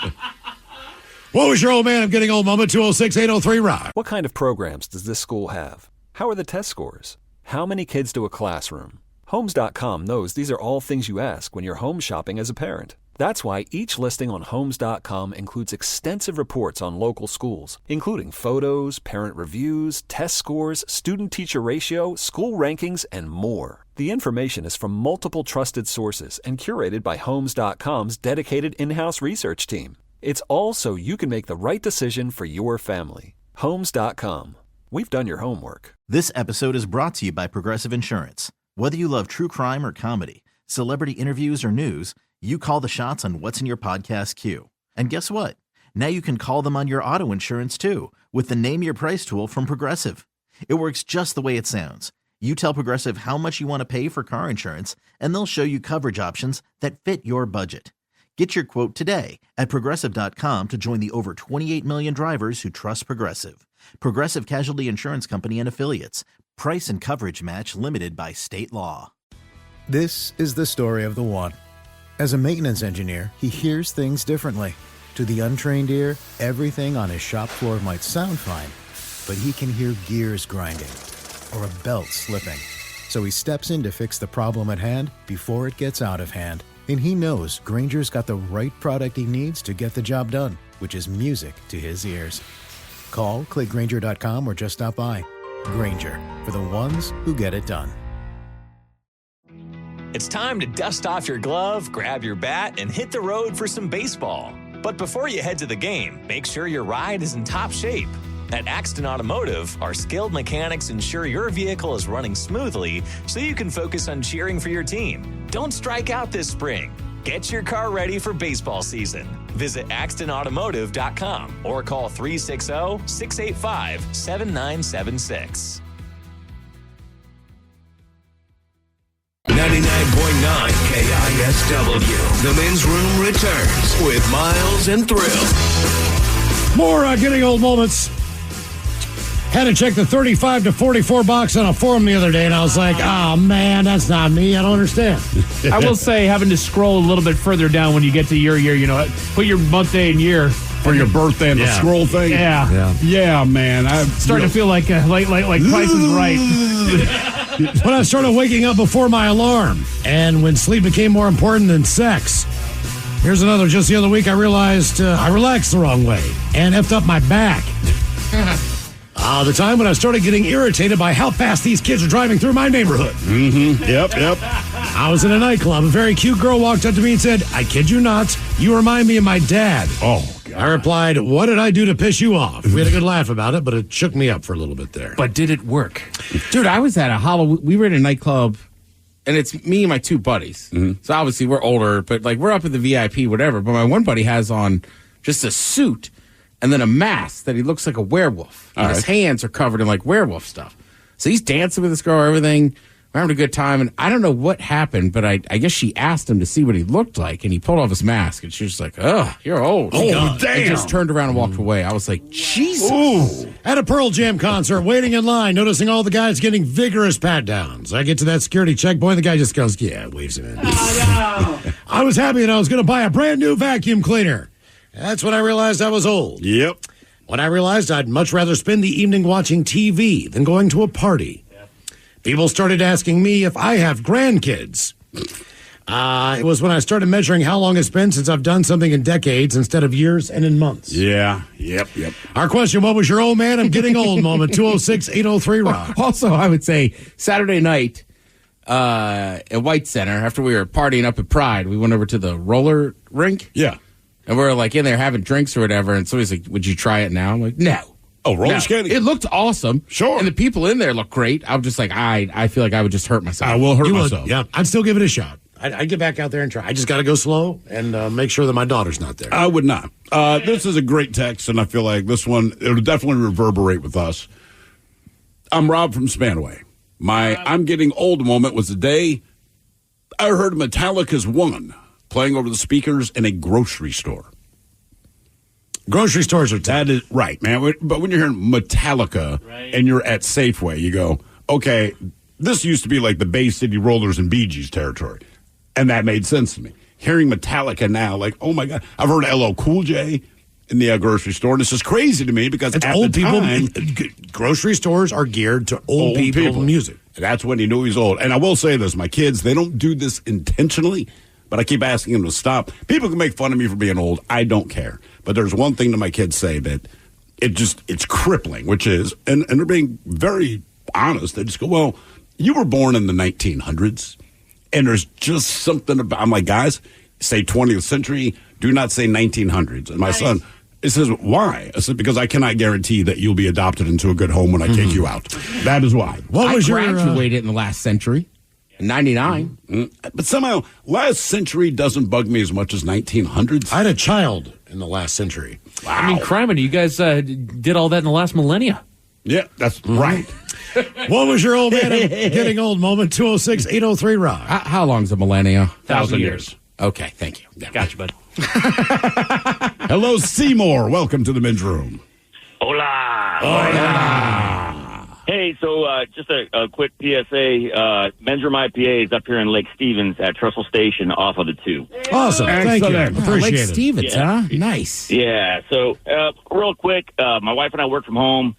What was your old man? I'm getting old moment. 206-803-ROCK.
What kind of programs does this school have? How are the test scores? How many kids do a classroom? Homes.com knows these are all things you ask when you're home shopping as a parent. That's why each listing on Homes.com includes extensive reports on local schools, including photos, parent reviews, test scores, student-teacher ratio, school rankings, and more. The information is from multiple trusted sources and curated by Homes.com's dedicated in-house research team. It's all so you can make the right decision for your family. Homes.com. We've done your homework.
This episode is brought to you by Progressive Insurance. Whether you love true crime or comedy, celebrity interviews or news, you call the shots on what's in your podcast queue. And guess what? Now you can call them on your auto insurance too with the Name Your Price tool from Progressive. It works just the way it sounds. You tell Progressive how much you want to pay for car insurance, and they'll show you coverage options that fit your budget. Get your quote today at Progressive.com to join the over 28 million drivers who trust Progressive. Progressive Casualty Insurance Company and Affiliates. Price and coverage match limited by state law.
This is the story of the one. As a maintenance engineer, he hears things differently. To the untrained ear, everything on his shop floor might sound fine, but he can hear gears grinding or a belt slipping. So he steps in to fix the problem at hand before it gets out of hand. And he knows Grainger's got the right product he needs to get the job done, which is music to his ears. Call, click Grainger.com, or just stop by. Grainger, for the ones who get it done.
It's time to dust off your glove, grab your bat, and hit the road for some baseball. But before you head to the game, make sure your ride is in top shape. At Axton Automotive, our skilled mechanics ensure your vehicle is running smoothly so you can focus on cheering for your team. Don't strike out this spring. Get your car ready for baseball season. Visit AxtonAutomotive.com or call 360-685-7976.
99.9 KISW. The Men's Room returns with Miles and Thrill.
More Getting Old moments. Had to check the 35 to 44 box on a forum the other day, and I was like, oh, man, that's not me. I don't understand.
I will say, having to scroll a little bit further down when you get to your year, put your month, day, and year.
For your birthday and the scroll thing?
Yeah,
man. I'm
starting to feel like Price is Right.
When I started waking up before my alarm, and when sleep became more important than sex. Here's another. Just the other week, I realized I relaxed the wrong way and effed up my back. The time when I started getting irritated by how fast these kids are driving through my neighborhood.
Mm-hmm. Yep.
I was in a nightclub. A very cute girl walked up to me and said, I kid you not, you remind me of my dad.
Oh, God.
I replied, what did I do to piss you off? We had a good laugh about it, but it shook me up for a little bit there.
But did it work?
Dude, I was at a Halloween. We were in a nightclub, and it's me and my two buddies.
Mm-hmm.
So obviously we're older, but we're up at the VIP, whatever. But my one buddy has on just a suit and then a mask that he looks like a werewolf. And his hands are covered in werewolf stuff. So he's dancing with this girl, everything. We're having a good time. And I don't know what happened, but I guess she asked him to see what he looked like. And he pulled off his mask. And she was like, oh, you're old.
Oh, damn.
And just turned around and walked away. I was like, Jesus.
Ooh. At a Pearl Jam concert, waiting in line, noticing all the guys getting vigorous pat-downs. I get to that security checkpoint. The guy just goes, yeah, waves him in.
Oh, no.
I was happy and I was going to buy a brand new vacuum cleaner. That's when I realized I was old.
Yep.
When I realized I'd much rather spend the evening watching TV than going to a party. People started asking me if I have grandkids. It was when I started measuring how long it's been since I've done something in decades instead of years and in months.
Yeah. Yep.
Our question, what was your old man? I'm getting old moment, 206-803-ROCK.
Also, I would say Saturday night at White Center, after we were partying up at Pride, we went over to the roller rink.
Yeah.
And we were in there having drinks or whatever. And somebody's like, would you try it now? I'm like, no.
Oh, roller skating?
It looked awesome.
Sure.
And the people in there looked great. I was just like, I feel like I would just hurt myself.
I will hurt myself.
Yeah, I'd still give it a shot. I'd get back out there and try. I just got to go slow and make sure that my daughter's not there.
I would not. This is a great text, and I feel like this one, it'll definitely reverberate with us. I'm Rob from Spanaway. My I'm getting old moment was the day I heard Metallica's Woman playing over the speakers in a grocery store.
Grocery stores are
that is right, man. But when you're hearing Metallica and you're at Safeway, you go, okay, this used to be like the Bay City Rollers and Bee Gees territory. And that made sense to me. Hearing Metallica now, oh my God, I've heard LL Cool J in the grocery store, and it's just crazy to me because
it's
at
old
the time,
people. Grocery stores are geared to old people music.
And that's when he knew he's old. And I will say this, my kids, they don't do this intentionally, but I keep asking them to stop. People can make fun of me for being old. I don't care. But there's one thing that my kids say that it's crippling, which is, and they're being very honest. They just go, well, you were born in the 1900s, and there's just something about, I'm like, guys, say 20th century, do not say 1900s. And my son, it says, why? I said, because I cannot guarantee that you'll be adopted into a good home when I take you out. That is why.
I graduated in the last century. 99.
But somehow, last century doesn't bug me as much as 1900s.
I had a child in the last century.
Wow.
I mean, criminy, you guys did all that in the last millennia.
Yeah, that's right.
What was your old man getting old moment? 206-803-ROCK.
How long's a millennia?
1,000 years.
Okay, thank you.
Yeah. Gotcha, bud.
Hello, Seymour. Welcome to the Men's Room.
Hola.
Hola.
Hey, so just a quick PSA. Men's Room IPA is up here in Lake Stevens at Trestle Station off of the 2.
Awesome. Thank you. Appreciate
Lake
it.
Stevens,
Yeah.
huh? Nice.
Yeah, so real quick, my wife and I work from home.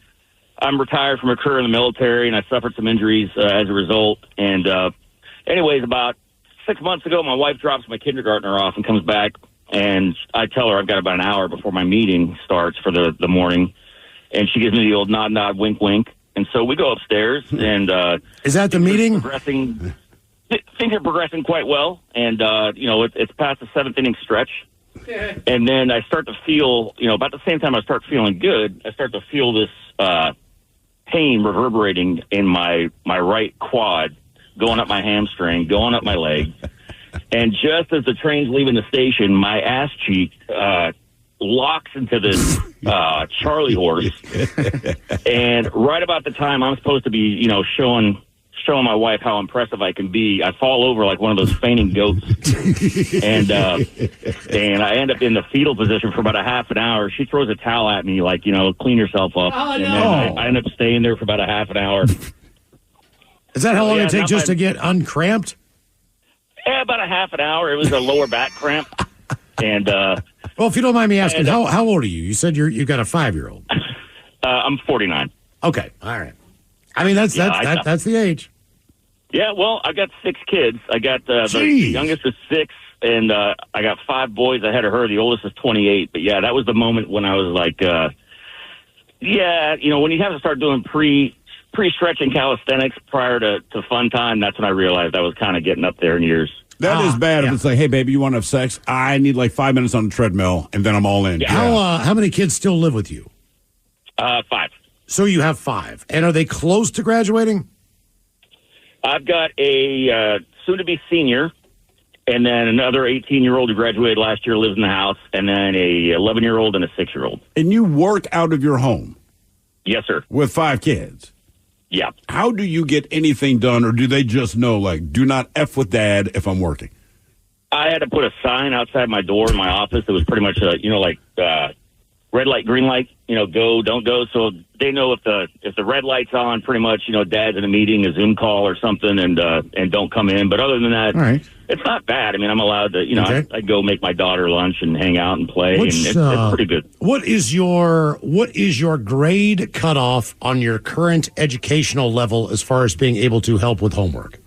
I'm retired from a career in the military, and I suffered some injuries as a result. And anyways, about 6 months ago, my wife drops my kindergartner off and comes back, and I tell her I've got about an hour before my meeting starts for the morning. And she gives me the old nod, nod, wink, wink. And so we go upstairs, and
is that the meeting?
Things are progressing quite well, and it's past the 7th inning stretch. And then I start to feel, about the same time I start feeling good, I start to feel this pain reverberating in my right quad, going up my hamstring, going up my leg. And just as the train's leaving the station, my ass cheek locks into this Charlie horse. And right about the time I'm supposed to be, showing my wife how impressive I can be, I fall over like one of those fainting goats. and I end up in the fetal position for about a half an hour. She throws a towel at me like, clean yourself up.
Oh,
and
no.
then I end up staying there for about a half an hour.
Is that how long it takes just to get uncramped?
Yeah, about a half an hour. It was a lower back cramp. And
well, if you don't mind me asking, how old are you? You said you've got a 5-year-old.
I'm 49.
Okay, all right. I mean, that's the age.
Yeah, well, I got 6 kids. I got the youngest is 6, and I got 5 boys ahead of her. The oldest is 28. But yeah, that was the moment when I was like, when you have to start doing pre-stretching calisthenics prior to fun time, that's when I realized I was kind of getting up there in years.
That is bad. If it's like, hey, baby, you want to have sex? I need like 5 minutes on the treadmill, and then I'm all in.
Yeah.
How many kids still live with you?
5.
So you have 5. And are they close to graduating?
I've got a soon-to-be senior, and then another 18-year-old who graduated last year lives in the house, and then a 11-year-old and a 6-year-old.
And you work out of your home?
Yes, sir.
With 5 kids?
Yeah.
How do you get anything done, or do they just know, like, do not F with Dad if I'm working?
I had to put a sign outside my door in my office that was pretty much, red light, green light, go, don't go. So they know if the red light's on, pretty much, Dad's in a meeting, a Zoom call or something, and don't come in. But other than that, it's not bad. I mean, I'm allowed to, I go make my daughter lunch and hang out and play, and it's pretty good.
What is your grade cutoff on your current educational level as far as being able to help with homework?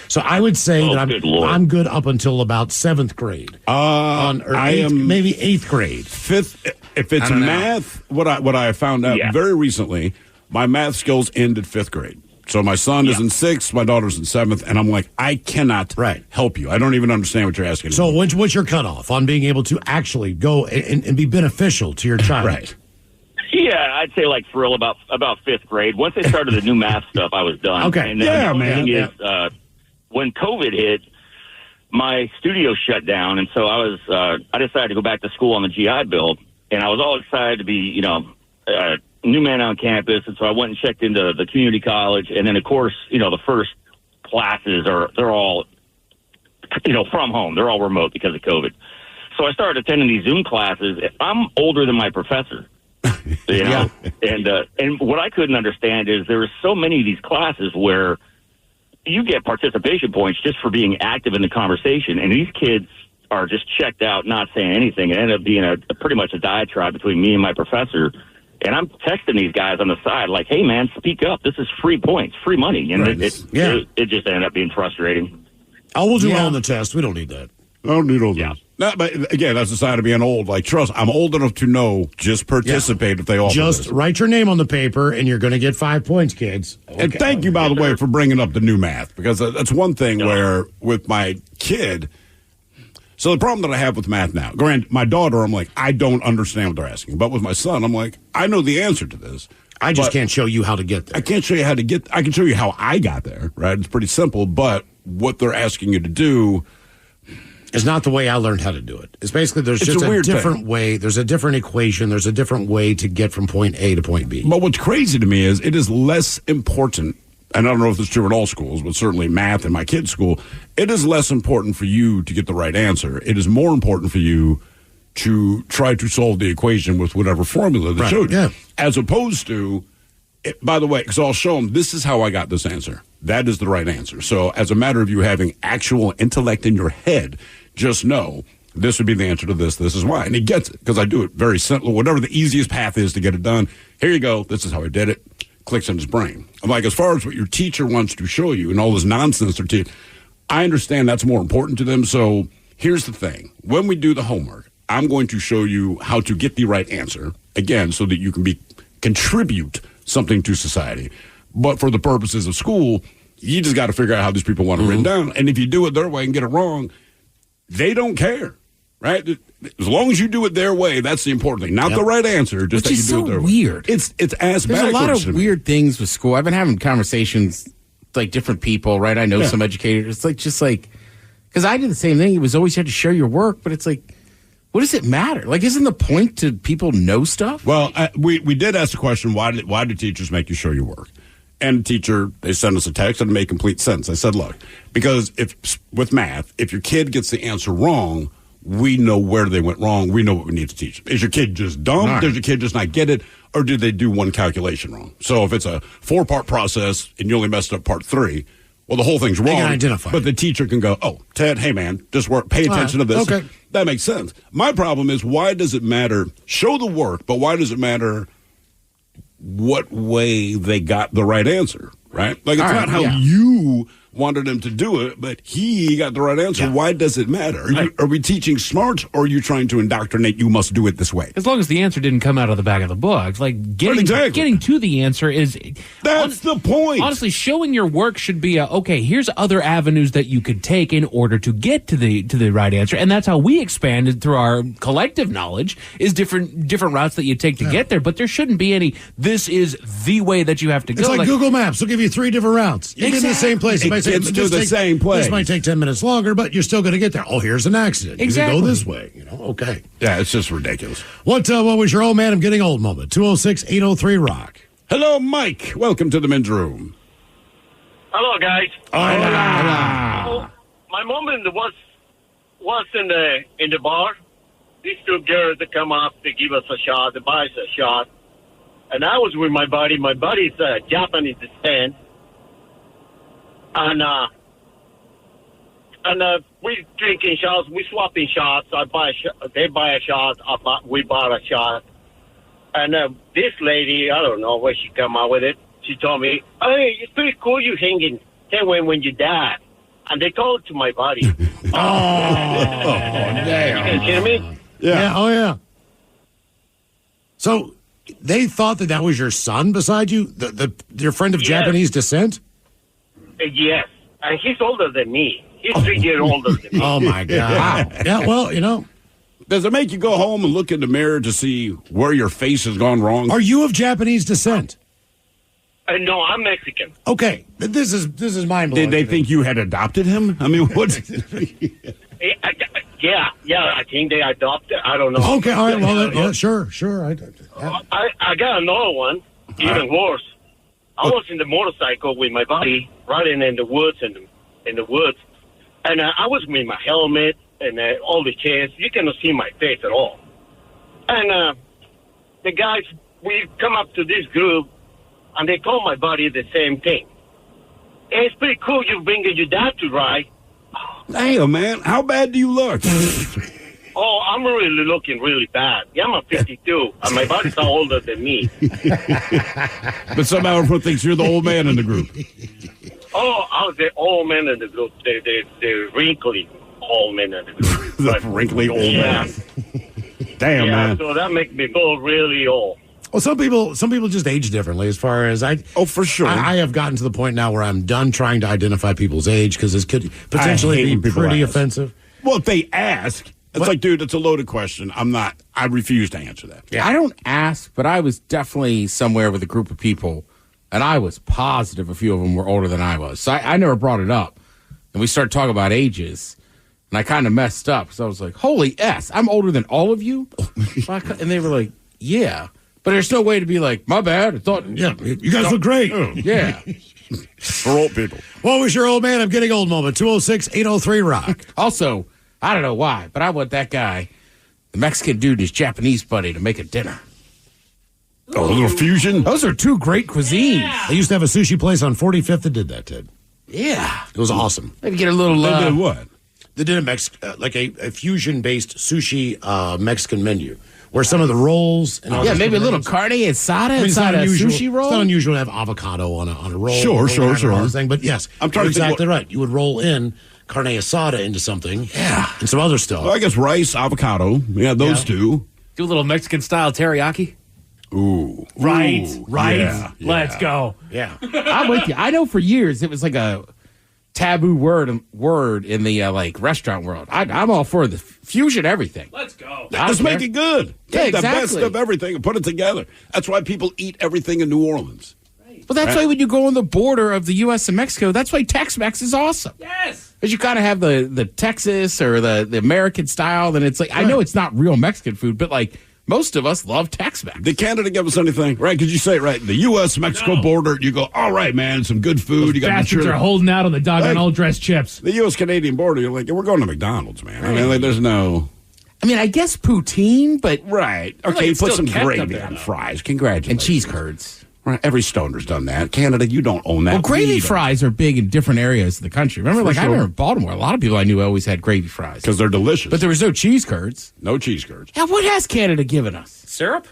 So I would say that I'm good up until about 7th grade. Maybe 8th grade.
5th. If it's math, what I have found out very recently, my math skills end at 5th grade. So my son is in 6th, my daughter's in 7th, and I'm like, I cannot help you. I don't even understand what you're asking.
So what's your cutoff on being able to actually go and be beneficial to your child?
Right.
Yeah, I'd say like for real about 5th grade. Once they started the new math stuff, I was done.
Okay.
And then the thing is, when COVID hit, my studio shut down, and so I decided to go back to school on the GI Bill, and I was all excited to be, a new man on campus, and so I went and checked into the community college, and then of course, the first classes they're all, from home. They're all remote because of COVID. So I started attending these Zoom classes. I'm older than my professor. And what I couldn't understand is there were so many of these classes where you get participation points just for being active in the conversation, and these kids are just checked out, not saying anything. It ended up being pretty much a diatribe between me and my professor. And I'm texting these guys on the side like, hey, man, speak up. This is free points, free money. And it just ended up being frustrating.
Oh, we'll do well on the test. We don't need that.
I don't need all that. No, but again, that's the side of being old. Like, trust, I'm old enough to know, just participate if they offer
Just
this.
write your name on the paper, and you're going to get 5 points, kids. Okay.
And thank you, by the way, for bringing up the new math, because that's one thing where with my kid, so the problem that I have with math now, granted, my daughter, I'm like, I don't understand what they're asking. But with my son, I'm like, I know the answer to this.
I just can't show you how to get there.
I can't show you how to get I can show you how I got there, right? It's pretty simple, but what they're asking you to do
is not the way I learned how to do it. It's basically there's just a different way. There's a different equation. There's a different way to get from point A to point B.
But what's crazy to me is it is less important, and I don't know if it's true in all schools, but certainly math in my kid's school, it is less important for you to get the right answer. It is more important for you to try to solve the equation with whatever formula they showed you. As opposed to, by the way, so I'll show them, this is how I got this answer. That is the right answer. So as a matter of you having actual intellect in your head, just know this would be the answer to this. This is why. And he gets it because I do it very simple. Whatever the easiest path is to get it done, here you go. This is how I did it. Clicks in his brain. I'm like, as far as what your teacher wants to show you and all this nonsense they're teaching, I understand that's more important to them. So here's the thing. When we do the homework, I'm going to show you how to get the right answer, again, so that you can contribute something to society. But for the purposes of school, you just got to figure out how these people want it written down. And if you do it their way and get it wrong, they don't care, right? As long as you do it their way, that's the important thing. Not the right answer, just
Which
that you
is
do it their
weird.
way. It's ass
There's
backwards.
a lot of
to me.
weird things with school. I've been having conversations with, like, different people, right? I know some educators. It's just like, because I did the same thing. It was always you had to share your work, but it's like, what does it matter? Like, isn't the point to people know stuff?
Well, we did ask the question, why do teachers make you show your work? And the teacher, they sent us a text and it made complete sense. I said, look, because with math, if your kid gets the answer wrong, we know where they went wrong. We know what we need to teach them. Is your kid just dumb?
Right.
Does your kid just not get it? Or did they do one calculation wrong? So if it's a 4-part process and you only messed up part 3, well, the whole thing's wrong.
can identify
But the teacher can go, oh, Ted, hey, man, just work. Pay attention to this.
Okay.
That makes sense. My problem is, why does it matter? Show the work, but why does it matter what way they got the right answer, right? Like, it's not how you wanted him to do it, but he got the right answer. Why does it matter? Are we teaching smarts, or are you trying to indoctrinate you must do it this way?
As long as the answer didn't come out of the back of the book. Like, getting to the answer is...
That's the point.
Honestly, showing your work should be okay, here's other avenues that you could take in order to get to the right answer. And that's how we expanded through our collective knowledge, is different routes that you take to get there. But there shouldn't be any, this is the way that you have to go.
It's like Google Maps. They'll give you 3 different routes. You get to the same place.
It's to the same place.
This might take 10 minutes longer, but you're still going to get there. Oh, here's an accident.
Exactly.
You can go this way. Okay.
Yeah, it's just ridiculous.
What was your old man I'm getting old moment? 206-803-ROCK.
Hello, Mike. Welcome to the men's room.
Hello, guys.
Hola.
My moment was in the bar. These 2 girls that come up to give us a shot, to buy us a shot. And I was with my buddy. My buddy's Japanese descent. And we drinking shots, we swapping shots. They buy a shot, we bought a shot. And this lady, I don't know where she come out with it. She told me, "Hey, it's pretty cool you hanging when you die." And they told it to my buddy.
Damn.
You can hear me?
Yeah. Oh, yeah. So they thought that was your son beside you, your friend of Japanese descent?
Yes. And he's older than me. He's 3 years older than me.
Oh, my God. Yeah, well,
Does it make you go home and look in the mirror to see where your face has gone wrong?
Are you of Japanese descent?
No, I'm Mexican.
Okay. This is mind-blowing.
Did they think you had adopted him? I mean, what?
Yeah, I think they adopted. I don't know.
Okay, all right. Well, sure.
I got another one, even worse. I was in the motorcycle with my buddy, riding in the woods, and I was with my helmet and all the chairs. You cannot see my face at all. And the guys, we come up to this group, and they told my buddy the same thing. Hey, it's pretty cool you bringing your dad to ride.
Damn, man. How bad do you look?
Oh, I'm really looking really bad. Yeah, I'm a 52, and my buddy's older than me.
But somehow everyone thinks you're the old man in the group.
Oh, I was the old man in the group. The wrinkly old man in the group.
The wrinkly old man. Damn, man.
So that makes me feel really old.
Well, some people just age differently. As far as
for sure.
I have gotten to the point now where I'm done trying to identify people's age because this could potentially be pretty offensive.
Well, if they ask, it's like, dude, it's a loaded question. I refuse to answer that.
Yeah, I don't ask, but I was definitely somewhere with a group of people, and I was positive a few of them were older than I was. So I never brought it up. And we started talking about ages, and I kind of messed up. So I was like, holy S, I'm older than all of you? And they were like, yeah. But there's no way to be like, my bad. I thought,
you guys look great.
Yeah.
For old people.
What was your old man I'm getting old moment? 206-803-ROCK.
Also, I don't know why, but I want that guy, the Mexican dude, his Japanese buddy, to make a dinner.
Oh, a little fusion.
Those are two great cuisines.
They used to have a sushi place on 45th that did that, Ted.
Yeah.
It was awesome.
Maybe get a little...
They did what?
They did a fusion-based sushi Mexican menu. Where some of the rolls... And
maybe a little carne asada inside a sushi roll?
It's not unusual to have avocado on a roll.
Sure.
Thing, but yes,
I'm trying
you're
to think
exactly right. You would roll in carne asada into something.
Yeah.
And some other stuff.
Well, I guess rice, avocado. Yeah, those two.
Do a little Mexican-style teriyaki.
Ooh.
Right.
Yeah.
Let's go.
Yeah.
I'm with you. I know for years it was like a taboo word in the restaurant world. I'm all for the fusion everything.
Let's go.
Just make it good.
Yeah,
Take the best
exactly.
of everything and put it together. That's why people eat everything in New Orleans.
Well, that's why when you go on the border of the U.S. and Mexico, that's why Tex-Mex is awesome.
Yes.
Because you kind of have the Texas or the American style, and it's like, I know it's not real Mexican food, but like most of us love Tex-Mex.
Did Canada give us anything? Right? Because you say it right. The U.S.-Mexico border, you go, all right, man, some good food.
Those
you got
bastards are holding out on the doggone all-dressed chips.
The U.S.-Canadian border, you're like, we're going to McDonald's, man. I mean, like, there's no...
I mean, I guess poutine, but...
Right.
like
Okay, you
it's
put
still
some
kept up
gravy
there,
on
though.
fries. Congratulations.
And cheese curds.
Right. Every stoner's done that. Canada, you don't own that.
Well, gravy
We don't.
fries are big in different areas of the country. Remember,
For
I
sure.
remember in Baltimore, a lot of people I knew always had gravy fries.
Because they're delicious.
But there was no cheese curds.
No cheese curds.
Now, what has Canada given us?
Syrup?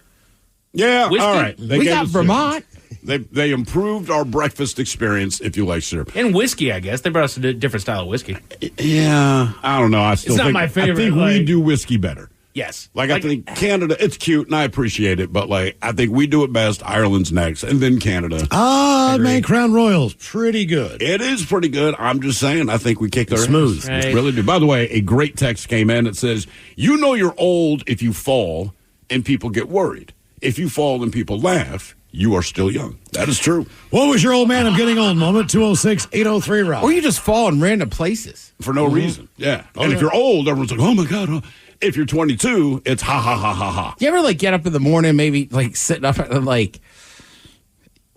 Yeah,
Whiskey?
all right.
We got
us
Vermont.
They improved our breakfast experience if you like syrup.
And whiskey, I guess. They brought us a different style of whiskey.
Yeah, I don't know. I still
not
think,
my favorite,
I think we
like-
do whiskey better.
Yes.
I think Canada, it's cute and I appreciate it, but I think we do it best. Ireland's next, and then Canada.
Man, Crown Royal's pretty good.
It is pretty good. I'm just saying, I think we kick
It's
our
smooth.
ass.
Right.
We really do. By the way, a great text came in that says, you know you're old if you fall and people get worried. If you fall and people laugh, you are still young. That is true.
What was your old man I'm getting old moment? 206-803, Rob.
Or you just fall in random places.
For no reason. Yeah.
Oh,
and
yeah.
if you're old, everyone's like, oh my God. Oh. If you're 22, it's ha ha ha ha ha.
You ever get up in the morning, maybe sitting up and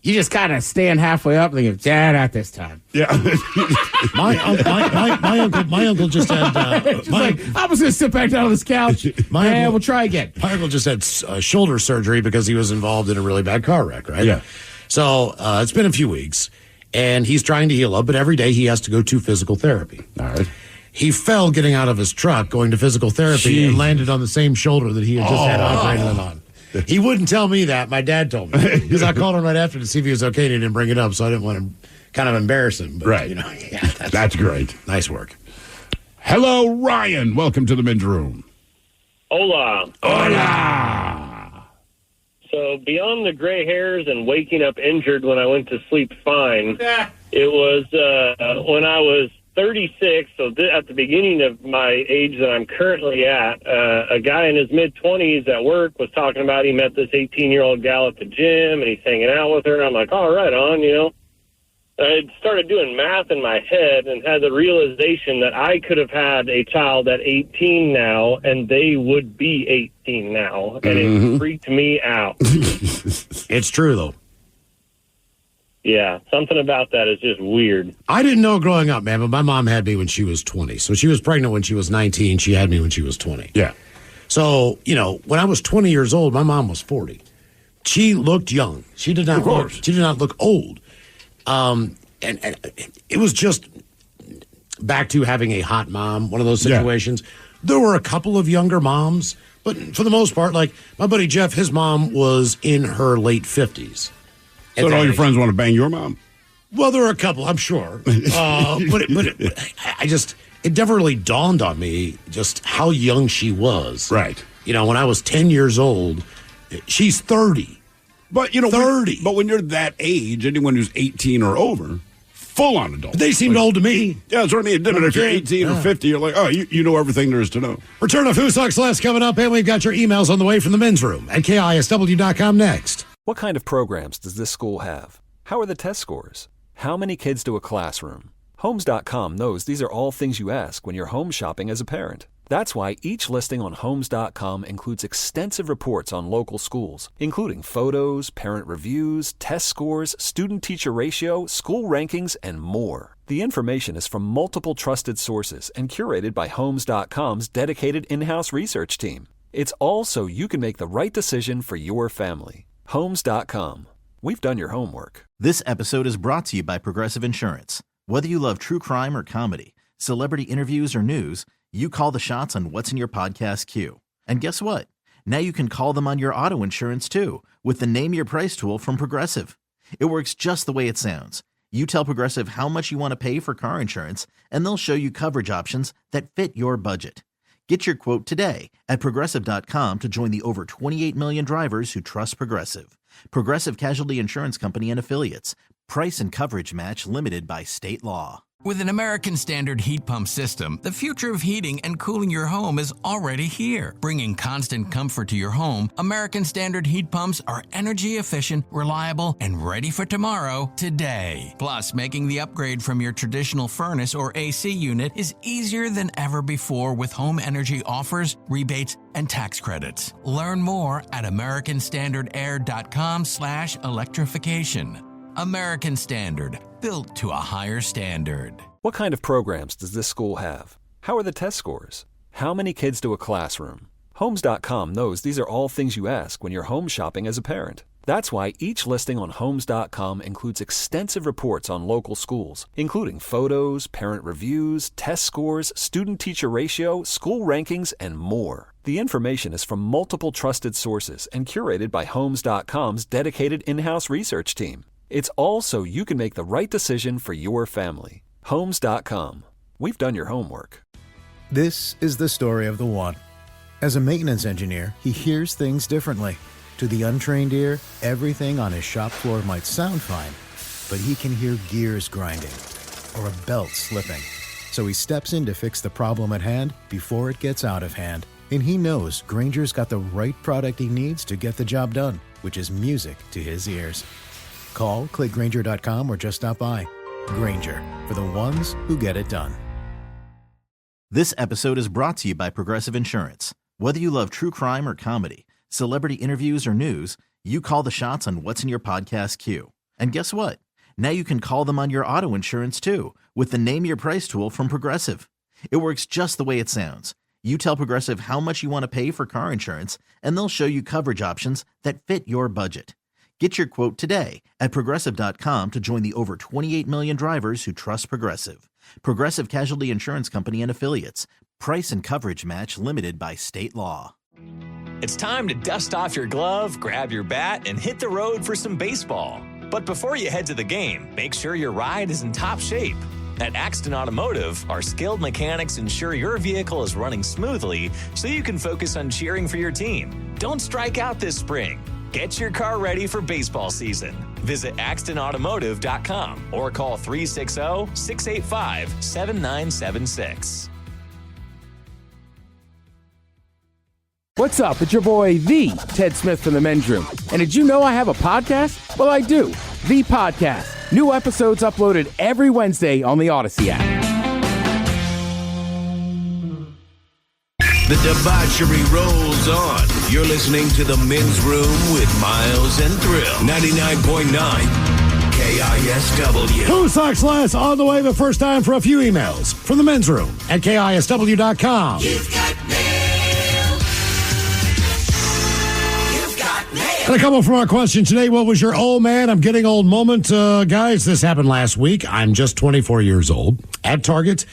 you just kind of stand halfway up and think, not this time.
Yeah.
My uncle just had.
I was going to sit back down on this couch. We'll try again.
My uncle just had shoulder surgery because he was involved in a really bad car wreck, right?
Yeah.
So it's been a few weeks, and he's trying to heal up, but every day he has to go to physical therapy.
All right.
He fell getting out of his truck, going to physical therapy, and landed on the same shoulder that he had just had operated on. He wouldn't tell me that. My dad told me. Because I called him right after to see if he was okay, and he didn't bring it up, so I didn't want to kind of embarrass him. But,
Right. That's great.
Nice work.
Hello, Ryan. Welcome to the men's room.
Hola.
Hola.
So beyond the gray hairs and waking up injured when I went to sleep fine, it was when I was 36, so at the beginning of my age that I'm currently at, a guy in his mid-20s at work was talking about he met this 18-year-old gal at the gym, and he's hanging out with her. I'm like, oh, right on. I started doing math in my head and had the realization that I could have had a child at 18 now, and they would be 18 now, and it freaked me out.
It's true, though.
Yeah, something about that is just weird.
I didn't know growing up, man, but my mom had me when she was 20. So she was pregnant when she was 19. She had me when she was 20.
Yeah.
So, when I was 20 years old, my mom was 40. She looked young. She did not look old. And it was just back to having a hot mom, one of those situations. Yeah. There were a couple of younger moms, but for the most part, like my buddy Jeff, his mom was in her late 50s.
So all your friends want to bang your mom?
Well, there were a couple, I'm sure. But it never really dawned on me just how young she was.
Right.
When I was 10 years old, she's 30.
But,
30.
But when you're that age, anyone who's 18 or over, full-on adult.
They seemed old to me.
Yeah, that's what I mean. If you're 18 or 50, you're like, oh, you know everything there is to know.
Return of Who Sucks Less coming up, and we've got your emails on the way from the men's room at KISW.com next.
What kind of programs does this school have? How are the test scores? How many kids do a classroom? Homes.com knows these are all things you ask when you're home shopping as a parent. That's why each listing on Homes.com includes extensive reports on local schools, including photos, parent reviews, test scores, student-teacher ratio, school rankings, and more. The information is from multiple trusted sources and curated by Homes.com's dedicated in-house research team. It's all so you can make the right decision for your family. Homes.com. We've done your homework.
This episode is brought to you by Progressive Insurance. Whether you love true crime or comedy, celebrity interviews or news, you call the shots on what's in your podcast queue. And guess what? Now you can call them on your auto insurance too with the Name Your Price tool from Progressive. It works just the way it sounds. You tell Progressive how much you want to pay for car insurance, and they'll show you coverage options that fit your budget. Get your quote today at Progressive.com to join the over 28 million drivers who trust Progressive. Progressive Casualty Insurance Company and Affiliates. Price and coverage match limited by state law.
With an American Standard heat pump system, the future of heating and cooling your home is already here. Bringing constant comfort to your home, American Standard heat pumps are energy efficient, reliable, and ready for tomorrow today. Plus, making the upgrade from your traditional furnace or AC unit is easier than ever before with home energy offers, rebates, and tax credits. Learn more at americanstandardair.com/electrification. American Standard, built to a higher standard.
What kind of programs does this school have? How are the test scores? How many kids do a classroom? Homes.com knows these are all things you ask when you're home shopping as a parent. That's why each listing on Homes.com includes extensive reports on local schools, including photos, parent reviews, test scores, student-teacher ratio, school rankings, and more. The information is from multiple trusted sources and curated by Homes.com's dedicated in-house research team. It's all so you can make the right decision for your family. Homes.com. We've done your homework.
This is the story of the one. As a maintenance engineer, he hears things differently. To the untrained ear, everything on his shop floor might sound fine, but he can hear gears grinding or a belt slipping. So he steps in to fix the problem at hand before it gets out of hand. And he knows Grainger's got the right product he needs to get the job done, which is music to his ears. Call, click Grainger.com, or just stop by. Grainger, for the ones who get it done.
This episode is brought to you by Progressive Insurance. Whether you love true crime or comedy, celebrity interviews or news, you call the shots on what's in your podcast queue. And guess what? Now you can call them on your auto insurance too with the Name Your Price tool from Progressive. It works just the way it sounds. You tell Progressive how much you want to pay for car insurance, and they'll show you coverage options that fit your budget. Get your quote today at Progressive.com to join the over 28 million drivers who trust Progressive. Progressive Casualty Insurance Company and Affiliates. Price and coverage match limited by state law.
It's time to dust off your glove, grab your bat, and hit the road for some baseball. But before you head to the game, make sure your ride is in top shape. At Axton Automotive, our skilled mechanics ensure your vehicle is running smoothly so you can focus on cheering for your team. Don't strike out this spring. Get your car ready for baseball season. Visit AxtonAutomotive.com or call 360-685-7976.
What's up? It's your boy, the Ted Smith from the Men's Room. And did you know I have a podcast? Well, I do. The Podcast. New episodes uploaded every Wednesday on the Odyssey app.
The debauchery rolls on. You're listening to The Men's Room with Miles and Thrill. 99.9 KISW.
Who sucks less on the way, but first time for a few emails from the men's room at KISW.com.
You've got mail. You've got mail.
And a couple from our question today. What was your old man, I'm getting old moment? Guys, this happened last week. I'm just 24 years old. At Target,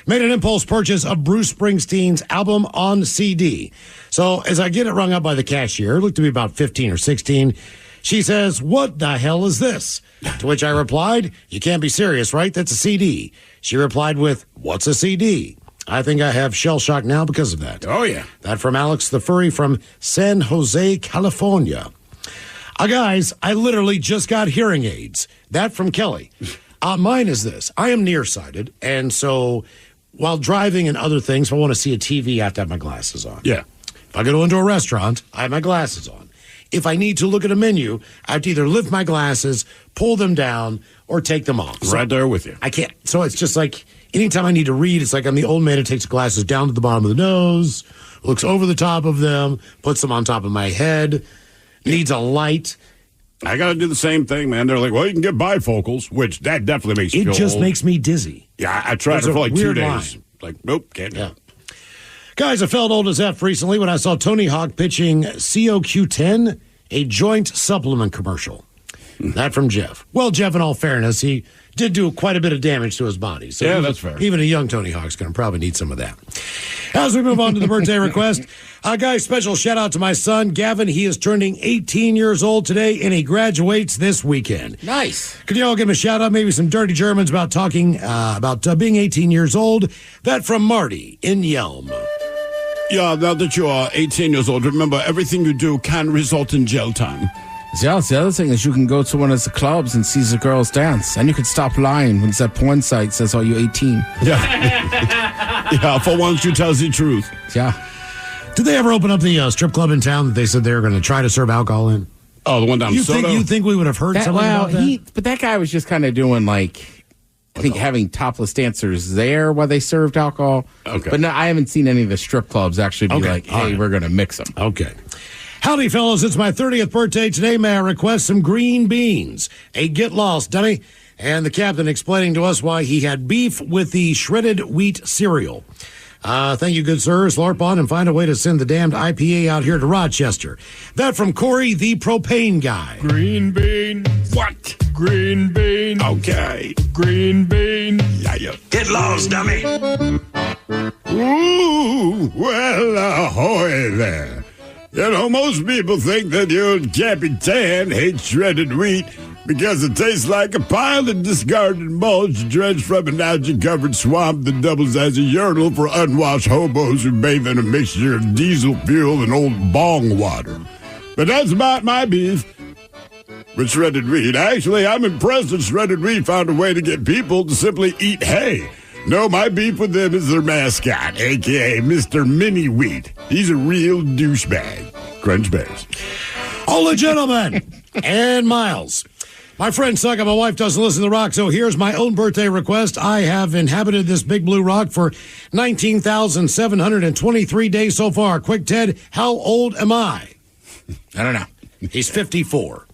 made an impulse purchase of Bruce Springsteen's album on CD. So as I get it rung up by the cashier, it looked to be about 15 or 16, she says, "What the hell is this?" To which I replied, "You can't be serious, right? That's a CD." She replied with, "What's a CD?" I think I have shell shock now because of that.
Oh, yeah.
That from Alex the Furry from San Jose, California. Guys, I literally just got hearing aids. That from Kelly. Mine is this. I am nearsighted, and so while driving and other things, if I want to see a TV, I have to have my glasses on.
Yeah.
If I go into a restaurant, I have my glasses on. If I need to look at a menu, I have to either lift my glasses, pull them down, or take them off.
Right there with you.
I can't. So it's just like anytime I need to read, it's like I'm the old man who takes glasses down to the bottom of the nose, looks over the top of them, puts them on top of my head, needs a light.
I got to do the same thing, man. They're like, well, you can get bifocals, which that definitely makes you feel
It just
old.
makes me dizzy.
Yeah, I tried it
There's
for
a
like 2
weird
days.
line.
Like, nope, can't do it.
Guys, I felt old as F recently when I saw Tony Hawk pitching COQ10 a joint supplement commercial. That from Jeff. Well, Jeff, in all fairness, he did do quite a bit of damage to his body. So
yeah, that's fair.
Even a young Tony Hawk's going to probably need some of that. As we move on to the birthday request, guys, special shout out to my son, Gavin. He is turning 18 years old today, and he graduates this weekend.
Nice.
Could you all give him a shout out? Maybe some dirty Germans about talking about being 18 years old. That from Marty in Yelm.
Yeah, now that you are 18 years old, remember everything you do can result in jail time.
Yeah, the other thing is you can go to one of the clubs and see the girls dance, and you can stop lying when that porn site says, "Oh, you're 18."
Yeah, yeah. For once, you tell the truth.
Yeah.
Did they ever open up the strip club in town that they said they were going to try to serve alcohol in?
Oh, the one down Soto?
You think we would have heard something about that?
But that guy was just kind of doing like, I think having topless dancers there while they served alcohol.
Okay.
But no, I haven't seen any of the strip clubs actually be like, "Hey, we're going to mix them."
Okay. Howdy, fellas. It's my 30th birthday today. May I request some green beans? A get lost, dummy. And the captain explaining to us why he had beef with the shredded wheat cereal. Thank you, good sir. Slurp on and find a way to send the damned IPA out here to Rochester. That from Corey, the propane guy.
Green bean. What? Green bean. Okay. Green bean. Yeah.
Get lost, dummy.
Ooh, well, ahoy there. You know, most people think that the old Capitan hates shredded wheat because it tastes like a pile of discarded mulch dredged from an algae-covered swamp that doubles as a urinal for unwashed hobos who bathe in a mixture of diesel fuel and old bong water. But that's about my beef with shredded wheat. Actually, I'm impressed that shredded wheat found a way to get people to simply eat hay. No, my beef with them is their mascot, a.k.a. Mr. Mini Wheat. He's a real douchebag. Crunch Bears.
All the gentlemen and Miles. My friend suck, my wife doesn't listen to the rock, so here's my own birthday request. I have inhabited this big blue rock for 19,723 days so far. Quick, Ted, how old am I?
I don't know.
He's 54.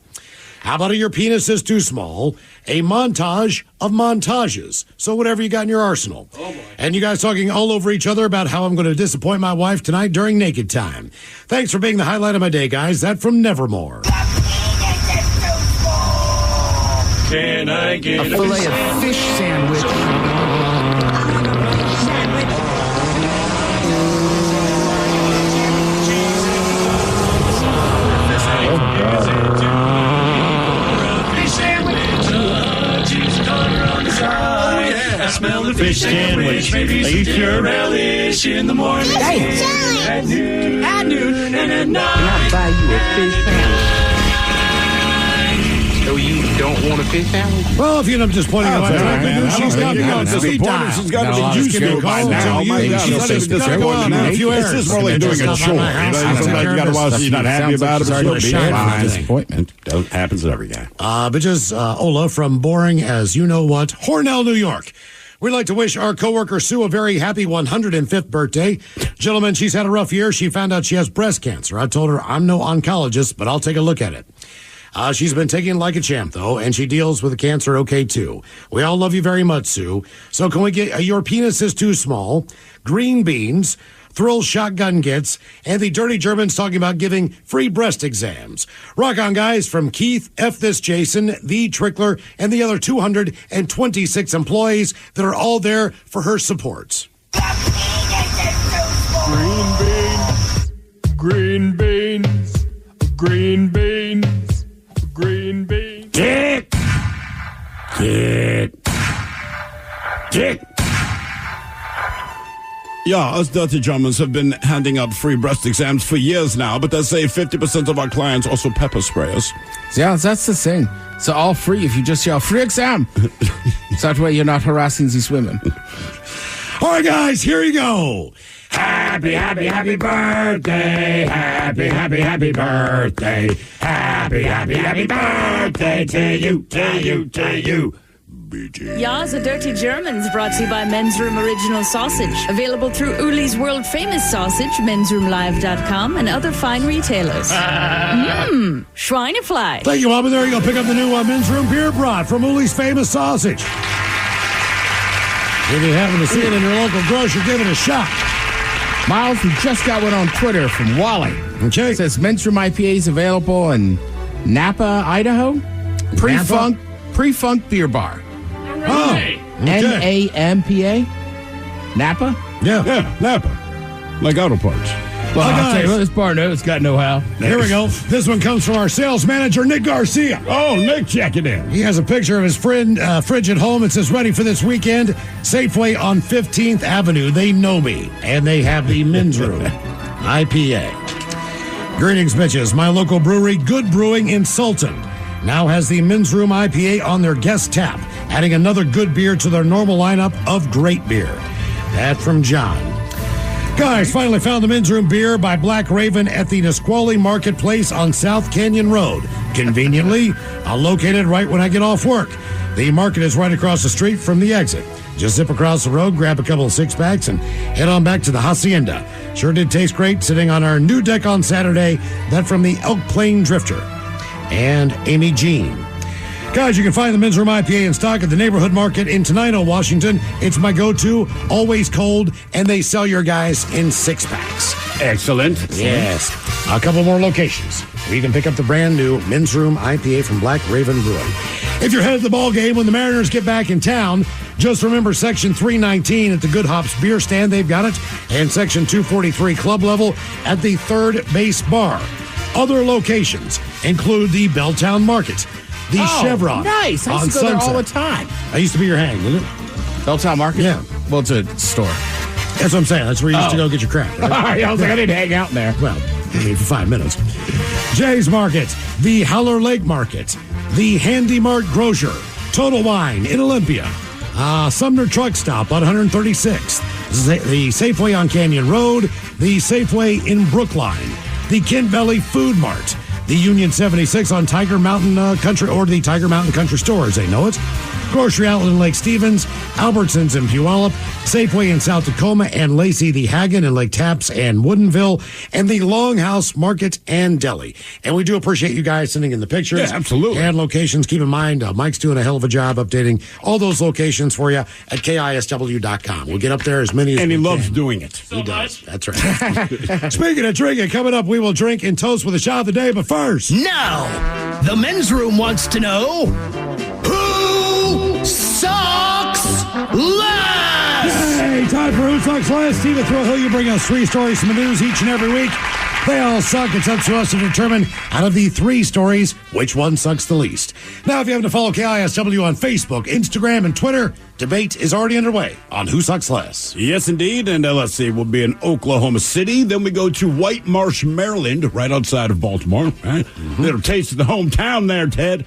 How about your penis is too small? A montage of montages. So whatever you got in your arsenal. Oh boy. And you guys talking all over each other about how I'm going to disappoint my wife tonight during naked time. Thanks for being the highlight of my day, guys. That from Nevermore.
Can I get
a fillet of fish sandwich?
I smell the fish sandwich. I eat your relish in the morning. At noon, and at night.
I'll buy you a fish sandwich. So you don't want a fish sandwich?
Well, if you end up just pointing out she's got me on speed dial.
She's got to be used to it by now. Oh my God,
she's got to go out now. A few
it's just more like doing a chore. You got to watch. She's not happy about it, but she'll be fine. Disappointment happens to every guy.
Bitches, Ola from boring as you know what, Hornell, New York. We'd like to wish our coworker Sue a very happy 105th birthday. Gentlemen, she's had a rough year. She found out she has breast cancer. I told her I'm no oncologist, but I'll take a look at it. She's been taking it like a champ, though, and she deals with the cancer okay, too. We all love you very much, Sue. So can we get your penis is too small, green beans, thrill shotgun kits, and the dirty Germans talking about giving free breast exams. Rock on, guys, from Keith, F. This Jason, the Trickler, and the other 226 employees that are all there for her supports.
Green beans, green beans, green beans.
Dick! Yeah, us dirty Germans have been handing out free breast exams for years now, but they say 50% of our clients also pepper spray us.
Yeah, that's the thing. So all free if you just yell, free exam. So that way you're not harassing these women.
All right, guys, here you go.
Happy, happy, happy birthday. Happy, happy, happy birthday. Happy, happy, happy birthday to you, to you, to you.
Ya's a Dirty Germans brought to you by Men's Room Original Sausage. Available through Uli's World Famous Sausage, mensroomlive.com, and other fine retailers. Schweinefleisch.
Thank you, Mama. There you go. Pick up the new Men's Room Beer Brat from Uli's Famous Sausage. If you happen to see it in your local grocery, give it a shot.
Miles, we just got one on Twitter from Wally.
Okay.
It says Men's Room IPA is available in Napa, Idaho. Pre-Funk Beer Bar.
Oh, okay.
N-A-M-P-A? Napa?
Yeah,
Napa. Like auto parts.
Well, I'll tell you what, this bar knows got know-how.
Here we go. This one comes from our sales manager, Nick Garcia.
Oh, Nick, check it in.
He has a picture of his friend fridge at home. It says, ready for this weekend. Safeway on 15th Avenue. They know me. And they have the Men's Room IPA. Greetings, bitches. My local brewery, Good Brewing in Sultan, now has the Men's Room IPA on their guest tap, adding another good beer to their normal lineup of great beer. That from John. Guys, finally found the Men's Room beer by Black Raven at the Nisqually Marketplace on South Canyon Road. Conveniently, located right when I get off work. The market is right across the street from the exit. Just zip across the road, grab a couple of six-packs, and head on back to the Hacienda. Sure did taste great sitting on our new deck on Saturday. That from the Elk Plain Drifter. And Amy Jean. Guys, you can find the Men's Room IPA in stock at the Neighborhood Market in Tenino, Washington. It's my go-to, always cold, and they sell your guys in six-packs.
Excellent.
Yes. A couple more locations where you can pick up the brand new Men's Room IPA from Black Raven Brewing. If you're headed to the ball game when the Mariners get back in town, just remember Section 319 at the Good Hops beer stand. They've got it. And Section 243 club level at the Third Base Bar. Other locations include the Belltown Market, the Chevron.
Nice. I used to go there all the time.
I used to be your hang, didn't it?
Belltown Market?
Yeah.
Well, it's a store.
That's what I'm saying. That's where you used to go get your crap. Right?
I was like, I didn't hang out in there.
Well, maybe for 5 minutes. Jay's Market, the Howler Lake Market, the Handy Mart Grocer, Total Wine in Olympia, Sumner Truck Stop on 136th, the Safeway on Canyon Road, the Safeway in Brookline, the Kent Valley Food Mart, the Union 76 on Tiger Mountain Country, or the Tiger Mountain Country Store, as they know it. Grocery Outlet in Lake Stevens, Albertsons in Puyallup, Safeway in South Tacoma, and Lacey the Hagen in Lake Tapps and Woodinville, and the Longhouse Market and Deli. And we do appreciate you guys sending in the pictures.
Yeah, absolutely.
And locations. Keep in mind, Mike's doing a hell of a job updating all those locations for you at KISW.com. We'll get up there as many as
and
we
he
can.
loves doing it.
He does. That's right. Speaking of drinking, coming up, we will drink and toast with a shot of the day, but first.
Now, the Men's Room wants to know, who sucks less?
Hey, time for Who Sucks Less. Steve Thrill Hill, you bring us 3 stories from the news each and every week. They all suck. It's up to us to determine, out of the 3 stories, which one sucks the least. Now, if you happen to follow KISW on Facebook, Instagram, and Twitter, debate is already underway on Who Sucks Less.
Yes, indeed. And let's see, we'll be in Oklahoma City. Then we go to White Marsh, Maryland, right outside of Baltimore. Right? Little taste of the hometown there, Ted.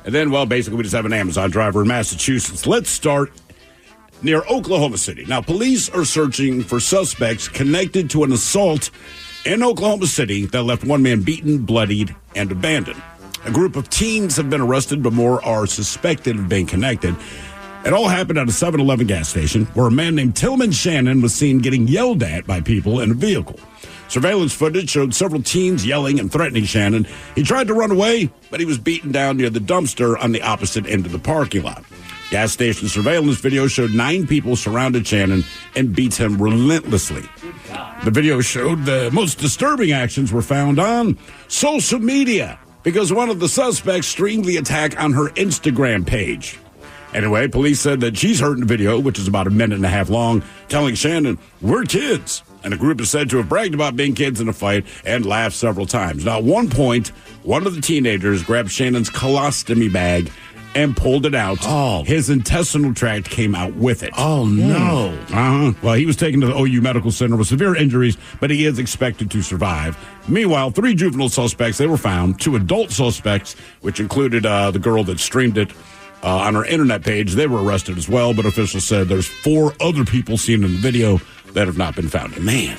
And then, well, basically, we just have an Amazon driver in Massachusetts. Let's start near Oklahoma City. Now, police are searching for suspects connected to an assault in Oklahoma City that left one man beaten, bloodied, and abandoned. A group of teens have been arrested, but more are suspected of being connected. It all happened at a 7-Eleven gas station where a man named Tillman Shannon was seen getting yelled at by people in a vehicle. Surveillance footage showed several teens yelling and threatening Shannon. He tried to run away, but he was beaten down near the dumpster on the opposite end of the parking lot. Gas station surveillance video showed 9 people surrounded Shannon and beat him relentlessly. The video showed the most disturbing actions were found on social media because one of the suspects streamed the attack on her Instagram page. Anyway, police said that she's heard in the video, which is about 1.5 minutes long, telling Shannon, "We're kids." And the group is said to have bragged about being kids in a fight and laughed several times. Now, at one point, one of the teenagers grabbed Shannon's colostomy bag and pulled it out.
Oh.
His intestinal tract came out with it.
Oh, no.
Well, he was taken to the OU Medical Center with severe injuries, but he is expected to survive. Meanwhile, 3 juvenile suspects, they were found. 2 adult suspects, which included the girl that streamed it on her internet page. They were arrested as well, but officials said there's 4 other people seen in the video that have not been found.
Man,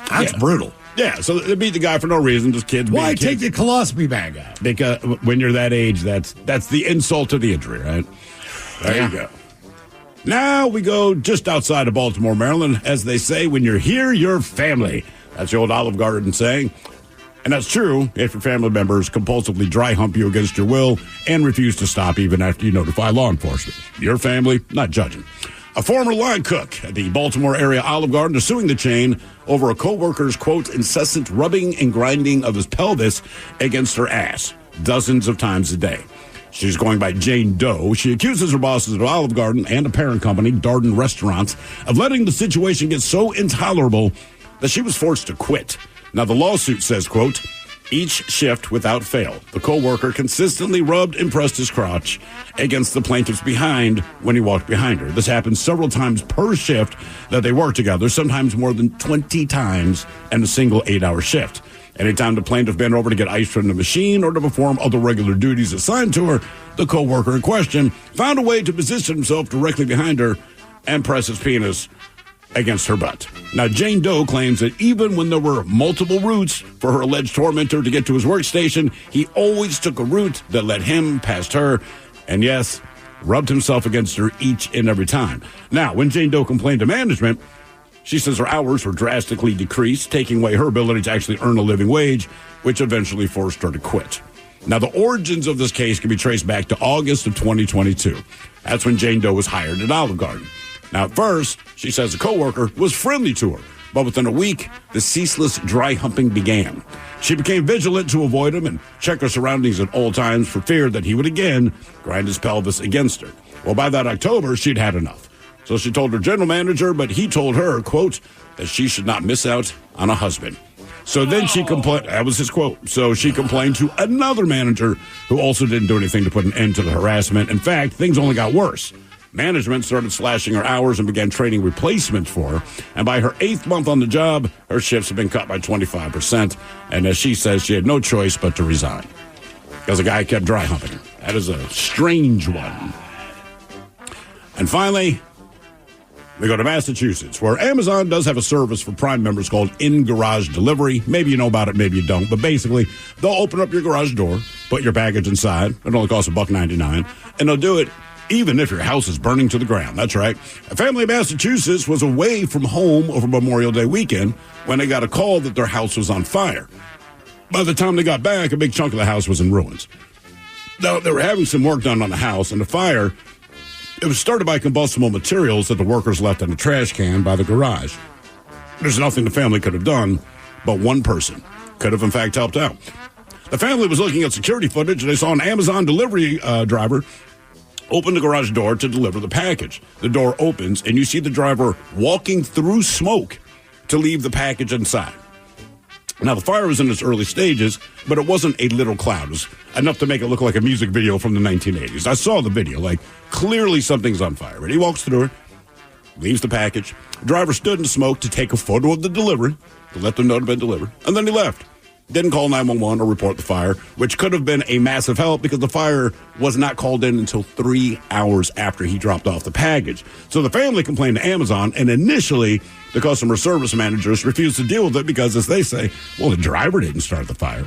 that's brutal.
Yeah, so they beat the guy for no reason, just kids being
Why
kids.
take the colostomy bag out?
Because when you're that age, that's the insult to the injury, right? There you go. Now we go just outside of Baltimore, Maryland. As they say, when you're here, you're family. That's the old Olive Garden saying. And that's true if your family members compulsively dry hump you against your will and refuse to stop even after you notify law enforcement. Your family, not judging. A former line cook at the Baltimore area Olive Garden is suing the chain over a co-worker's, quote, incessant rubbing and grinding of his pelvis against her ass dozens of times a day. She's going by Jane Doe. She accuses her bosses at Olive Garden and a parent company, Darden Restaurants, of letting the situation get so intolerable that she was forced to quit. Now, the lawsuit says, quote, each shift without fail, the co-worker consistently rubbed and pressed his crotch against the plaintiff's behind when he walked behind her. This happened several times per shift that they worked together, sometimes more than 20 times in a single 8-hour shift. Anytime the plaintiff bent over to get ice from the machine or to perform other regular duties assigned to her, the co-worker in question found a way to position himself directly behind her and press his penis against her butt. Now, Jane Doe claims that even when there were multiple routes for her alleged tormentor to get to his workstation, he always took a route that led him past her, and yes, rubbed himself against her each and every time. Now, when Jane Doe complained to management, she says her hours were drastically decreased, taking away her ability to actually earn a living wage, which eventually forced her to quit. Now, the origins of this case can be traced back to August of 2022. That's when Jane Doe was hired at Olive Garden. Now, at first, she says the coworker was friendly to her, but within a week, the ceaseless dry humping began. She became vigilant to avoid him and check her surroundings at all times for fear that he would again grind his pelvis against her. Well, by that October, she'd had enough. So she told her general manager, but he told her, quote, that she should not miss out on a husband. So then she complained, that was his quote. So she complained to another manager who also didn't do anything to put an end to the harassment. In fact, things only got worse. Management started slashing her hours and began training replacements for her. And by her 8th month on the job, her shifts have been cut by 25%. And as she says, she had no choice but to resign because the guy kept dry humping her. That is a strange one. And finally, we go to Massachusetts, where Amazon does have a service for Prime members called in-garage delivery. Maybe you know about it, maybe you don't. But basically, they'll open up your garage door, put your package inside. It only costs $1.99. And they'll do it even if your house is burning to the ground. That's right. A family in Massachusetts was away from home over Memorial Day weekend when they got a call that their house was on fire. By the time they got back, a big chunk of the house was in ruins. Now, they were having some work done on the house, and the fire, it was started by combustible materials that the workers left in a trash can by the garage. There's nothing the family could have done, but one person could have, in fact, helped out. The family was looking at security footage, and they saw an Amazon delivery driver open the garage door to deliver the package. The door opens, and you see the driver walking through smoke to leave the package inside. Now, the fire was in its early stages, but it wasn't a little cloud. It was enough to make it look like a music video from the 1980s. I saw the video, like, clearly something's on fire. And he walks through it, leaves the package. The driver stood in the smoke to take a photo of the delivery, to let them know it had been delivered, and then he left. Didn't call 911 or report the fire, which could have been a massive help because the fire was not called in until 3 hours after he dropped off the package. So the family complained to Amazon, and initially the customer service managers refused to deal with it because, as they say, well, the driver didn't start the fire.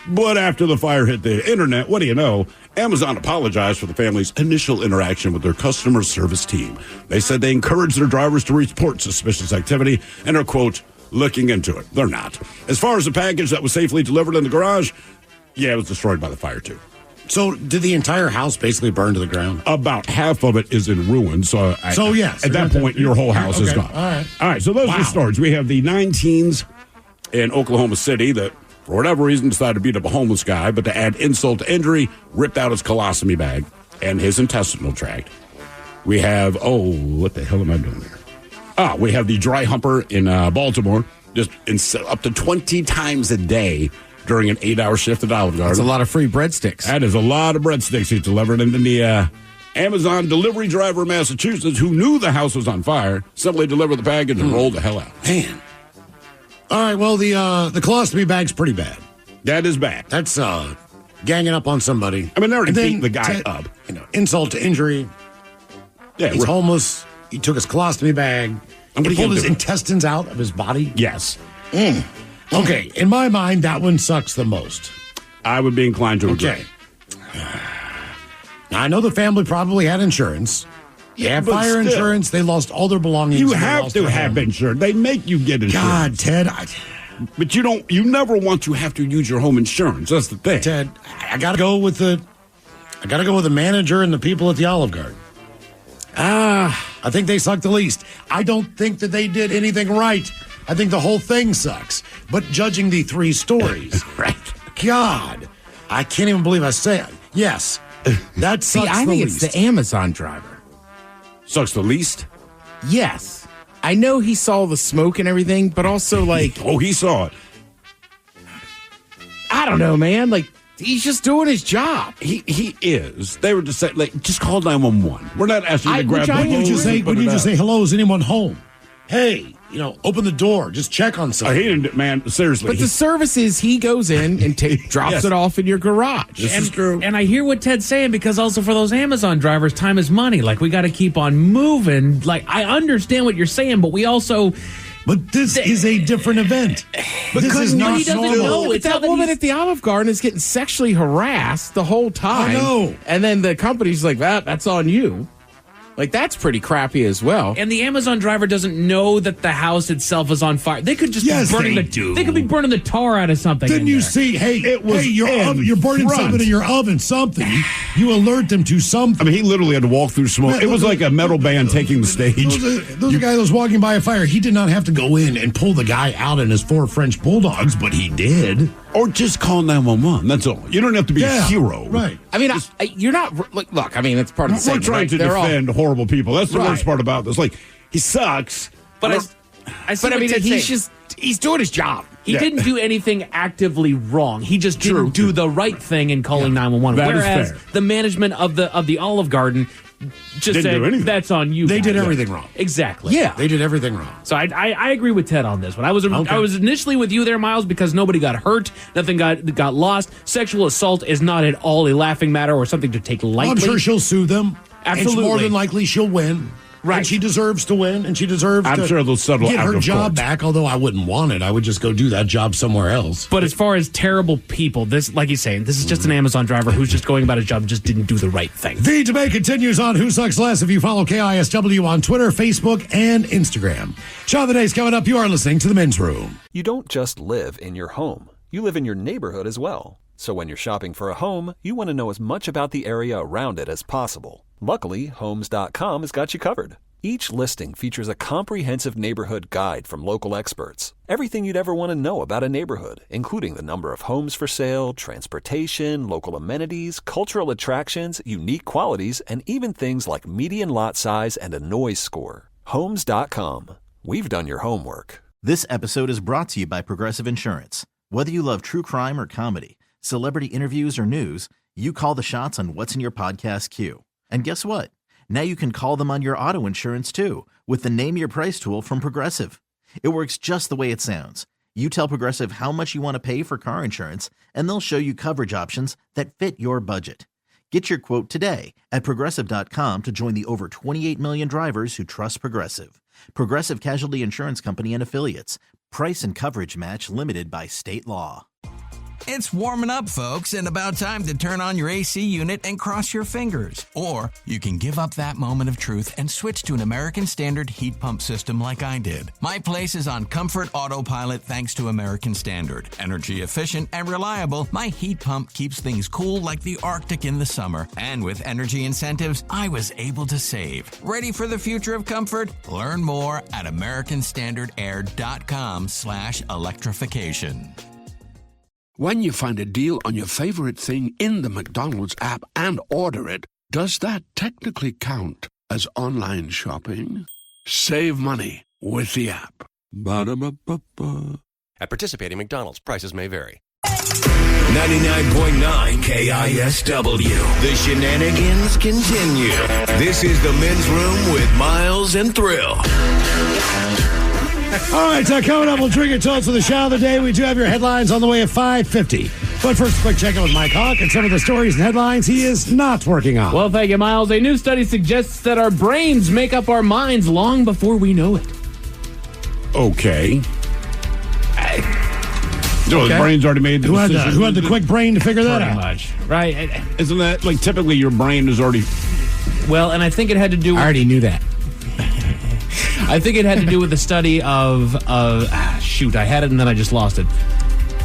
But after the fire hit the internet, what do you know? Amazon apologized for the family's initial interaction with their customer service team. They said they encouraged their drivers to report suspicious activity and are, quote, looking into it. They're not. As far as the package that was safely delivered in the garage, yeah, it was destroyed by the fire, too.
So did the entire house basically burn to the ground?
About half of it is in ruins. So
yes.
At that point, your whole house is gone.
All
right, so those are the stories. We have the 9 teens in Oklahoma City that, for whatever reason, decided to beat up a homeless guy, but to add insult to injury, ripped out his colostomy bag and his intestinal tract. We have, what the hell am I doing here? We have the dry humper in Baltimore, just up to 20 times a day during an 8-hour shift at Olive Garden.
That's a lot of free breadsticks.
That is a lot of breadsticks he delivered. And then the Amazon delivery driver in Massachusetts, who knew the house was on fire, simply delivered the package and rolled the hell out.
Man. All right, well, the colostomy bag's pretty bad.
That is bad.
That's ganging up on somebody.
I mean, they already beat the guy up.
Insult to injury.
Yeah,
he's homeless. He took his colostomy bag. He pulled his intestines out of his body.
Yes.
Okay, in my mind, that one sucks the most.
I would be inclined to agree.
Okay. Now, I know the family probably had insurance.
Yeah,
but fire
still.
insurance. They lost all their belongings.
You have to have insurance. They make you get insurance.
God, Ted.
But you never want to have to use your home insurance. That's the thing.
Ted, I got to go with the manager and the people at the Olive Garden. I think they suck the least. I don't think that they did anything right. I think the whole thing sucks. But judging the 3 stories,
right?
God, I can't even believe I say it. Yes, that sucks
I
the
think
least.
it's the Amazon driver.
Sucks the least?
Yes. I know he saw the smoke and everything, but also, like...
Oh, he saw it.
I don't know, man. Like, he's just doing his job.
He is. They were just saying, like, just call 911. We're not asking you to grab the
When you
hose
just say,
and put
when you
it
just
out.
say, hello, is anyone home? Hey, open the door. Just check on something.
He didn't, man. Seriously.
But the service is he goes in and drops
Yes.
it off in your garage.
This is true. And I hear what Ted's saying, because also for those Amazon drivers, time is money. Like, we got to keep on moving. Like, I understand what you're saying, but we also...
But this is a different event. This is not
he doesn't
normal.
know. It's that woman at the Olive Garden is getting sexually harassed the whole time.
I know.
And then the company's like, that's on you. Like, that's pretty crappy as well.
And the Amazon driver doesn't know that the house itself is on fire. They could just be burning They could be burning the tar out of something.
Didn't
in
you
there.
see? Hey, you're burning something in your oven. Something. You alert them to something.
I mean, he literally had to walk through smoke.
Man,
It was like a metal band taking the stage.
Those are guy that was walking by a fire. He did not have to go in and pull the guy out in his 4 French bulldogs, but he did.
Or just call 911. That's all. You don't have to be a hero.
Right.
I mean, you're not... Look, I mean, it's part of the
We're
segment,
trying
right?
to
They're all-
defend horrible people. That's the
Right.
worst part about this. Like, he sucks.
But
But I mean, he's doing his job.
He didn't do anything actively wrong. He just didn't do the right thing in calling 911.
That is
Whereas
fair.
the management of the Olive Garden just
Didn't
said,
do anything.
that's on you.
They
guys."
did everything wrong.
Exactly.
Yeah. They did everything wrong.
So I agree with Ted on this one. I was initially with you there, Miles, because nobody got hurt, nothing got lost. Sexual assault is not at all a laughing matter or something to take lightly.
I'm sure she'll sue them.
Absolutely.
It's more than likely she'll win.
Right.
And she deserves to win, and she deserves
I'm
to
sure they'll settle
get
out
her
of
job
court.
back, although I wouldn't want it. I would just go do that job somewhere else.
But as far as terrible people, this, like he's saying, this is just an Amazon driver who's just going about his job, just didn't do the right thing.
The debate continues on Who Sucks Less if you follow KISW on Twitter, Facebook, and Instagram. Shot of the Day's coming up. You are listening to The Men's Room.
You don't just live in your home. You live in your neighborhood as well. So when you're shopping for a home, you want to know as much about the area around it as possible. Luckily, Homes.com has got you covered. Each listing features a comprehensive neighborhood guide from local experts. Everything you'd ever want to know about a neighborhood, including the number of homes for sale, transportation, local amenities, cultural attractions, unique qualities, and even things like median lot size and a noise score. Homes.com. We've done your homework.
This episode is brought to you by Progressive Insurance. Whether you love true crime or comedy, celebrity interviews or news, you call the shots on what's in your podcast queue. And guess what? Now you can call them on your auto insurance too with the Name Your Price tool from Progressive. It works just the way it sounds. You tell Progressive how much you want to pay for car insurance, and they'll show you coverage options that fit your budget. Get your quote today at Progressive.com to join the over 28 million drivers who trust Progressive. Progressive Casualty Insurance Company and Affiliates. Price and coverage match limited by state law.
It's warming up, folks, and about time to turn on your AC unit and cross your fingers. Or you can give up that moment of truth and switch to an American Standard heat pump system like I did. My place is on Comfort Autopilot thanks to American Standard. Energy efficient and reliable, my heat pump keeps things cool like the Arctic in the summer. And with energy incentives, I was able to save. Ready for the future of comfort? Learn more at AmericanStandardAir.com/electrification.
When you find a deal on your favorite thing in the McDonald's app and order it, does that technically count as online shopping? Save money with the app. Ba-da-ba-ba-ba.
At participating McDonald's, prices may vary.
99.9 KISW. The shenanigans continue. This is the Men's Room with Miles and Thrill.
All right, so coming up, we'll drink it toast for the shout of the day. We do have your headlines on the way at 5:50. But first, a quick check-in with Mike Hawk and some of the stories and headlines he is not working on.
Well, thank you, Miles. A new study suggests that our brains make up our minds long before we know it.
Okay. So his brain's already made the
Who had
decision.
the quick brain to figure that
Pretty
out?
much. Right.
Isn't that, like, typically your brain is already...
Well, and I think it had to do with...
I already knew that.
I think it had to do with the study of shoot, I had it and then I just lost it.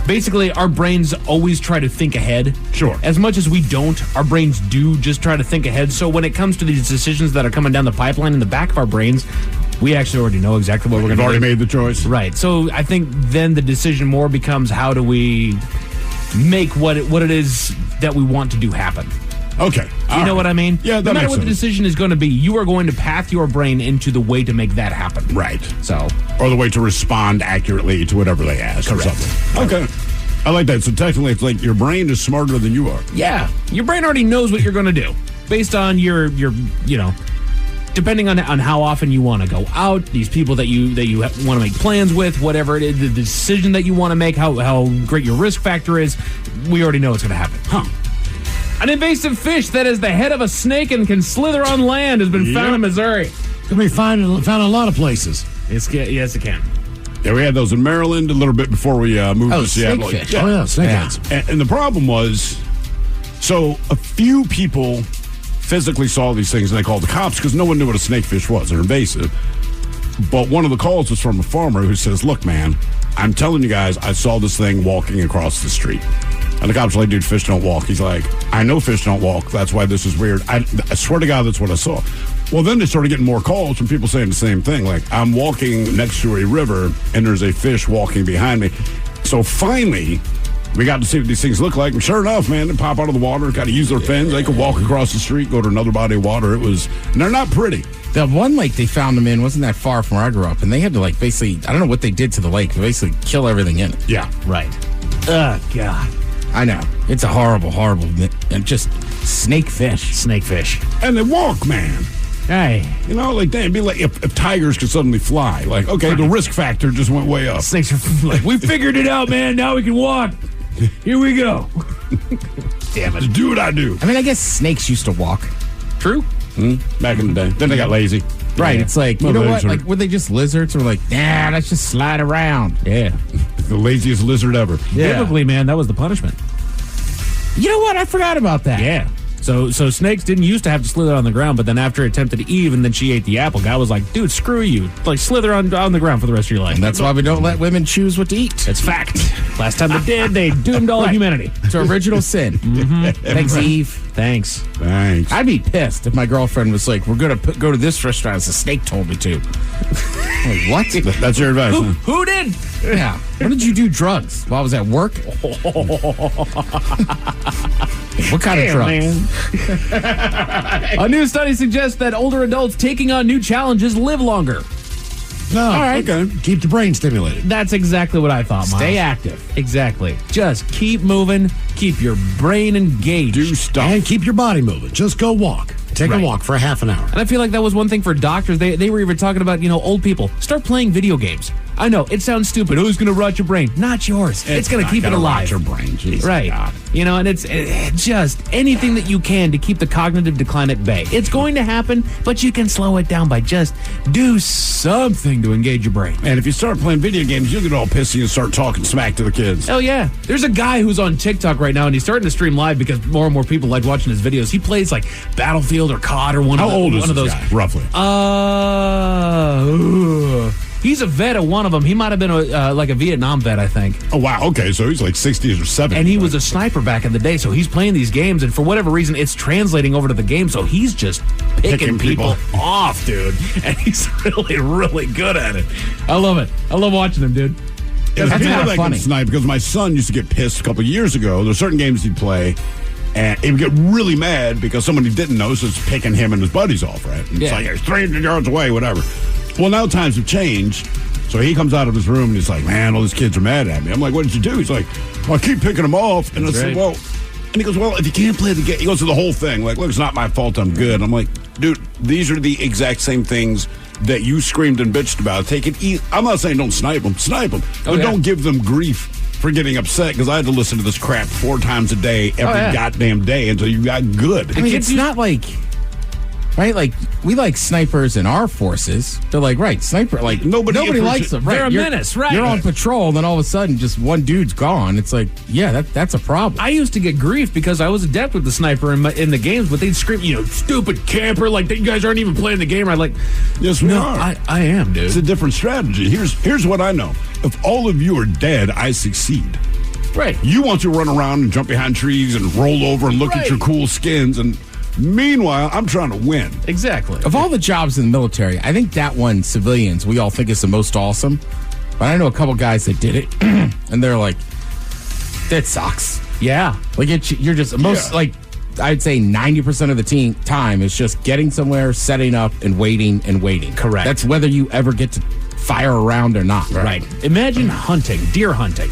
basically our brains always try to think ahead.
Sure.
As much as we don't, our brains do just try to think ahead. So when it comes to these decisions that are coming down the pipeline in the back of our brains, we actually already know exactly what we're going to do.
You've already made the choice.
Right. So I think then the decision more becomes how do we make what it is that we want to do happen.
Okay.
You know what I mean?
Yeah, that
no matter
makes
what the
sense.
decision is going to be, you are going to path your brain into the way to make that happen.
Right.
So,
or the way to respond accurately to whatever they ask.
Correct.
Or something. Okay. I like that. So technically, it's like your brain is smarter than you are.
yeah, your brain already knows what you're going to do based on your depending on how often you want to go out, these people that you want to make plans with, whatever it is, the decision that you want to make, how great your risk factor is, we already know it's going to happen. An invasive fish that is the head of a snake and can slither on land has been found in Missouri.
Can be found in a lot of places.
Yes, it can.
Yeah, we had those in Maryland a little bit before we moved to Seattle.
Snakefish. Oh, yeah, snakeheads.
And the problem was, so a few people physically saw these things and they called the cops because no one knew what a snakefish was. They're invasive. But one of the calls was from a farmer who says, look, man, I'm telling you guys, I saw this thing walking across the street. And the cops are like, dude, fish don't walk. He's like, I know fish don't walk. That's why this is weird. I swear to God, that's what I saw. Well, then they started getting more calls from people saying the same thing. Like, I'm walking next to a river, and there's a fish walking behind me. So finally, we got to see what these things look like. And sure enough, man, they pop out of the water, got to use their fins. They could walk across the street, go to another body of water. And they're not pretty.
The one lake they found them in wasn't that far from where I grew up, and they had to, basically, I don't know what they did to the lake, but basically kill everything in it.
Yeah.
Right. Oh, God.
I know. It's a horrible, and just snakefish.
And they walk, man.
Hey.
You know, like, it'd be like if tigers could suddenly fly. Like, okay, the risk factor just went way up.
Snakes are like, we figured it out, man. Now we can walk. Here we go. Damn it.
Just do what I do.
I mean, I guess snakes used to walk.
True.
Back in the day. Then they got lazy.
Right.
Yeah.
It's like, you know what? Like, were they just lizards? Or like, nah, let's just slide around.
Yeah.
The laziest lizard ever.
Yeah. Biblically, man, that was the punishment.
You know what? I forgot about that.
Yeah. So snakes didn't used to have to slither on the ground, but then after it tempted Eve and then she ate the apple, God was like, dude, screw you. Like, slither on the ground for the rest of your life.
And that's why we don't let women choose what to eat.
It's fact. Last time they did, they doomed all of humanity.
It's our original sin. Thanks, Eve.
Thanks.
I'd be pissed if my girlfriend was like, we're going to go to this restaurant as a snake told me to. Like, what?
That's your advice, huh?
Who did?
Yeah. When did you do drugs? While I was at work? What kind of drugs?
Man. A new study suggests that older adults taking on new challenges live longer.
No,
All right.
okay. Keep the brain stimulated.
That's exactly what I thought, Miles.
Stay active.
Exactly. Just keep moving. Keep your brain engaged.
Do stuff.
And keep your body moving. Just go walk. Take a walk for a half an hour.
And I feel like that was one thing for doctors. They were even talking about, old people. Start playing video games. I know, it sounds stupid. Who's going to rot your brain? Not yours. It's going to keep it alive.
Rot your brain. Jesus
right.
God.
And it's just anything that you can to keep the cognitive decline at bay. It's going to happen, but you can slow it down by just do something to engage your brain.
And if you start playing video games, you'll get all pissy and start talking smack to the kids.
Oh, yeah. There's a guy who's on TikTok right now, and he's starting to stream live because more and more people like watching his videos. He plays like Battlefield or COD or one
How
of
old is
one of
this
those
guy, roughly?
He's a vet of one of them. He might have been like a Vietnam vet, I think.
Oh, wow. Okay, so he's like 60s or 70s.
And he was a sniper back in the day, so he's playing these games, and for whatever reason, it's translating over to the game, so he's just picking people off, dude. And he's really, really good at it. I love it. I love watching him, dude.
There's
That's
people
not
that
funny.
can snipe because my son used to get pissed a couple of years ago. There's certain games he'd play, and he would get really mad because someone he didn't know was picking him and his buddies off, right? And It's like, it's 300 yards away, whatever. Well, now times have changed. So he comes out of his room and he's like, man, all these kids are mad at me. I'm like, what did you do? He's like, well, I keep picking them off. And I said, well, and he goes, well, if you can't play the game, he goes through the whole thing. Like, look, it's not my fault. I'm good. I'm like, dude, these are the exact same things that you screamed and bitched about. Take it easy. I'm not saying don't snipe them. But don't give them grief for getting upset because I had to listen to this crap 4 times a day every goddamn day until you got good.
I mean, it's not like, right? Like, we like snipers in our forces. They're like, right, sniper, like, nobody likes them. Right?
They're a menace, right?
You're on patrol, and then all of a sudden, just one dude's gone. It's like, yeah, that's a problem.
I used to get grief because I was adept with the sniper in the games, but they'd scream, stupid camper, like, you guys aren't even playing the game. I'm like,
yes, we are.
I am, dude.
It's a different strategy. Here's what I know. If all of you are dead, I succeed.
Right.
You want to run around and jump behind trees and roll over and look at your cool skins. And meanwhile, I'm trying to win.
Exactly.
Of all the jobs in the military, I think that one, civilians, we all think is the most awesome. But I know a couple guys that did it, and they're like, that sucks.
Yeah.
Like, you're just, like, I'd say 90% of the time is just getting somewhere, setting up, and waiting and waiting.
Correct.
That's whether you ever get to fire around or not.
Right. Imagine hunting, deer hunting.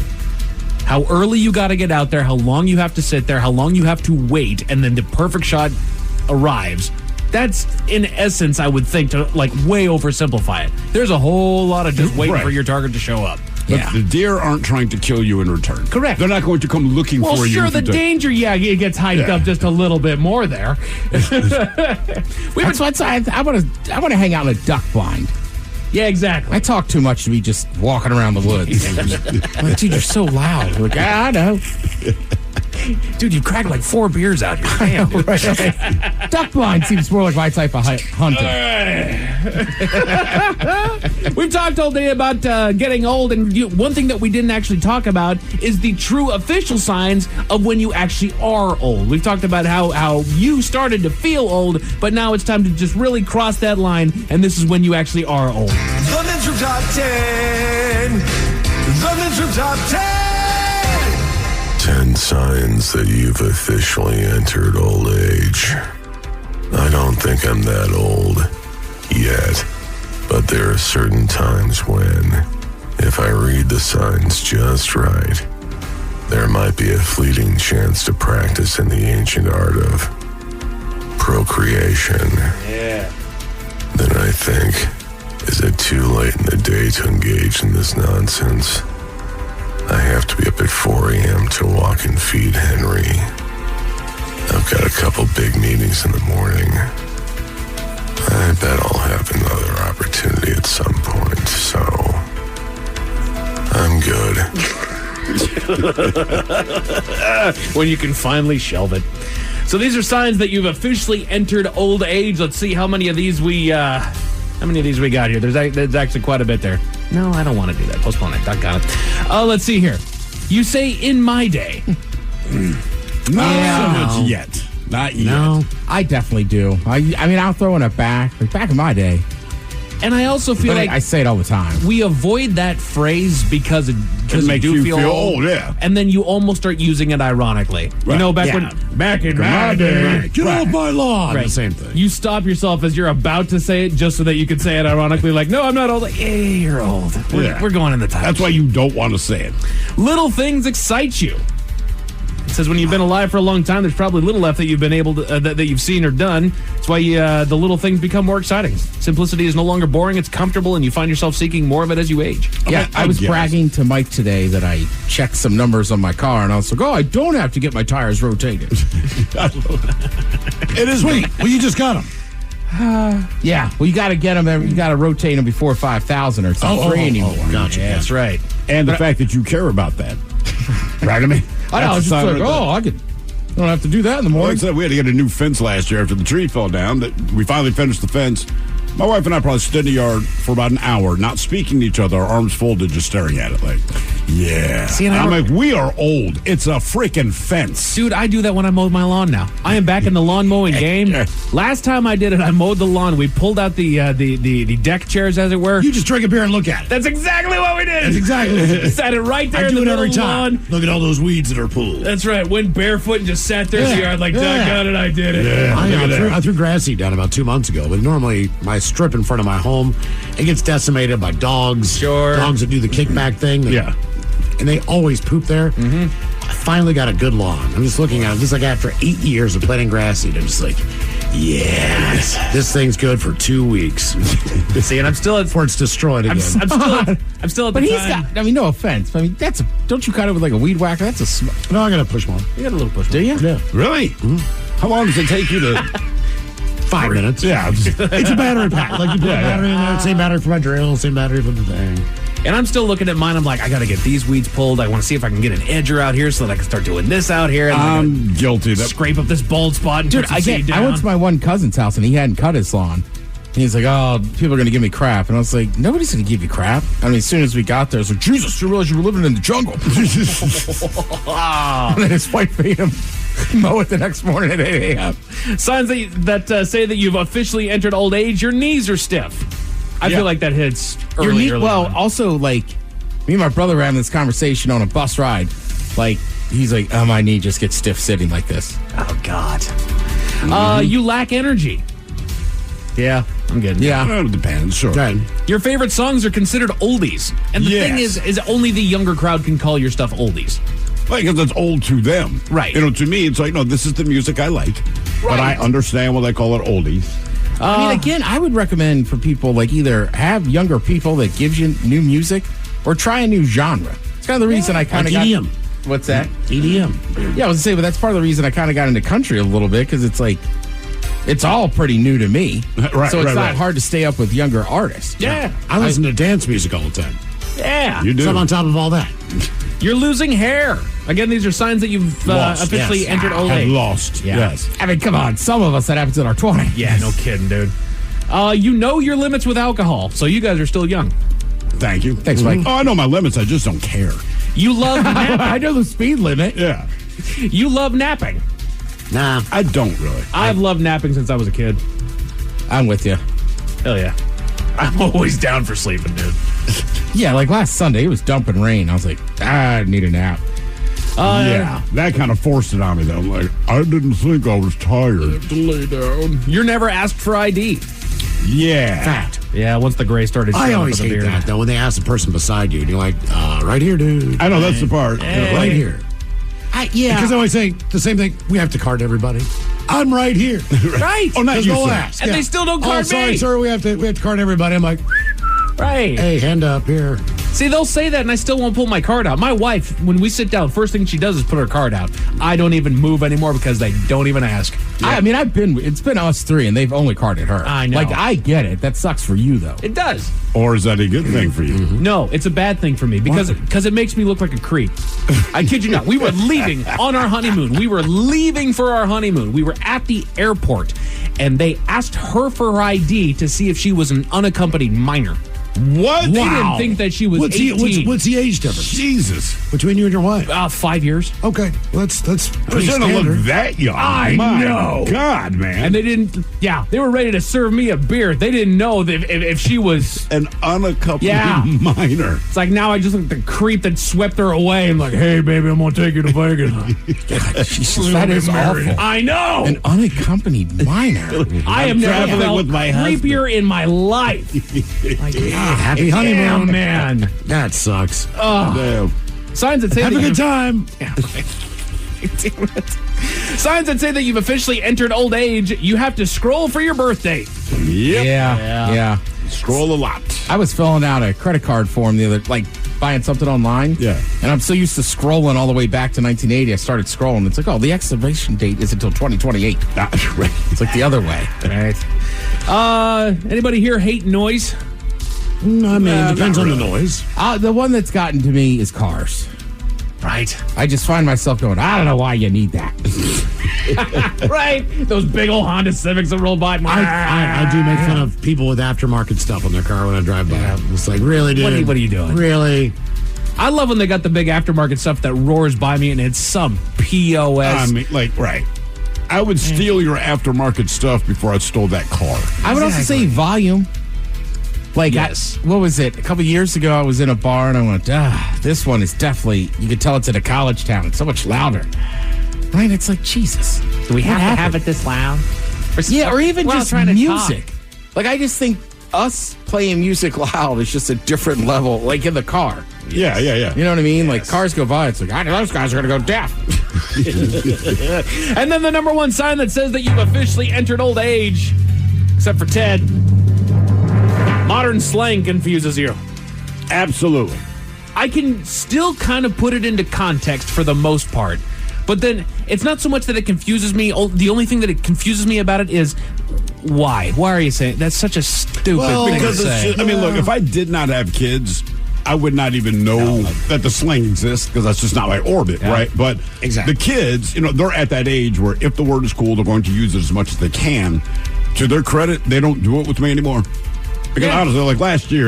How early you got to get out there, how long you have to sit there, how long you have to wait, and then the perfect shot arrives. That's, in essence, I would think, to like way oversimplify it. There's a whole lot of just waiting for your target to show up.
But the deer aren't trying to kill you in return.
Correct.
They're not going to come looking for you.
Well, sure, the danger, it gets hyped up just a little bit more there.
That's why I want to hang out in a duck blind.
Yeah, exactly.
I talk too much to be just walking around the woods. Like, dude, you're so loud. Like, I know.
Dude, you cracked like 4 beers out here. Damn, dude.
Right. Duck blind seems more like my type of hunting.
We've talked all day about getting old, and one thing that we didn't actually talk about is the true official signs of when you actually are old. We've talked about how you started to feel old, but now it's time to just really cross that line, and this is when you actually are old.
The Men's Room Top 10. The Men's Room Top 10. 10 signs that you've officially entered old age. I don't think I'm that old yet, but there are certain times when, if I read the signs just right, there might be a fleeting chance to practice in the ancient art of procreation.
Yeah.
Then I think, is it too late in the day to engage in this nonsense? I have to be up at 4 a.m. to walk and feed Henry. I've got a couple big meetings in the morning. I bet I'll have another opportunity at some point, so I'm good.
When you can finally shelve it. So these are signs that you've officially entered old age. Let's see how many of these we got here. There's actually quite a bit there. No, I don't want to do that. Postpone it. Got it. Let's see here. You say in my day.
Not so much yet. Not yet.
No, I definitely do. I mean, I'll throw in a back. Like back in my day.
And I also feel like
I say it all the time.
We avoid that phrase because it
makes
you
you
feel old,
yeah.
And then you almost start using it ironically.
Right.
You know, back in my day.
Get off my lawn.
Right.
The same thing.
You stop yourself as you're about to say it just so that you can say it ironically. Like, no, I'm not old. Like, hey, you're old. We're going in the time.
That's why you don't want to say it.
Little things excite you. It says when you've been alive for a long time, there's probably little left that you've been able to that you've seen or done. That's why the little things become more exciting. Simplicity is no longer boring; it's comfortable, and you find yourself seeking more of it as you age.
Yeah, I was bragging to Mike today that I checked some numbers on my car, and I was like, "Oh, I don't have to get my tires rotated."
It is sweet. Well, you just got them.
Yeah, well, you got to get them. You got to rotate them before 5,000 or something free anymore.
Gotcha.
Yeah, that's right.
And the fact that you care about that. Right, I mean,
I know. I was just like, I don't have to do that in the morning.
Like I said, we had to get a new fence last year after the tree fell down. We finally finished the fence. My wife and I probably stood in the yard for about an hour, not speaking to each other, our arms folded, just staring at it like, yeah.
See,
I'm like, we are old. It's a freaking fence.
Dude, I do that when I mow my lawn now. I am back in the lawn mowing game. Last time I did it, I mowed the lawn. We pulled out the deck chairs, as it were.
You just drink a beer and look at it.
That's exactly what we did.
That's exactly what we did.
Sat it right there
I
in
do
the
it every
middle
time.
lawn.
Look at all those weeds that are pulled.
That's right. Went barefoot and just sat there in the yard like, doggone it, I did it.
Yeah, I threw grass seed down about 2 months ago, but normally my strip in front of my home, it gets decimated by dogs.
Sure.
Dogs that do the kickback thing. And they always poop there. Mm-hmm. I finally got a good lawn. I'm just looking at it, just like after 8 years of planting grass seed, I'm just like, yes, this thing's good for 2 weeks.
See, and I'm still at...
Before it's destroyed again.
I'm still at
But
the
he's
time.
got, I mean, no offense. I mean, don't you cut it with like a weed whacker? That's a...
No, I got a push mower.
You got a little push.
Do you?
Yeah.
Really?
Mm-hmm.
How long does it take you to...
5 minutes.
Yeah.
It's a battery pack. Like you put a battery in there, same battery for my drill, same battery for the thing.
And I'm still looking at mine. I'm like, I got to get these weeds pulled. I want to see if I can get an edger out here so that I can start doing this out here. And
I'm guilty.
Scrape up this bald spot and
Dude,
put some seed
I
down.
went to my one cousin's house and he hadn't cut his lawn. He's like, oh, people are going to give me crap. And I was like, nobody's going to give you crap. I mean, as soon as we got there, I was like, Jesus, you realize you were living in the jungle. And then his wife made him mow it the next morning at 8 a.m.
Signs that say that you've officially entered old age. Your knees are stiff. I feel like that hits early on.
Also, like, me and my brother were having this conversation on a bus ride. Like, he's like, oh, my knee just gets stiff sitting like this.
Oh, God. You lack energy. Yeah, I'm getting it.
Yeah.
Well, it depends, sure.
Right.
Your favorite songs are considered oldies. And the thing is only the younger crowd can call your stuff oldies.
Like, because it's old to them.
Right.
You know, to me, it's like, no, this is the music I like. But I understand why they call it oldies.
I mean, again, I would recommend for people, like, either have younger people that gives you new music or try a new genre. It's kind of the reason I kind of got...
EDM.
What's that?
EDM.
Yeah, I was going to say, but that's part of the reason I kind of got into country a little bit, because it's like, it's all pretty new to me.
Right,
so it's
right,
not
right.
hard to stay up with younger artists.
Yeah.
I listen to dance music all the time.
Yeah.
You do.
So I'm on top of all that.
You're losing hair. Again, these are signs that you've officially entered old age.
Lost.
Yeah.
Yes.
I mean, come on. Some of us, that happens in our 20s.
Yeah, no kidding, dude. You know your limits with alcohol, so you guys are still young.
Thank you.
Thanks, Mike.
Oh, I know my limits. I just don't care.
You love napping.
I know the speed limit.
Yeah.
You love napping.
Nah.
I don't really.
I've loved napping since I was a kid.
I'm with you.
Hell yeah. I'm always down for sleeping, dude.
Yeah, like last Sunday, it was dumping rain. I was like, I need a nap.
Yeah. That kind of forced it on me, though. I'm like, I didn't think I was tired.
To lay down. You're never asked for ID.
Yeah.
Fact.
Yeah, once the gray started showing
I
up
always
in the
hate
beard.
that, though, when they ask the person beside you, and you're like, right here, dude.
I know, that's the part.
Right here.
Yeah.
Because I always say the same thing. We have to card everybody. I'm right here.
Right.
Oh, not you,
They'll
sir.
ask.
And they still don't card
sorry,
me.
sir. We have to card everybody. I'm like,
Right.
hey, hand up here.
See, they'll say that, and I still won't pull my card out. My wife, when we sit down, first thing she does is put her card out. I don't even move anymore because they don't even ask.
I mean, it's been us three, and they've only carded her.
I know.
Like, I get it. That sucks for you, though.
It does.
Or is that a good thing for you?
No, it's a bad thing for me because it makes me look like a creep. I kid you not. We were leaving on our honeymoon. We were leaving for our honeymoon. We were at the airport, and they asked her for her ID to see if she was an unaccompanied minor.
What?
They didn't think that she was 18.
What's the age difference?
Jesus.
Between you and your wife?
5 years.
Okay. That's
I
pretty
shouldn't look
standard.
that young.
I
My
know.
God, man.
And they didn't, they were ready to serve me a beer. They didn't know that if she was
an unaccompanied
Yeah.
minor.
It's like now I just look like the creep that swept her away. I'm like, hey, baby, I'm going to take you to Vegas.
Jesus, that is awful.
I know.
An unaccompanied minor.
I have never
traveling
felt
with my husband.
creepier in my life. Like,
Happy honeymoon.
damn, man.
That sucks.
Damn.
Signs that say
Have
that
a good time.
Signs that say that you've officially entered old age. You have to scroll for your birthday.
Yep.
Yeah.
Scroll a lot.
I was filling out a credit card form the other, like buying something online.
Yeah.
And I'm so used to scrolling all the way back to 1980. I started scrolling. It's like, oh, the expiration date is until 2028.
Right.
It's like the other way.
Right. Anybody here hate noise?
I mean, it depends on the noise.
The one that's gotten to me is cars.
Right.
I just find myself going, I don't know why you need that.
Right. Those big old Honda Civics that roll by.
I do make fun of people with aftermarket stuff on their car when I drive by. It's like, really, dude?
What are you doing?
Really?
I love when they got the big aftermarket stuff that roars by me and it's some POS.
I mean, like, right. I would steal your aftermarket stuff before I stole that car.
I would also say volume. Like,
yes.
What was it? A couple years ago, I was in a bar and I went, this one is definitely, you could tell it's in a college town. It's so much louder. Right? It's like, Jesus.
Do we have to have it this loud?
Or even
We're all
just
trying to
music. Like, I just think us playing music loud is just a different level, like in the car.
Yeah.
You know what I mean? Like, cars go by, it's like, I know those guys are going to go deaf.
And then the number one sign that says that you've officially entered old age, except for Ted, modern slang confuses you.
Absolutely.
I can still kind of put it into context for the most part. But then it's not so much that it confuses me. The only thing that it confuses me about it is why? Why are you saying that's such a stupid thing
because
to
it's
say?
just, I mean, look, if I did not have kids, I would not even know that the slang exists because that's just not my orbit, right? But
Exactly.
the kids, they're at that age where if the word is cool, they're going to use it as much as they can. to their credit, they don't do it with me anymore. Because honestly, like last year,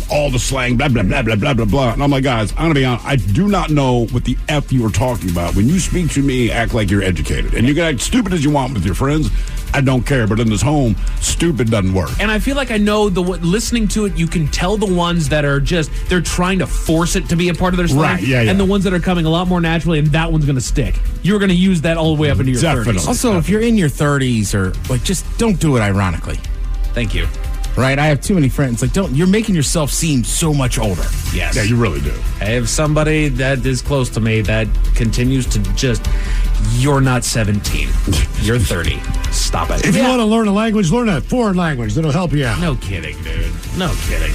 all the slang, blah, blah, blah, blah, blah, blah, blah. And I'm like, guys, I'm going to be honest, I do not know what the F you are talking about. When you speak to me, act like you're educated. And you can act stupid as you want with your friends. I don't care. But in this home, stupid doesn't work.
And I feel like I know listening to it, you can tell the ones that are they're trying to force it to be a part of their slang.
Right, yeah.
And the ones that are coming a lot more naturally, and that one's going to stick. You're going to use that all the way up into your 30s.
Also, if you're in your 30s or just don't do it ironically.
Thank you.
Right? I have too many friends. You're making yourself seem so much older.
Yes.
Yeah, you really do.
I have somebody that is close to me that continues to you're not 17. You're 30. Stop it.
If you want to learn a language, learn a foreign language. That'll help you out.
No kidding, dude. No kidding.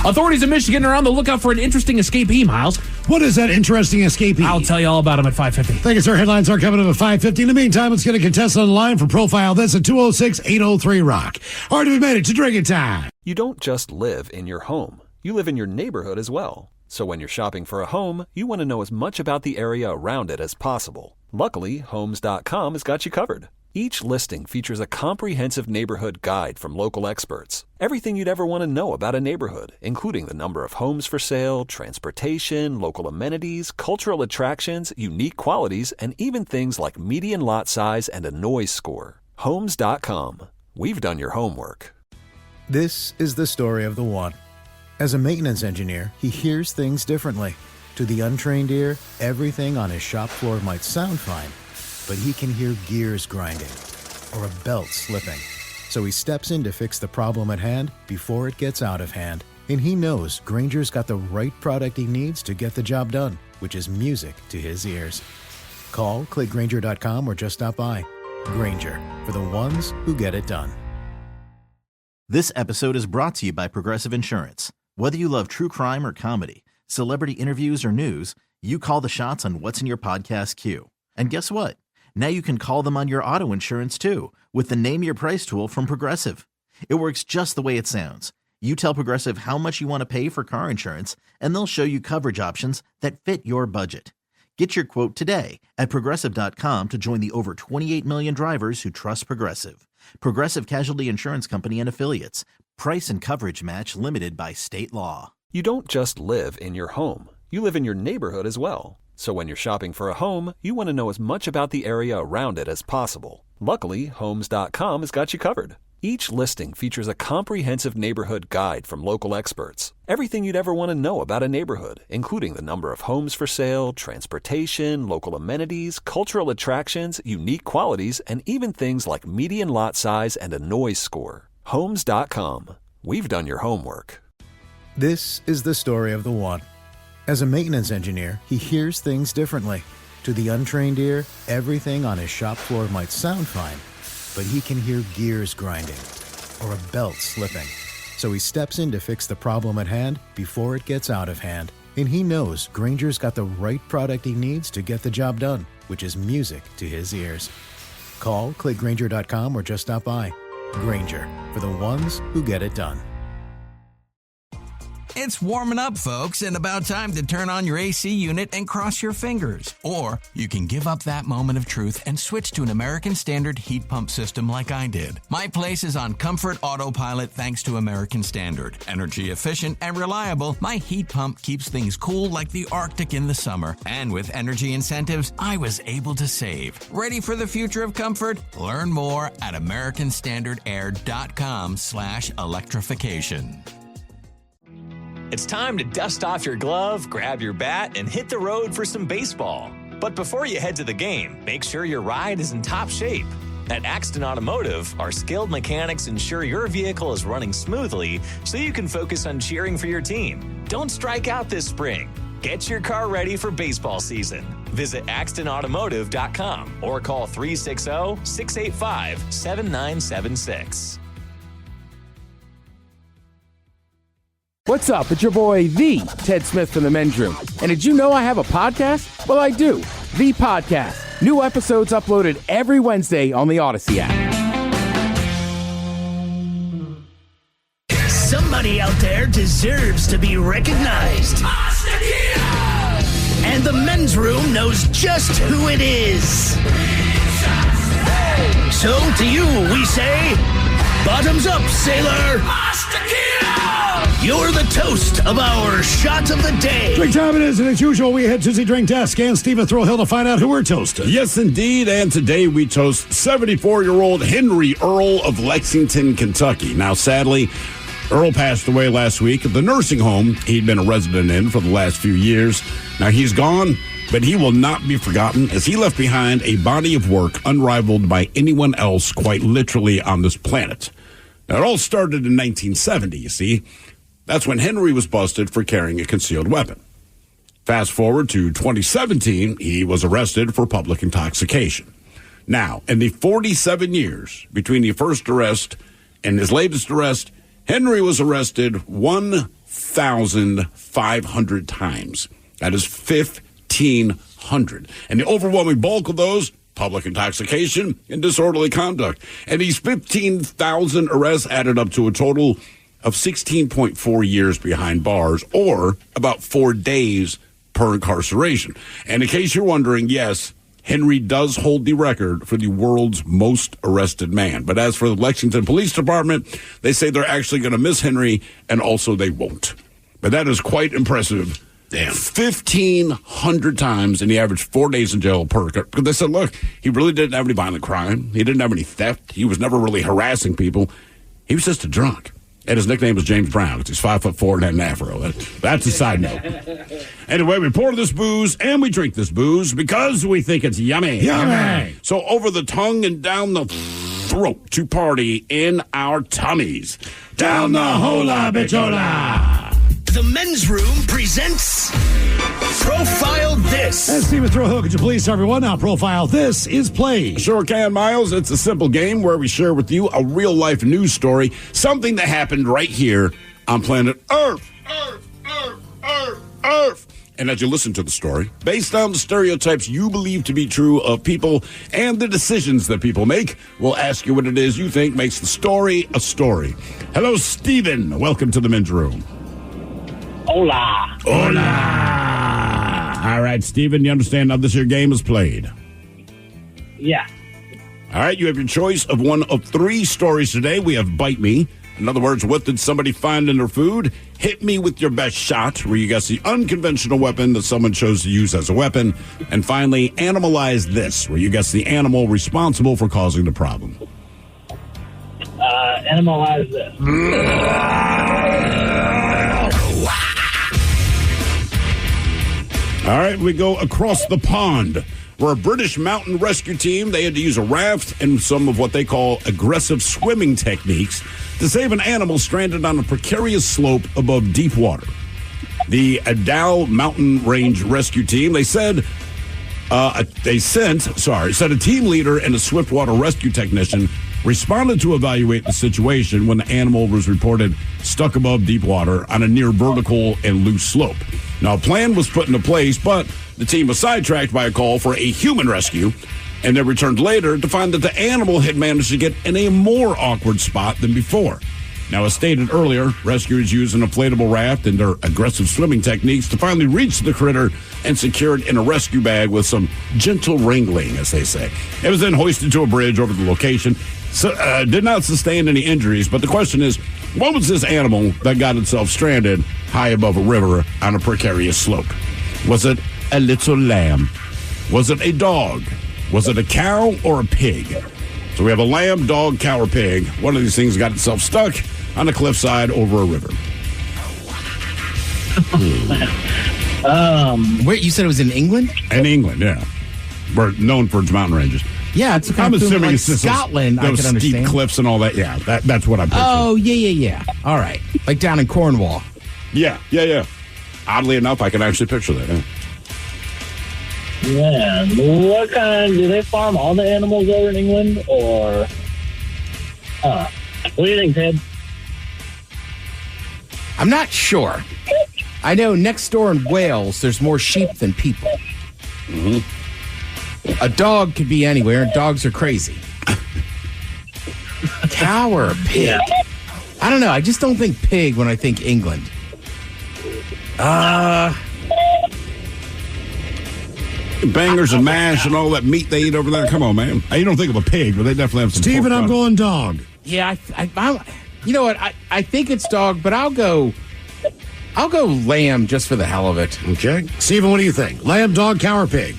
Authorities in Michigan are on the lookout for an interesting escapee, Miles.
What is that interesting escapee?
I'll tell you all about him at 5:50.
Thank you, sir. Headlines are coming up at 5:50. In the meantime, let's get a contestant on the line for Profile This at 206-803-ROCK. All right, we've made it to drinking time.
You don't just live in your home. You live in your neighborhood as well. So when you're shopping for a home, you want to know as much about the area around it as possible. Luckily, Homes.com has got you covered. Each listing features a comprehensive neighborhood guide from local experts. Everything you'd ever want to know about a neighborhood, including the number of homes for sale, transportation, local amenities, cultural attractions, unique qualities, and even things like median lot size and a noise score. Homes.com. We've done your homework.
This is the story of the one. As a maintenance engineer, he hears things differently. To the untrained ear, everything on his shop floor might sound fine, but he can hear gears grinding or a belt slipping. So he steps in to fix the problem at hand before it gets out of hand. And he knows Grainger's got the right product he needs to get the job done, which is music to his ears. Call, click Grainger.com, or just stop by. Grainger, for the ones who get it done.
This episode is brought to you by Progressive Insurance. Whether you love true crime or comedy, celebrity interviews or news, you call the shots on what's in your podcast queue. And guess what? Now you can call them on your auto insurance too with the Name Your Price tool from Progressive. It works just the way it sounds. You tell Progressive how much you want to pay for car insurance, and they'll show you coverage options that fit your budget. Get your quote today at Progressive.com to join the over 28 million drivers who trust Progressive. Progressive Casualty Insurance Company and Affiliates. Price and coverage match limited by state law.
You don't just live in your home. You live in your neighborhood as well. So when you're shopping for a home, you want to know as much about the area around it as possible. Luckily, Homes.com has got you covered. Each listing features a comprehensive neighborhood guide from local experts. Everything you'd ever want to know about a neighborhood, including the number of homes for sale, transportation, local amenities, cultural attractions, unique qualities, and even things like median lot size and a noise score. Homes.com. We've done your homework.
This is the story of the one. As a maintenance engineer, he hears things differently. To the untrained ear, everything on his shop floor might sound fine, but he can hear gears grinding or a belt slipping. So he steps in to fix the problem at hand before it gets out of hand. And he knows Grainger's got the right product he needs to get the job done, which is music to his ears. Call, click Grainger.com, or just stop by. Grainger, for the ones who get it done.
It's warming up, folks, and about time to turn on your AC unit and cross your fingers. Or you can give up that moment of truth and switch to an American Standard heat pump system like I did. My place is on Comfort Autopilot thanks to American Standard. Energy efficient and reliable, my heat pump keeps things cool like the Arctic in the summer. And with energy incentives, I was able to save. Ready for the future of comfort? Learn more at americanstandardair.com/electrification.
It's time to dust off your glove, grab your bat, and hit the road for some baseball. But before you head to the game, make sure your ride is in top shape. At Axton Automotive, our skilled mechanics ensure your vehicle is running smoothly so you can focus on cheering for your team. Don't strike out this spring. Get your car ready for baseball season. Visit AxtonAutomotive.com or call 360-685-7976.
What's up? It's your boy, the Ted Smith from the Men's Room. And did you know I have a podcast? Well, I do. The Podcast. New episodes uploaded every Wednesday on the Odyssey app.
Somebody out there deserves to be recognized. And the Men's Room knows just who it is. So to you, we say, bottoms up, sailor. You're the toast of our shot of the day.
Drink time it is, and as usual, we head to the drink desk and Stephen Throwhill to find out who we're toasting.
Yes, indeed. And today we toast 74-year-old Henry Earl of Lexington, Kentucky. Now, sadly, Earl passed away last week at the nursing home he'd been a resident in for the last few years. Now, he's gone, but he will not be forgotten as he left behind a body of work unrivaled by anyone else quite literally on this planet. Now, it all started in 1970, you see. That's when Henry was busted for carrying a concealed weapon. Fast forward to 2017, he was arrested for public intoxication. Now, in the 47 years between the first arrest and his latest arrest, Henry was arrested 1,500 times. That is 1,500. And the overwhelming bulk of those, public intoxication and disorderly conduct. And these 15,000 arrests added up to a total of 16.4 years behind bars, or about 4 days per incarceration. And in case you're wondering, yes, Henry does hold the record for the world's most arrested man. But as for the Lexington Police Department, they say they're actually going to miss Henry, and also they won't. But that is quite impressive. Damn. 1,500 times in the average 4 days in jail per. Because they said, look, he really didn't have any violent crime. He didn't have any theft. He was never really harassing people. He was just a drunk. And his nickname was James Brown because he's 5'4" and had an afro. That's a side note. Anyway, we pour this booze and we drink this booze because we think it's yummy.
Yummy.
So over the tongue and down the throat to party in our tummies. Down the hola bichola.
The Men's Room presents Profile This.
And Stephen Throwhill, could you please tell everyone how Profile This is played?
Sure can, Miles. It's a simple game where we share with you a real-life news story, something that happened right here on planet Earth. Earth. And as you listen to the story, based on the stereotypes you believe to be true of people and the decisions that people make, we'll ask you what it is you think makes the story a story. Hello, Stephen. Welcome to the Men's Room.
Hola.
Hola. All right, Stephen, you understand how this here game is played?
Yeah.
All right, you have your choice of one of 3 stories today. We have Bite Me. In other words, what did somebody find in their food? Hit Me with Your Best Shot, where you guess the unconventional weapon that someone chose to use as a weapon. And finally, Animalize This, where you guess the animal responsible for causing the problem.
Animalize This.
All right, we go across the pond, where a British mountain rescue team, they had to use a raft and some of what they call aggressive swimming techniques to save an animal stranded on a precarious slope above deep water. The Adal Mountain Range Rescue Team, they said a team leader and a swiftwater rescue technician responded to evaluate the situation when the animal was reported stuck above deep water on a near vertical and loose slope. Now, a plan was put into place, but the team was sidetracked by a call for a human rescue, and they returned later to find that the animal had managed to get in a more awkward spot than before. Now, as stated earlier, rescuers used an inflatable raft and their aggressive swimming techniques to finally reach the critter and secure it in a rescue bag with some gentle wrangling, as they say. It was then hoisted to a bridge over the location. So, did not sustain any injuries, but the question is, what was this animal that got itself stranded high above a river on a precarious slope? Was it a little lamb? Was it a dog? Was it a cow or a pig? So we have a lamb, dog, cow, or pig. One of these things got itself stuck on a cliffside over a river.
Wait, you said it was in England?
In England, yeah. We're known for its mountain ranges.
Yeah, it's
I'm assuming
like
it's just
Scotland.
those
I can
steep
understand.
cliffs and all that. Yeah, that's what I'm picturing.
Oh, yeah. All right. Like down in Cornwall.
Yeah. Oddly enough, I can actually picture that. Yeah.
Yeah. What kind? Do they farm all the animals over in England, or? What do you think, Ted?
I'm not sure. I know next door in Wales, there's more sheep than people.
Mm-hmm.
A dog could be anywhere, and dogs are crazy. A cow or a pig?
Yeah.
I don't know. I just don't think pig when I think England.
Bangers and mash and all that meat they eat over there. Come on, man. You don't think of a pig, but they definitely have some.
Steven, I'm
pork
going dog.
Yeah, you know what? I think it's dog, but I'll go lamb just for the hell of it.
Okay. Steven, what do you think? Lamb, dog, cow, or pig?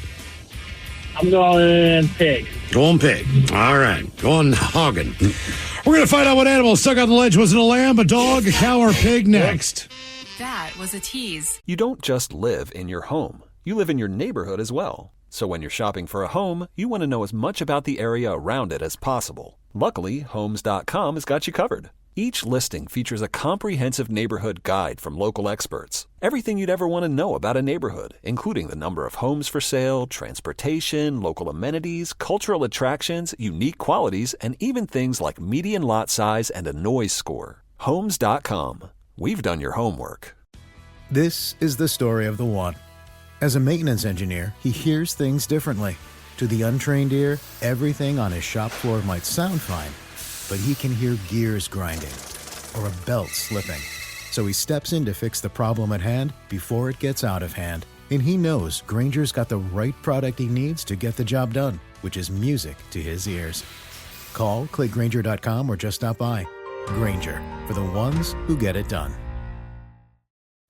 I'm going pig.
Going pig. All right. Going hogging. We're going to find out what animal stuck on the ledge. Was it a lamb, a dog, a cow, or a pig next?
That was a tease.
You don't just live in your home. You live in your neighborhood as well. So when you're shopping for a home, you want to know as much about the area around it as possible. Luckily, Homes.com has got you covered. Each listing features a comprehensive neighborhood guide from local experts. Everything you'd ever want to know about a neighborhood, including the number of homes for sale, transportation, local amenities, cultural attractions, unique qualities, and even things like median lot size and a noise score. Homes.com. We've done your homework.
This is the story of the one. As a maintenance engineer, he hears things differently. To the untrained ear, everything on his shop floor might sound fine, but he can hear gears grinding or a belt slipping. So he steps in to fix the problem at hand before it gets out of hand. And he knows Grainger's got the right product he needs to get the job done, which is music to his ears. Call, click Grainger.com, or just stop by. Grainger, for the ones who get it done.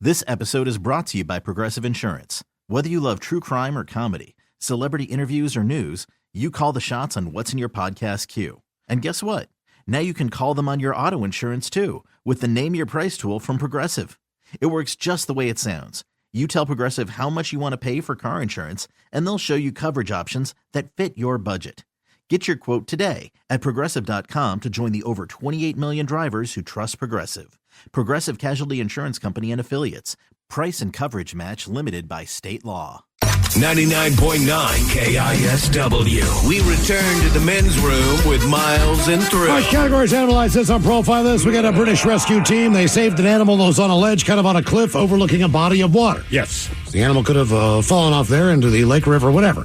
This episode is brought to you by Progressive Insurance. Whether you love true crime or comedy, celebrity interviews or news, you call the shots on what's in your podcast queue. And guess what? Now you can call them on your auto insurance too with the Name Your Price tool from Progressive. It works just the way it sounds. You tell Progressive how much you want to pay for car insurance, and they'll show you coverage options that fit your budget. Get your quote today at Progressive.com to join the over 28 million drivers who trust Progressive. Progressive Casualty Insurance Company and Affiliates. Price and coverage match limited by state law.
99.9 KISW. We return to the men's room with Miles and Thrill.
All right, categories analyze this on Profile This. We got a British rescue team. They saved an animal that was on a ledge, kind of on a cliff overlooking a body of water.
Yes.
The animal could have fallen off there into the lake, river, whatever.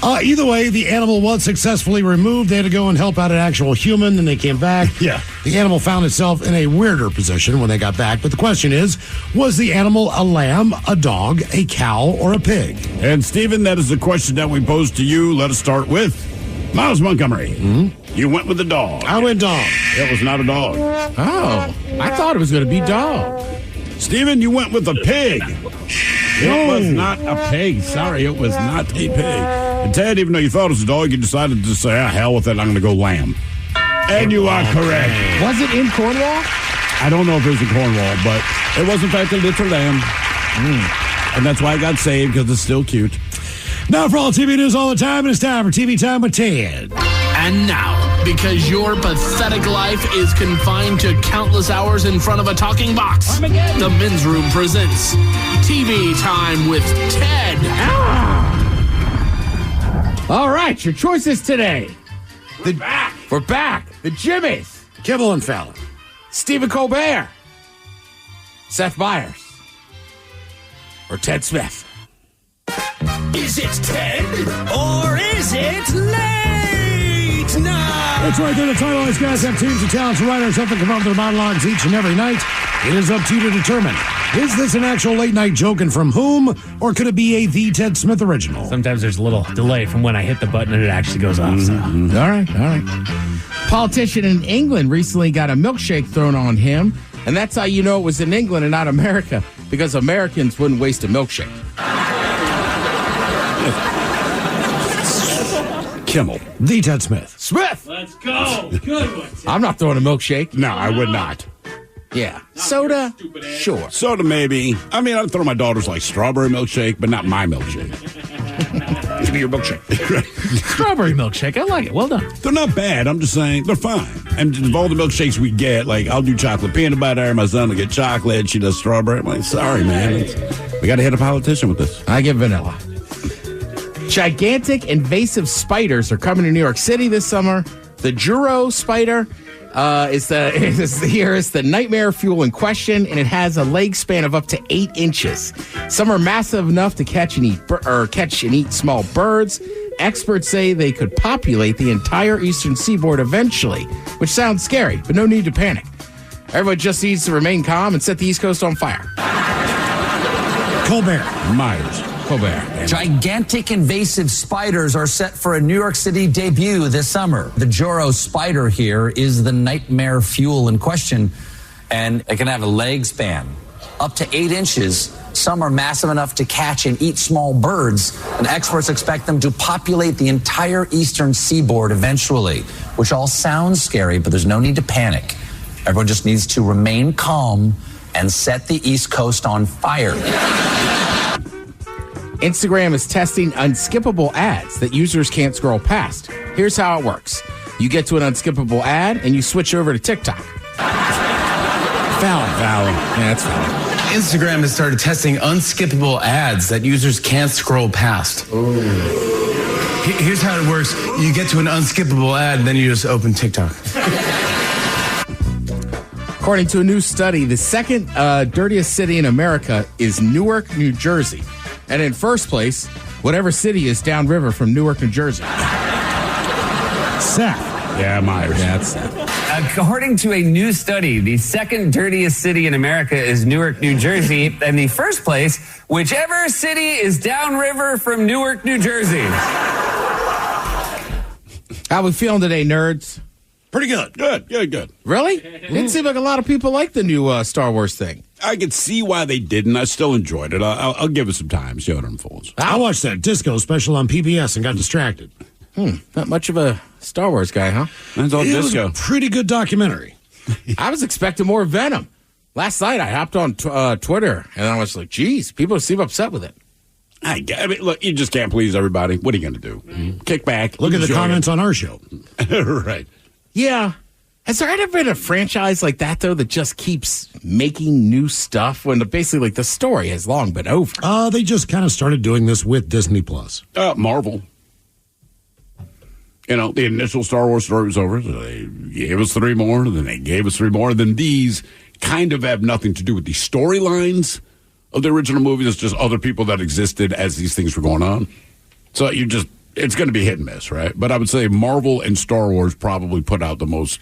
Either way, the animal was successfully removed. They had to go and help out an actual human, and they came back.
Yeah.
The animal found itself in a weirder position when they got back. But the question is, was the animal a lamb, a dog, a cow, or a pig?
And, Stephen, that is the question that we posed to you. Let us start with Miles Montgomery. Mm-hmm. You went with the dog.
I went dog.
It was not a dog.
Oh, I thought it was going to be dog.
Stephen, you went with a pig. It was not a pig. Sorry, it was not a pig. And Ted, even though you thought it was a dog, you decided to say, hell with it, I'm going to go lamb. And you are correct.
Was it in Cornwall?
I don't know if it was in Cornwall, but it was, in fact, a little lamb. And that's why it got saved, because it's still cute.
Now for all TV news all the time, it's time for TV Time with Ted.
And now, because your pathetic life is confined to countless hours in front of a talking box, the Men's Room presents TV Time with Ted.
All right, your choices today. We're back. The Jimmys.
Kibble and Fallon.
Stephen Colbert. Seth Meyers. Or Ted Smith.
Is it Ted or is it late night?
That's right there. The titleized guys have teams of talented writers helping come up with their monologues each and every night. It is up to you to determine, is this an actual late night joke and from whom, or could it be a The Ted Smith original?
Sometimes there's a little delay from when I hit the button and it actually goes off. So.
All right. Politician in England recently got a milkshake thrown on him, and that's how you know it was in England and not America, because Americans wouldn't waste a milkshake.
Kimmel.
The Ted Smith.
Smith!
Let's go. Good one, Ted.
I'm not throwing a milkshake.
No, I would not.
Yeah. Soda? Sure.
Soda, maybe. I mean, I'd throw my daughter's like strawberry milkshake, but not my milkshake.
Give me your milkshake.
Strawberry milkshake. I like it. Well done.
They're not bad. I'm just saying they're fine. And of all the milkshakes we get, like I'll do chocolate peanut butter. My son will get chocolate. She does strawberry. I'm like, sorry, man. We got to hit a politician with this.
I get vanilla. Gigantic invasive spiders are coming to New York City this summer. The Juro spider is the nightmare fuel in question, and it has a leg span of up to 8 inches. Some are massive enough to catch and eat small birds. Experts say they could populate the entire eastern seaboard eventually, which sounds scary, but no need to panic. Everyone just needs to remain calm and set the East Coast on fire.
Colbert.
Myers.
Colbert.
Gigantic invasive spiders are set for a New York City debut this summer. The Juro spider here is the nightmare fuel in question, and it can have a leg span up to 8 inches. Some are massive enough to catch and eat small birds, and experts expect them to populate the entire eastern seaboard eventually, which all sounds scary, but there's no need to panic. Everyone just needs to remain calm and set the East Coast on fire.
Instagram is testing unskippable ads that users can't scroll past. Here's how it works. You get to an unskippable ad and you switch over to TikTok. Valid. Yeah, that's valid.
Instagram has started testing unskippable ads that users can't scroll past. Here's how it works. You get to an unskippable ad and then you just open TikTok.
According to a new study, the second dirtiest city in America is Newark, New Jersey. And in first place, whatever city is downriver from Newark, New Jersey.
Seth.
Yeah, Myers.
Yeah, that's Seth.
According to a new study, the second dirtiest city in America is Newark, New Jersey. And the first place, whichever city is downriver from Newark, New Jersey.
How we feeling today, nerds?
Pretty good. Good.
Really? It didn't seem like a lot of people like the new Star Wars thing.
I could see why they didn't. I still enjoyed it. I'll give it some time, see how it unfolds.
I watched that disco special on PBS and got distracted.
Not much of a Star Wars guy, huh?
That's all disco.
Was a pretty good documentary.
I was expecting more Venom. Last night I hopped on Twitter and I was like, geez, people seem upset with it.
I mean, look, you just can't please everybody. What are you going to do? Kick back.
Look at the comments on our show.
Right.
Yeah. Has there ever been a franchise like that, though, that just keeps making new stuff when basically, like, the story has long been over?
They just kind of started doing this with Disney Plus.
Marvel. You know, the initial Star Wars story was over. So they gave us 3 more, then they gave us 3 more. Then these kind of have nothing to do with the storylines of the original movies. It's just other people that existed as these things were going on. So it's going to be hit and miss, right? But I would say Marvel and Star Wars probably put out the most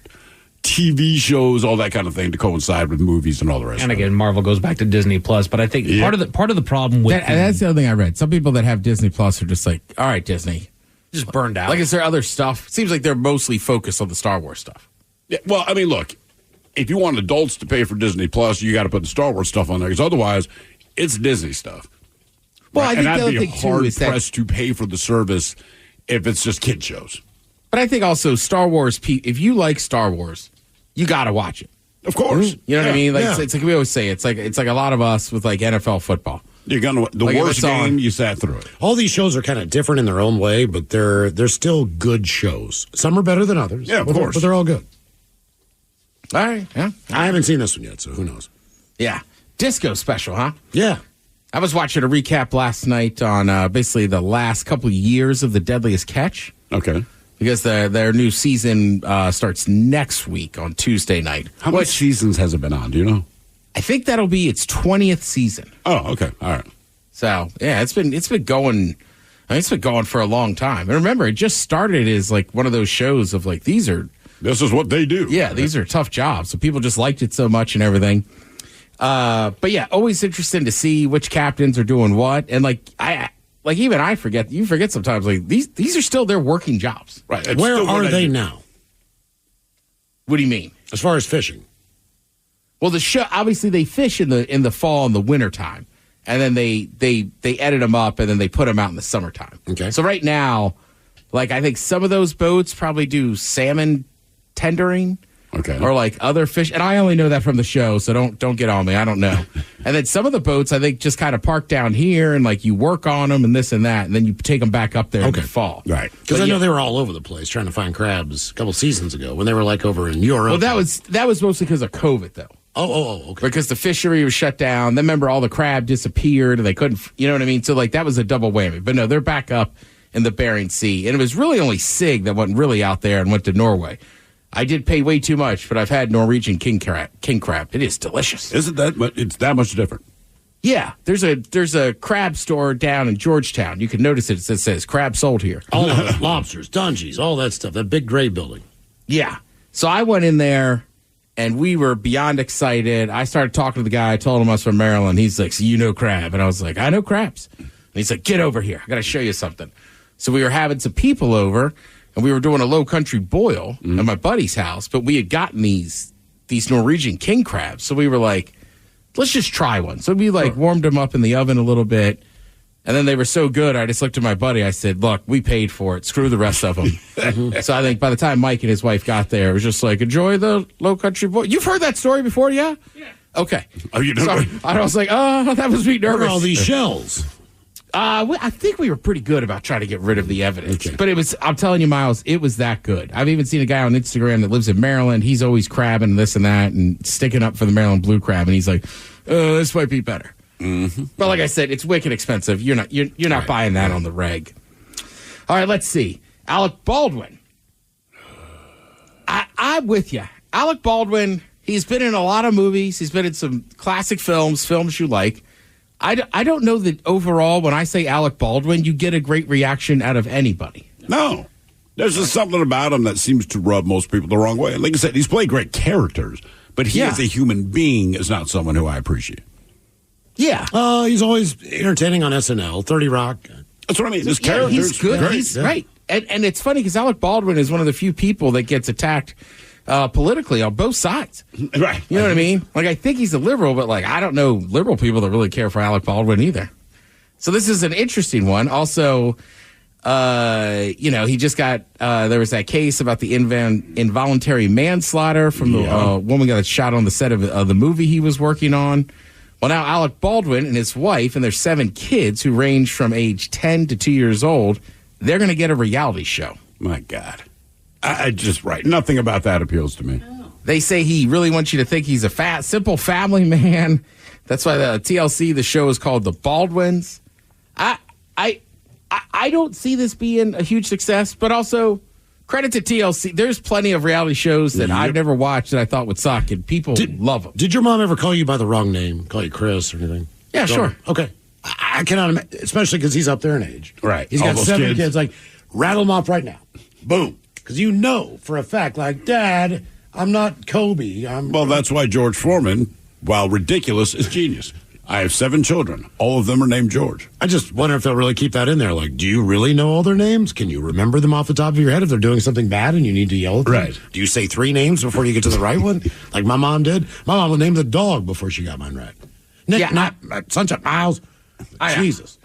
TV shows, all that kind of thing, to coincide with movies and all the rest.
And again, Marvel goes back to Disney Plus, but I think part of the problem with
that's the other thing I read. Some people that have Disney Plus are just like, all right, Disney,
just burned out.
Like, is there other stuff? It seems like they're mostly focused on the Star Wars stuff.
Yeah, well, I mean, look, if you want adults to pay for Disney Plus, you got to put the Star Wars stuff on there, because otherwise, it's Disney stuff.
Well,
right?
I think
and
the
I'd
other
be
thing too
hard
is that
pressed to pay for the service if it's just kid shows.
But I think also Star Wars, if you like Star Wars, you got to watch it.
Of course.
You know what I mean? Like it's like we always say, it's like a lot of us with like NFL football.
You're gonna the
like
worst game you sat through it.
All these shows are kind of different in their own way, but they're still good shows. Some are better than others.
Yeah, of course.
But they're all good.
All right. Yeah.
I haven't seen this one yet, so who knows?
Yeah. Disco special, huh?
Yeah.
I was watching a recap last night on basically the last couple of years of The Deadliest Catch.
Okay.
Because their new season starts next week on Tuesday night.
How many seasons has it been on? Do you know?
I think that'll be its 20th season.
Oh, okay. All right.
So, yeah, it's been going. I mean, it's been going for a long time. And remember, it just started as like one of those shows of like this
is what they do.
Yeah, these are tough jobs. So people just liked it so much and everything. But yeah, always interesting to see which captains are doing what. And I forget. You forget sometimes. Like these are still their working jobs.
Right.
Where are they now?
What do you mean?
As far as fishing?
Well, the show obviously they fish in the fall and the winter time, and then they edit them up and then they put them out in the summertime.
Okay.
So right now, like I think some of those boats probably do salmon tendering.
Okay.
Or like other fish, and I only know that from the show, so don't get on me. I don't know. And then some of the boats, I think, just kind of park down here, and like you work on them and this and that, and then you take them back up there in the fall.
Right.
Because I know they were all over the place trying to find crabs a couple seasons ago when they were like over in Europe.
Well, that was mostly because of COVID, though.
Oh, okay.
Because the fishery was shut down. Then remember, all the crab disappeared, and they couldn't. You know what I mean? So like that was a double whammy. But no, they're back up in the Bering Sea, and it was really only Sig that went really out there and went to Norway. I did pay way too much, but I've had Norwegian king crab. It is delicious.
Isn't that? It's that much different.
Yeah, there's a crab store down in Georgetown. You can notice it. It says crab sold here.
All of it, lobsters, dungeons, all that stuff. That big gray building.
Yeah. So I went in there, and we were beyond excited. I started talking to the guy. I told him I was from Maryland. He's like, "So you know crab?" And I was like, "I know crabs." he's like, get over here. I got to show you something. So we were having some people over, and we were doing a low country boil at my buddy's house, but we had gotten these Norwegian king crabs. So we were like, let's just try one. So we warmed them up in the oven a little bit. And then they were so good, I just looked at my buddy. I said, look, we paid for it. Screw the rest of them. So I think by the time Mike and his wife got there, it was just like, enjoy the low country boil. You've heard that story before, yeah? Yeah. Okay.
Oh, you know?
Sorry. I was like, oh, that was me nervous.
What are all these shells?
I think we were pretty good about trying to get rid of the evidence. Okay. But I'm telling you, Miles, it was that good. I've even seen a guy on Instagram that lives in Maryland. He's always crabbing this and that and sticking up for the Maryland blue crab. And he's like, this might be better. Mm-hmm. But like I said, it's wicked expensive. You're not buying that on the reg. All right, let's see. Alec Baldwin. I'm with you. Alec Baldwin, he's been in a lot of movies. He's been in some classic films you like. I don't know that overall, when I say Alec Baldwin, you get a great reaction out of anybody.
No. There's just something about him that seems to rub most people the wrong way. Like I said, he's played great characters, but he as a human being is not someone who I appreciate.
Yeah.
He's always entertaining on SNL, 30 Rock.
That's what I mean. His character's
he's good.
great.
He's right. And it's funny because Alec Baldwin is one of the few people that gets attacked politically on both sides.
Right.
You know what I mean? Like, I think he's a liberal, but I don't know liberal people that really care for Alec Baldwin either. So this is an interesting one. Also, he just got, there was that case about the involuntary manslaughter from the woman that shot on the set of the movie he was working on. Well, now Alec Baldwin and his wife and their 7 kids who range from age 10 to 2 years old, they're going to get a reality show.
My God. Nothing about that appeals to me.
They say he really wants you to think he's a simple family man. That's why the TLC, the show is called The Baldwins. I don't see this being a huge success, but also credit to TLC. There's plenty of reality shows that I've never watched that I thought would suck, and people love them.
Did your mom ever call you by the wrong name? Call you Chris or anything?
Yeah, sure.
Okay. I cannot imagine, especially because he's up there in age.
Right.
He's got 7 kids. Like, rattle them off right now. Boom. Because you know for a fact, like, Dad, I'm not Kobe.
Well, that's why George Foreman, while ridiculous, is genius. I have 7 children. All of them are named George.
I just wonder if they'll really keep that in there. Like, do you really know all their names? Can you remember them off the top of your head if they're doing something bad and you need to yell at them?
Right.
Do you say 3 names before you get to the right one? Like my mom did? My mom would name the dog before she got mine right. Nick, Sunshine, Miles. Jesus.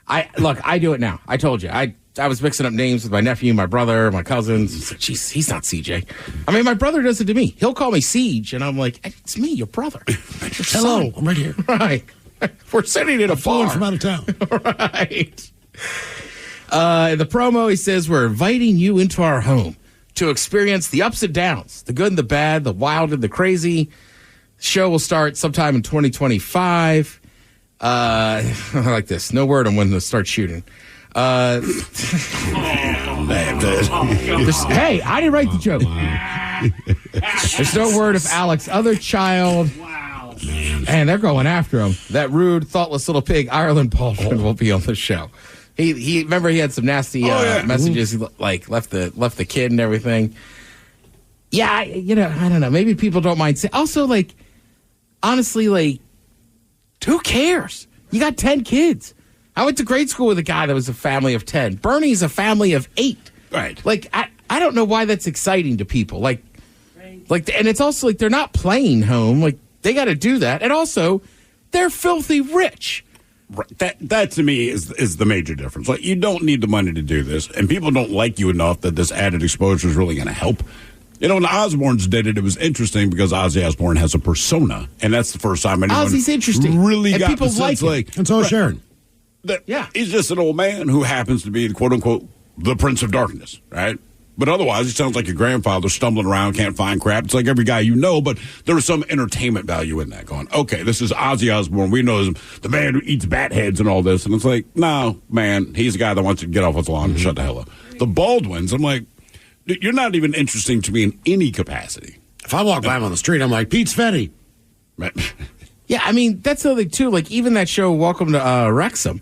I do it now. I told you. I was mixing up names with my nephew, my brother, my cousins. Jeez, he's not CJ. I mean, my brother does it to me. He'll call me Siege, and I'm like, it's me, your brother.
Hello, I'm right here.
Right. We're sitting in a bar.
From out of town.
Right. In the promo, he says, we're inviting you into our home to experience the ups and downs, the good and the bad, the wild and the crazy. The show will start sometime in 2025. I like this. No word on when to start shooting. Hey, I didn't write the joke. There's no word of Alec's other child. Wow. And they're going after him. That rude, thoughtless little pig, Ireland Baldwin, will be on the show. He remember he had some nasty messages. He left the kid and everything. Yeah, I don't know. Maybe people don't mind. Also, honestly, who cares? You got 10 kids. I went to grade school with a guy that was a family of 10. Bernie's a family of 8.
Right.
I don't know why that's exciting to people. And it's also they're not playing home. They got to do that. And also, they're filthy rich.
Right. That to me is the major difference. You don't need the money to do this, and people don't like you enough that this added exposure is really going to help. When the Osbournes did it, it was interesting because Ozzy Osbourne has a persona, and that's the first time anyone
Ozzy's interesting.
Really
and
got
people
the sense
and so is Sharon.
He's just an old man who happens to be, quote unquote, the Prince of Darkness, right? But otherwise, he sounds like your grandfather stumbling around, can't find crap. It's like every guy you know, but there was some entertainment value in that. Going, okay, this is Ozzy Osbourne. We know him, the man who eats bat heads and all this. And it's like, no, man, he's a guy that wants to get off his lawn and shut the hell up. The Baldwins, I'm like, you're not even interesting to me in any capacity.
If I walk by him on the street, I'm like, Pete's Fetty.
Yeah, I mean, that's the other thing, too. Even that show, Welcome to Wrexham,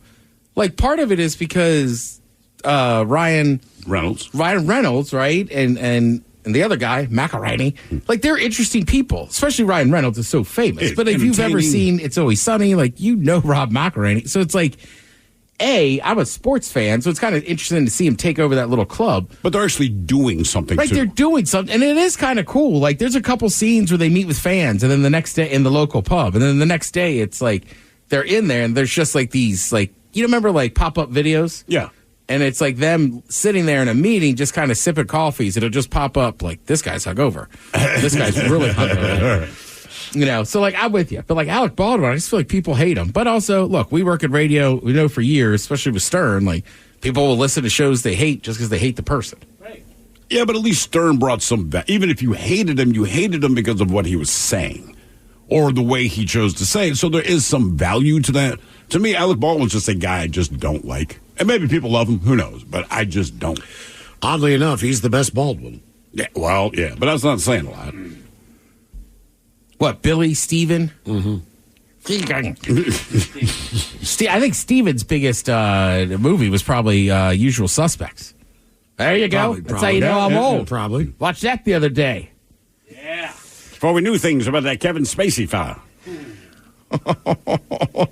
part of it is because Ryan Reynolds, right? And and the other guy, McElhinney, like they're interesting people, especially Ryan Reynolds is so famous.
It's
but if you've ever seen It's Always Sunny, like Rob McElhinney. So it's like, I'm a sports fan, so it's kind of interesting to see him take over that little club.
But they're actually doing something,
right?
too.
They're doing something, and it is kind of cool. Like, there's a couple scenes where they meet with fans, and then the next day in the local pub, and then the next day it's like they're in there, and there's just like these, like, you remember like pop-up videos?
Yeah.
And it's like them sitting there in a meeting, just kind of sipping coffees. It'll just pop up like, this guy's hungover. This guy's really hungover. So like, I'm with you. But like Alec Baldwin, I just feel like people hate him. But also, look, we work in radio. We know for years, especially with Stern, like people will listen to shows they hate just because they hate the person.
Right. Yeah, but at least Stern brought some even if you hated him because of what he was saying or the way he chose to say it. So there is some value to that. To me, Alec Baldwin's just a guy I just don't like. And maybe people love him. Who knows? But I just don't.
Oddly enough, he's the best Baldwin.
Yeah, well, yeah. But that's not saying a lot.
What, Billy, Steven?
Mm-hmm.
I think Steven's biggest movie was probably Usual Suspects. There you go. That's how you know I'm old.
Probably.
Watched that the other day.
Yeah. Before we knew things about that Kevin Spacey fella.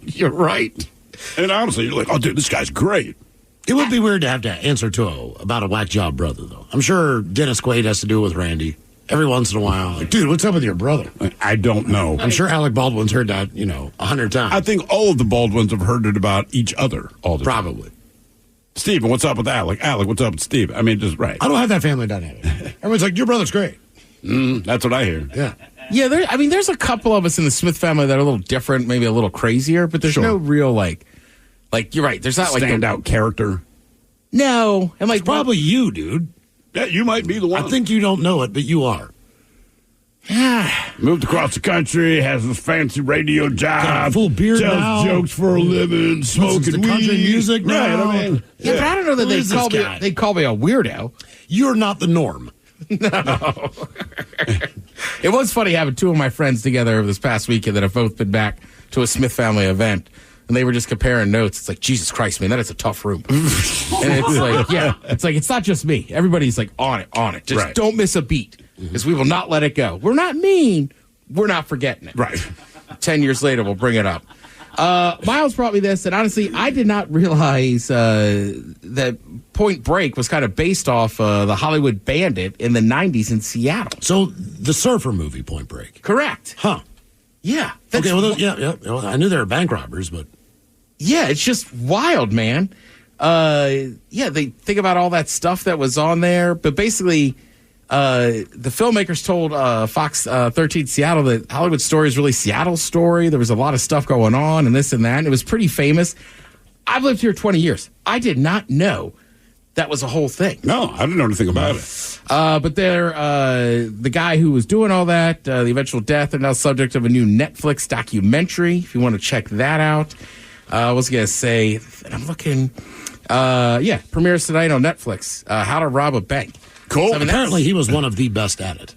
You're right.
And honestly, you're like, oh, dude, this guy's great.
It would be weird to have to answer to about a whack job brother, though. I'm sure Dennis Quaid has to do it with Randy every once in a while. Like, dude, what's up with your brother?
I don't know.
I'm sure Alec Baldwin's heard that, 100 times.
I think all of the Baldwins have heard it about each other all the time.
Probably.
Steven, what's up with Alec? Alec, what's up with Steve? I mean, just right.
I don't have that family dynamic. Everyone's like, your brother's great.
That's what I hear.
Yeah.
Yeah, there's a couple of us in the Smith family that are a little different, maybe a little crazier, but there's no real, like, you're right. There's not
standout character.
No. And like,
probably you, dude.
Yeah, you might be the one.
I think you don't know it, but you are.
Moved across the country, has this fancy radio job.
Got a full beard
tells
now.
jokes for a living, smoking weed.
Country music now.
Right, I mean.
Yeah, but I don't know that they'd call me a weirdo.
You're not the norm.
No. It was funny having two of my friends together over this past weekend that have both been back to a Smith family event. And they were just comparing notes. It's like, Jesus Christ, man, that is a tough room. And it's like, yeah, it's not just me. Everybody's like on it. Just don't miss a beat because we will not let it go. We're not mean. We're not forgetting it.
Right.
10 years later, we'll bring it up. Miles brought me this, and honestly, I did not realize that Point Break was kind of based off the Hollywood Bandit in the 90s in Seattle.
So the surfer movie, Point Break.
Correct.
Huh.
Yeah.
Okay, well, yeah. Well, I knew they were bank robbers, but...
Yeah, it's just wild, man. They think about all that stuff that was on there, but basically... the filmmakers told Fox 13 Seattle that Hollywood Story is really Seattle's story. There was a lot of stuff going on and this and that. And it was pretty famous. I've lived here 20 years. I did not know that was a whole thing.
No, I didn't know anything about it.
But the guy who was doing all that, the eventual death, are now subject of a new Netflix documentary. If you want to check that out. I was going to say, I'm looking. Premieres tonight on Netflix. How to Rob a Bank.
Cool. So, apparently, he was one of the best at it.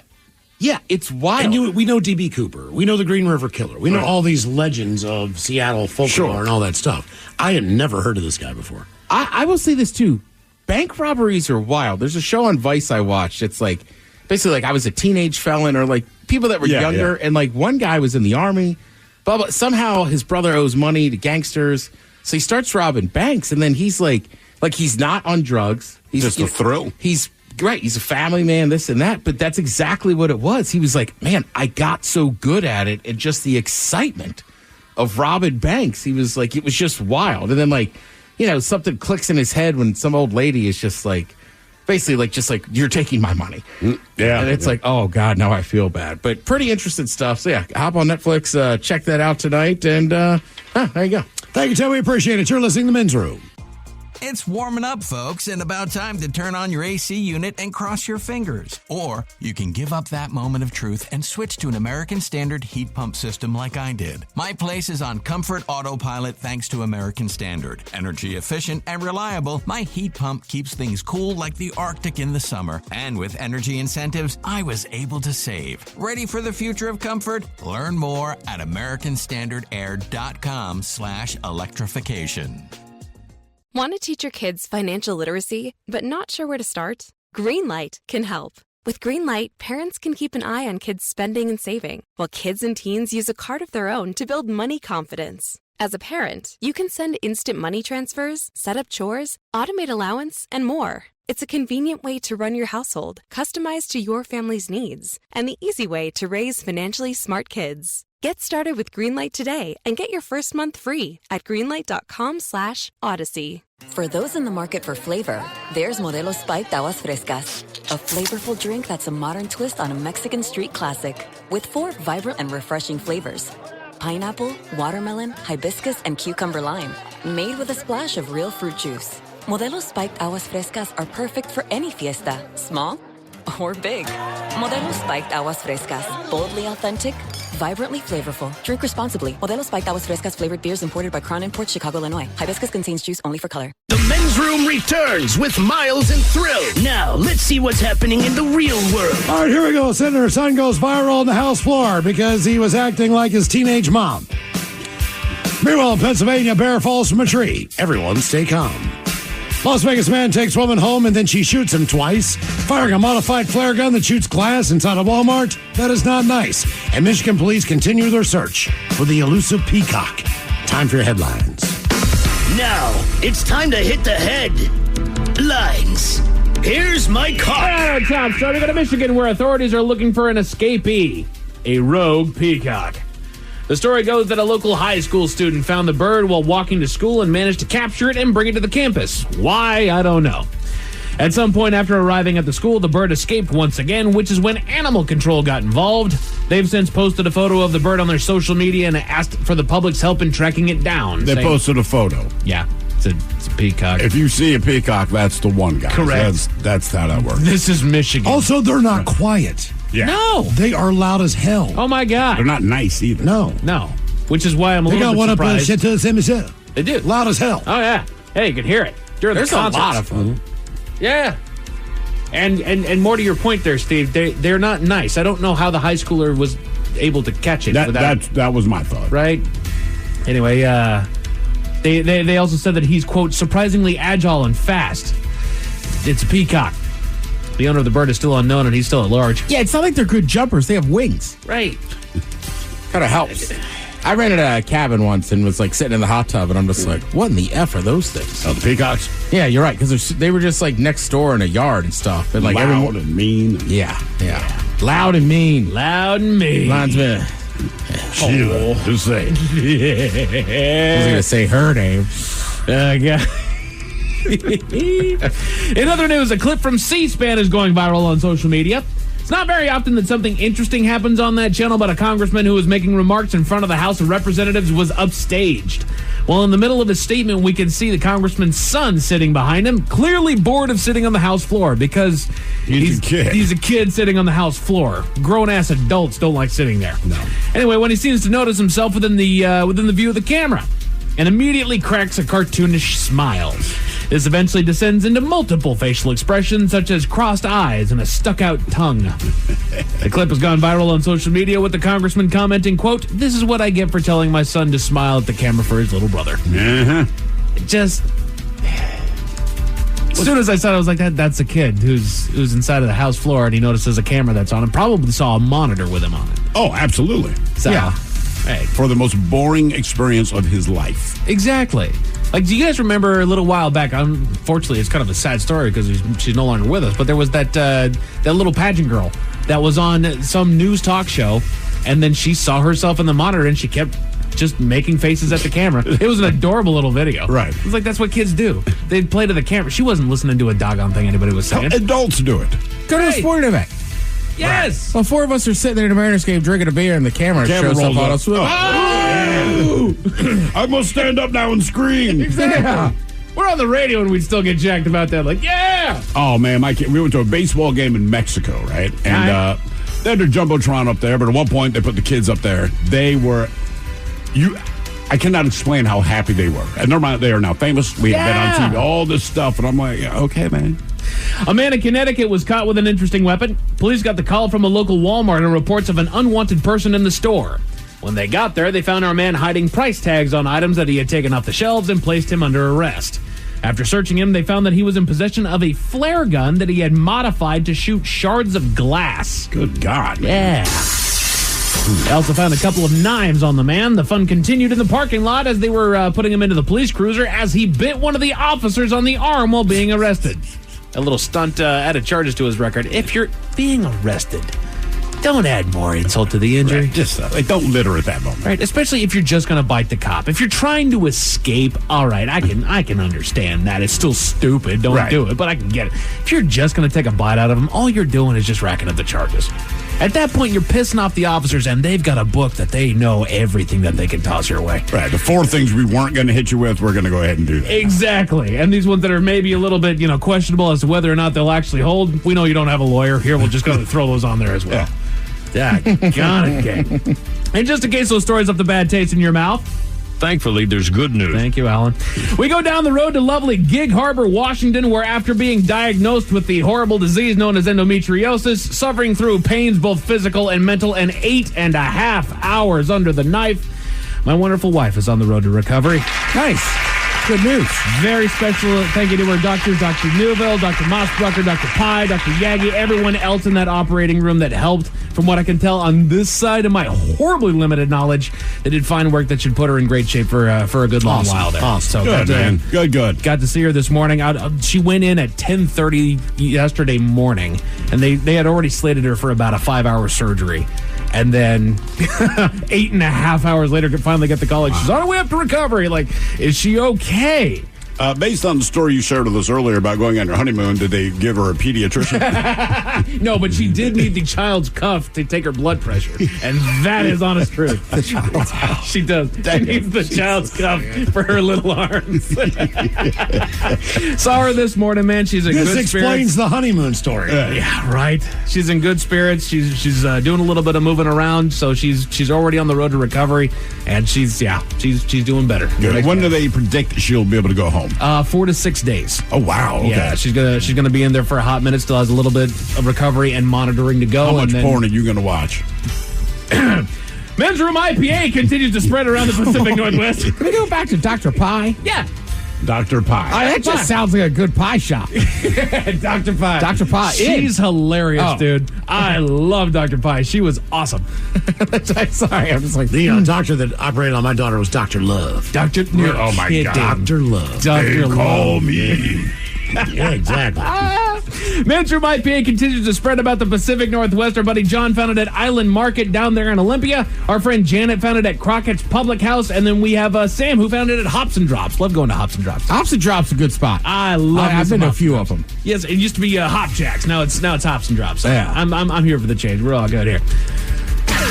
Yeah, it's wild.
And we know D.B. Cooper. We know the Green River Killer. We know all these legends of Seattle folklore and all that stuff. I had never heard of this guy before.
I will say this, too. Bank robberies are wild. There's a show on Vice I watched. It's like, basically like I was a teenage felon or like people that were younger. And like one guy was in the army. But somehow his brother owes money to gangsters. So he starts robbing banks. And then he's like he's not on drugs. He's
just a thrill.
He's right. He's a family man, this and that. But that's exactly what it was. He was like, man, I got so good at it. And just the excitement of robbing banks. He was like, it was just wild. And then like, something clicks in his head when some old lady is just like, basically just like, you're taking my money.
Yeah.
And it's like, oh, God, now I feel bad. But pretty interesting stuff. So, yeah, hop on Netflix, check that out tonight. And there you go.
Thank you, Tim. We appreciate it. You're listening to The Men's Room.
It's warming up, folks, and about time to turn on your AC unit and cross your fingers. Or you can give up that moment of truth and switch to an American Standard heat pump system like I did. My place is on Comfort Autopilot thanks to American Standard. Energy efficient and reliable, my heat pump keeps things cool like the Arctic in the summer. And with energy incentives, I was able to save. Ready for the future of comfort? Learn more at AmericanStandardAir.com/electrification.
Want to teach your kids financial literacy, but not sure where to start? Greenlight can help. With Greenlight, parents can keep an eye on kids' spending and saving, while kids and teens use a card of their own to build money confidence. As a parent, you can send instant money transfers, set up chores, automate allowance, and more. It's a convenient way to run your household, customized to your family's needs, and the easy way to raise financially smart kids. Get started with Greenlight today and get your first month free at greenlight.com/Odyssey.
For those in the market for flavor, there's Modelo Spiked Aguas Frescas, a flavorful drink that's a modern twist on a Mexican street classic with 4 vibrant and refreshing flavors. Pineapple, watermelon, hibiscus, and cucumber lime, made with a splash of real fruit juice. Modelo Spiked Aguas Frescas are perfect for any fiesta, small or big. Modelo Spiked Aguas Frescas, boldly authentic, vibrantly flavorful. Drink responsibly. Modelo Spiked Aguas Frescas flavored beers imported by Crown Imports, Chicago, Illinois. Hibiscus contains juice only for color.
The men's room returns with Miles and Thrill. Now, let's see what's happening in the real world.
All right, here we go. Senator's son goes viral on the House floor because he was acting like his teenage mom. Meanwhile, in Pennsylvania, bear falls from a tree. Everyone stay calm. Las Vegas man takes woman home and then she shoots him twice, firing a modified flare gun that shoots glass inside a Walmart. That is not nice. And Michigan police continue their search for the elusive peacock. Time for your headlines.
Now, it's time to hit the headlines. Here's my car.
Our top story. We go to Michigan, where authorities are looking for an escapee, a rogue peacock. The story goes that a local high school student found the bird while walking to school and managed to capture it and bring it to the campus. Why? I don't know. At some point after arriving at the school, the bird escaped once again, which is when animal control got involved. They've since posted a photo of the bird on their social media and asked for the public's help in tracking it down.
They posted a photo.
Yeah, it's a peacock.
If you see a peacock, that's the one, guys.
Correct.
That's how that works.
This is Michigan.
Also, they're not quiet.
Yeah.
No.
They are loud as hell.
Oh, my God.
They're not nice either.
No.
Which is why I'm a
they
little
got
bit
one
surprised.
up in Saint-Michel.
They do.
Loud as hell.
Oh, yeah. Hey, you can hear it during
There's
the concerts.
a lot of them.
Yeah. And more to your point there, Steve, they're not nice. I don't know how the high schooler was able to catch it.
That was my thought.
Right? Anyway, they also said that he's, quote, surprisingly agile and fast. It's a peacock. The owner of the bird is still unknown, and he's still at large.
Yeah, it's not like they're good jumpers. They have wings.
Right.
Kind of helps. I rented a cabin once and was like sitting in the hot tub, and I'm just like, what in the F are those things?
Oh, the peacocks?
Yeah, you're right, because they were just like next door in a yard and stuff. And like
loud and mean.
Yeah. Loud and mean.
Loud and mean.
Reminds me.
Sheila, just say.
I was going to say her name.
Yeah. In other news, a clip from C-SPAN is going viral on social media. It's not very often that something interesting happens on that channel, but a congressman who was making remarks in front of the House of Representatives was upstaged. While in the middle of his statement, we can see the congressman's son sitting behind him, clearly bored of sitting on the House floor because
he's a kid.
He's a kid sitting on the House floor. Grown-ass adults don't like sitting there.
No.
Anyway, when he seems to notice himself within the view of the camera, and immediately cracks a cartoonish smile. This eventually descends into multiple facial expressions, such as crossed eyes and a stuck-out tongue. The clip has gone viral on social media, with the congressman commenting, quote, "This is what I get for telling my son to smile at the camera for his little brother."
Uh-huh.
Just... As soon as I saw it, I was like, that's a kid who's inside of the house floor, and he notices a camera that's on, and probably saw a monitor with him on it.
Oh, absolutely.
So,
yeah.
Hey.
For the most boring experience of his life.
Exactly. Like, do you guys remember a little while back? Unfortunately, it's kind of a sad story because she's no longer with us. But there was that little pageant girl that was on some news talk show, and then she saw herself in the monitor, and she kept just making faces at the camera. It was an adorable little video.
Right.
It was like, that's what kids do. They'd play to the camera. She wasn't listening to a doggone thing anybody was saying.
Adults do it.
Go to a sporting event.
Yes.
Well, 4 of us are sitting there in a Mariners game drinking a beer, and the camera shows up on us.
I must stand up now and scream.
Exactly. Yeah. We're on the radio and we'd still get jacked about that. Like, yeah.
Oh, man, my kid, we went to a baseball game in Mexico, right? And they had their Jumbotron up there, but at one point they put the kids up there. They were... I cannot explain how happy they were. And they are now famous. We have been on TV, all this stuff. And I'm like, yeah, okay, man.
A man in Connecticut was caught with an interesting weapon. Police got the call from a local Walmart and reports of an unwanted person in the store. When they got there, they found our man hiding price tags on items that he had taken off the shelves and placed him under arrest. After searching him, they found that he was in possession of a flare gun that he had modified to shoot shards of glass.
Good God.
Yeah. They also found a couple of knives on the man. The fun continued in the parking lot as they were putting him into the police cruiser as he bit one of the officers on the arm while being arrested. A little stunt added charges to his record. If you're being arrested, don't add more insult to the injury.
Right, just don't litter at that moment.
Right, especially if you're just going to bite the cop. If you're trying to escape, all right, I can understand that. It's still stupid. Don't do it, but I can get it. If you're just going to take a bite out of him, all you're doing is just racking up the charges. At that point, you're pissing off the officers, and they've got a book that they know everything that they can toss your way.
Right, the 4 things we weren't going to hit you with, we're going to go ahead and do that.
Exactly. And these ones that are maybe a little bit, questionable as to whether or not they'll actually hold, we know you don't have a lawyer. Here, we'll just go and throw those on there as well. Yeah, got it, gang. And just in case those stories left a bad taste in your mouth,
thankfully, there's good news.
Thank you, Alan. We go down the road to lovely Gig Harbor, Washington, where after being diagnosed with the horrible disease known as endometriosis, suffering through pains both physical and mental, and 8.5 hours under the knife, my wonderful wife is on the road to recovery.
Nice. Good news.
Very special thank you to our doctors, Dr. Newville, Dr. Mossbrucker, Dr. Pye, Dr. Yagi, everyone else in that operating room that helped. From what I can tell on this side of my horribly limited knowledge, they did fine work that should put her in great shape for a good long while there.
Awesome.
So
Good, man. Good.
Got to see her this morning. She went in at 10:30 yesterday morning, and they had already slated her for about a 5-hour surgery. And then 8.5 hours later, could finally get the call. She's on her way up to recovery. Like, is she okay?
Based on the story you shared with us earlier about going on your honeymoon, did they give her a pediatrician?
No, but she did need the child's cuff to take her blood pressure. And that is honest truth.
The child's cuff.
She does. She needs the child's cuff for her little arms. Saw her this morning, man. She's in good spirits.
This explains the honeymoon story.
Yeah, right. She's in good spirits. She's doing a little bit of moving around, so she's already on the road to recovery, and she's doing better.
Good. When do they predict that she'll be able to go home?
4 to 6 days.
Oh wow! Okay.
Yeah, she's gonna be in there for a hot minute. Still has a little bit of recovery and monitoring to go.
How much porn are you gonna watch?
Men's Room IPA continues to spread around the Pacific Northwest.
Can we go back to Dr. Pye?
Yeah.
Dr. Pye.
That just sounds like a good pie shop.
Dr. Pye.
Dr. Pye.
She's hilarious, dude. I love Dr. Pye. She was awesome.
Sorry, I'm just like...
The doctor that operated on my daughter was Dr. Love.
Dr.
Oh, my God.
Dr. Love.
Dr. Love.
Call me.
Yeah, exactly.
Men's Room IPA continues to spread about the Pacific Northwest. Our buddy John found it at Island Market down there in Olympia. Our friend Janet found it at Crockett's Public House. And then we have Sam who found it at Hops and Drops. Love going to Hops and Drops.
Hops and Drops a good spot.
I love it.
I've been to a few of them.
Yes, it used to be Hop Jacks. Now it's Hops and Drops. So
yeah.
I'm here for the change. We're all good here.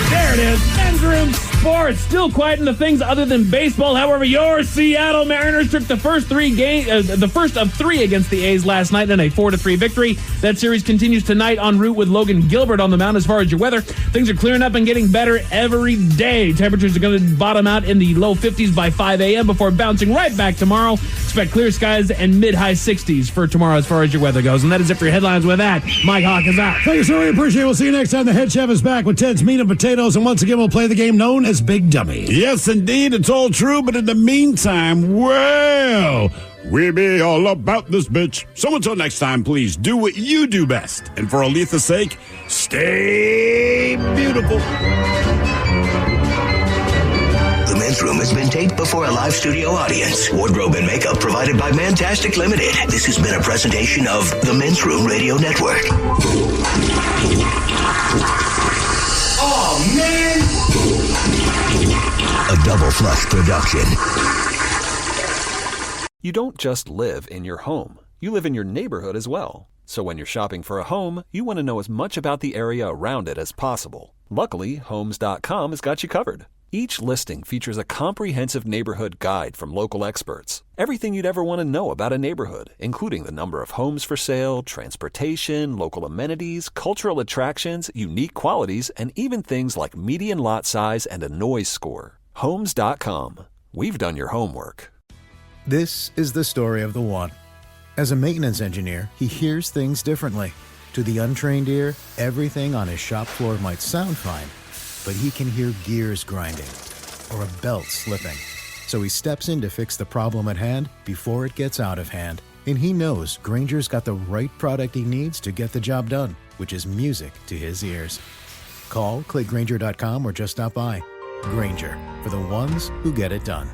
There it is. Men's Room Sports. Still quiet in the things other than baseball. However, your Seattle Mariners took the first of 3 against the A's last night in a 4-3 victory. That series continues tonight en route with Logan Gilbert on the mound. As far as your weather, things are clearing up and getting better every day. Temperatures are going to bottom out in the low 50s by 5 a.m. before bouncing right back tomorrow. Expect clear skies and mid-high 60s for tomorrow as far as your weather goes. And that is it for your headlines. With that, Mike Hawk is out.
Thank you, sir. We appreciate it. We'll see you next time. The head chef is back with Ted's Meat and Potatoes. And once again, we'll play the game known as Big Dummy.
Yes, indeed. It's all true. But in the meantime, well, we be all about this bitch. So until next time, please do what you do best. And for Aletha's sake, stay beautiful.
The Men's Room has been taped before a live studio audience. Wardrobe and makeup provided by Mantastic Limited. This has been a presentation of the Men's Room Radio Network. Oh, man! A Double Flush production.
You don't just live in your home. You live in your neighborhood as well. So when you're shopping for a home, you want to know as much about the area around it as possible. Luckily, Homes.com has got you covered. Each listing features a comprehensive neighborhood guide from local experts. Everything you'd ever want to know about a neighborhood, including the number of homes for sale, transportation, local amenities, cultural attractions, unique qualities, and even things like median lot size and a noise score. Homes.com. We've done your homework.
This is the story of the one. As a maintenance engineer, he hears things differently. To the untrained ear, everything on his shop floor might sound fine, but he can hear gears grinding or a belt slipping. So he steps in to fix the problem at hand before it gets out of hand. And he knows Granger's got the right product he needs to get the job done, which is music to his ears. Call, click Granger.com, or just stop by. Granger, for the ones who get it done.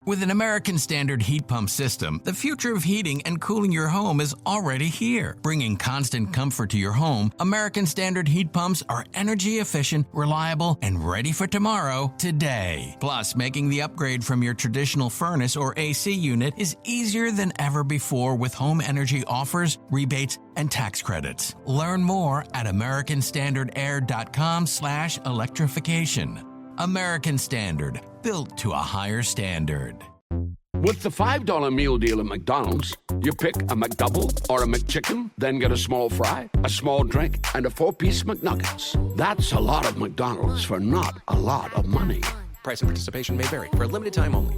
With an American Standard heat pump system, the future of heating and cooling your home is already here. Bringing constant comfort to your home, American Standard heat pumps are energy efficient, reliable, and ready for tomorrow, today. Plus, making the upgrade from your traditional furnace or AC unit is easier than ever before with home energy offers, rebates, and tax credits. Learn more at americanstandardair.com/electrification. American Standard, built to a higher standard.
With the $5 meal deal at McDonald's, you pick a McDouble or a McChicken, then get a small fry, a small drink, and a 4-piece McNuggets. That's a lot of McDonald's for not a lot of money.
Price and participation may vary. For a limited time only.